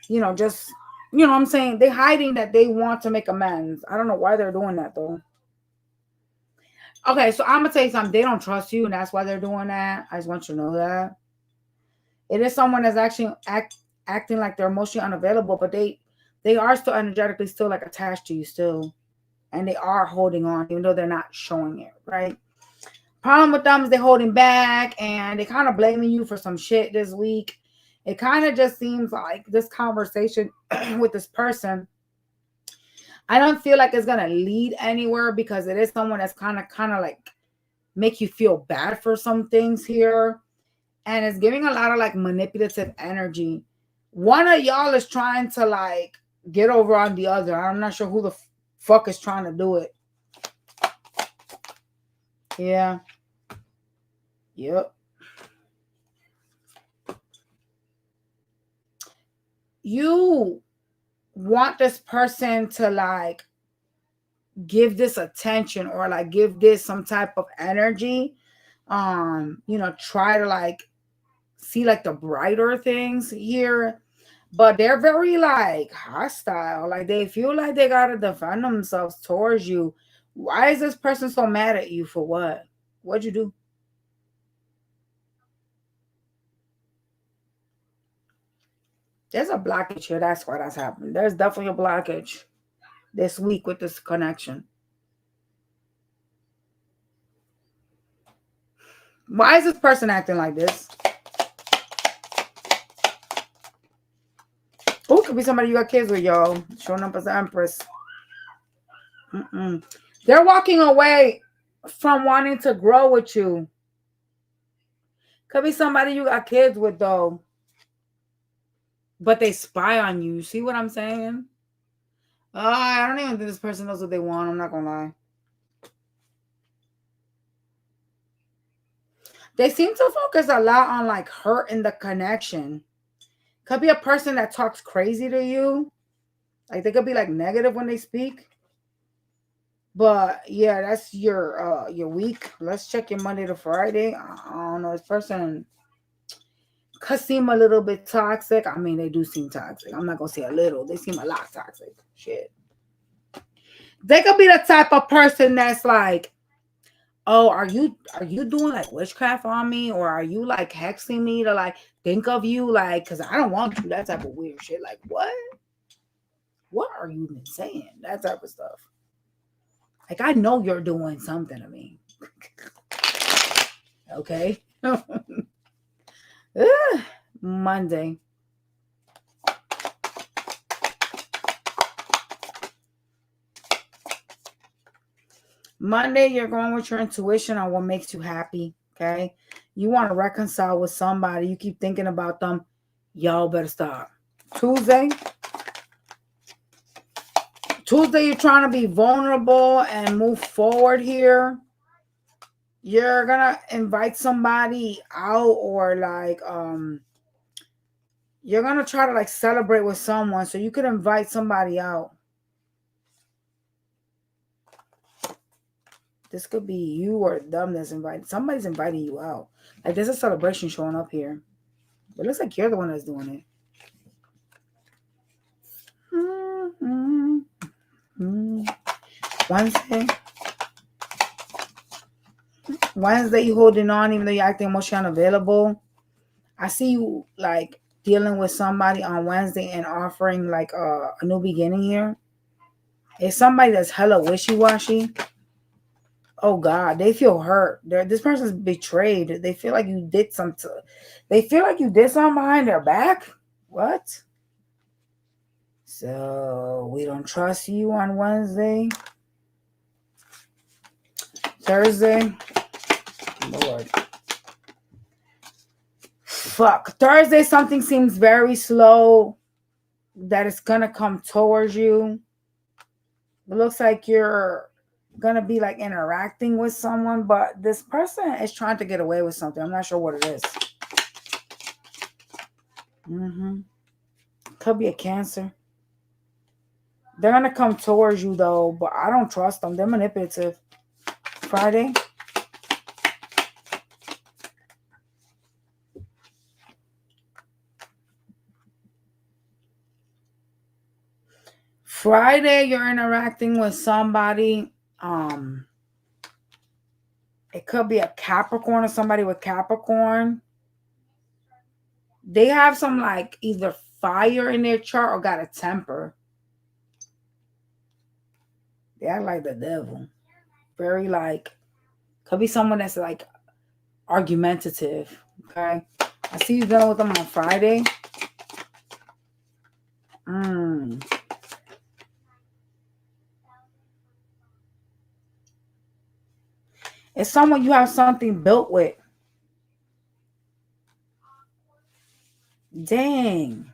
Speaker 1: you know, just, you know what I'm saying? They're hiding that they want to make amends. I don't know why they're doing that though. Okay, so I'm going to tell you something. They don't trust you, and that's why they're doing that. I just want you to know that. It is someone that's actually acting like they're emotionally unavailable, but they are still energetically still like attached to you still. And they are holding on, even though they're not showing it, right? Problem with them is they're holding back, and they kind of blaming you for some shit this week. It kind of just seems like this conversation with this person, I don't feel like it's gonna lead anywhere, because it is someone that's kind of like make you feel bad for some things here, and it's giving a lot of like manipulative energy. One of y'all is trying to like get over on the other. I'm not sure who the fuck is trying to do it. Yeah. Yep. You want this person to like give this attention or like give this some type of energy. Try to like see like the brighter things here, but they're very like hostile. Like they feel like they gotta defend themselves towards you. Why is this person so mad at you for what? What'd you do? There's a blockage here. That's why that's happening. There's definitely a blockage this week with this connection. Why is this person acting like this? Oh, could be somebody you got kids with, y'all. Showing up as the Empress. They're walking away from wanting to grow with you. Could be somebody you got kids with, though. But they spy on you. See what I'm saying? I don't even think this person knows what they want. I'm not going to lie. They seem to focus a lot on like hurt in the connection. Could be a person that talks crazy to you. Like they could be like negative when they speak. But yeah, that's your week. Let's check your Monday to Friday. I don't know. This person could seem a little bit toxic. I mean, they do seem toxic. I'm not gonna say a little. They seem a lot toxic. Shit. They could be the type of person that's like, oh, are you doing like witchcraft on me, or are you like hexing me to like think of you like because I don't want you? That type of weird shit. Like what? What are you even saying? That type of stuff. Like I know you're doing something to me. Okay. Monday. Monday, you're going with your intuition on what makes you happy. Okay. You want to reconcile with somebody. You keep thinking about them. Y'all better stop. Tuesday, you're trying to be vulnerable and move forward here. You're going to invite somebody out or like, you're going to try to like celebrate with someone. So you could invite somebody out. This could be you or them that's invited. Somebody's inviting you out. Like there's a celebration showing up here. But it looks like you're the one that's doing it. Wednesday, you holding on even though you're acting emotionally unavailable. I see you like dealing with somebody on Wednesday and offering like a new beginning here. It's somebody that's hella wishy-washy. Oh God, they feel hurt. This person's betrayed. They feel like you did something. They feel like you did something behind their back. What? So we don't trust you on Wednesday. Thursday. Lord. Fuck. Thursday, something seems very slow that it's gonna come towards you. It looks like you're gonna be like interacting with someone, but this person is trying to get away with something. I'm not sure what it is. Could be a Cancer. They're gonna come towards you though, but I don't trust them. They're manipulative. Friday. Friday, you're interacting with somebody. It could be a Capricorn or somebody with Capricorn. They have some like either fire in their chart or got a temper. They act like the devil. Very like, could be someone that's like argumentative. Okay. I see you dealing with them on Friday. It's someone you have something built with. Dang.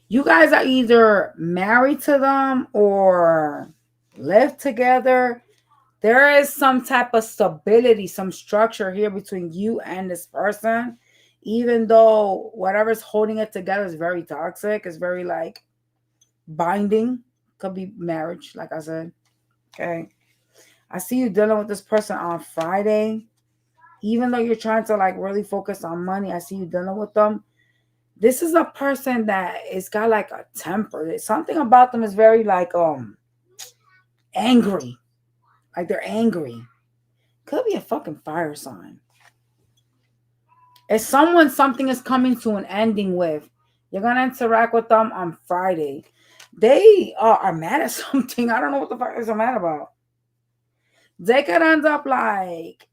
Speaker 1: You guys are either married to them or live together. There is some type of stability, some structure here between you and this person, even though whatever's holding it together is very toxic. It's very like binding. Could be marriage, like I said. Okay. I see you dealing with this person on Friday. Even though you're trying to like really focus on money, I see you dealing with them. This is a person that is got like a temper. Something about them is very like angry. Like they're angry. Could be a fucking fire sign. If someone something is coming to an ending with, you're gonna interact with them on Friday. They are mad at something. I don't know what the fuck they're mad about. They could end up like,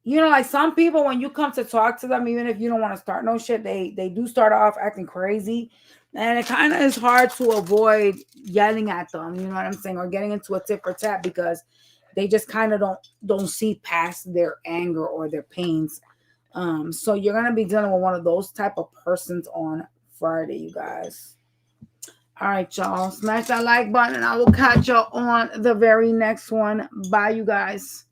Speaker 1: like some people when you come to talk to them, even if you don't want to start no shit, they do start off acting crazy. And it kind of is hard to avoid yelling at them, you know what I'm saying, or getting into a tit for tat because they just kind of don't see past their anger or their pains. So you're gonna be dealing with one of those type of persons on Friday, you guys. All right, y'all. Smash that like button and I will catch y'all on the very next one. Bye, you guys.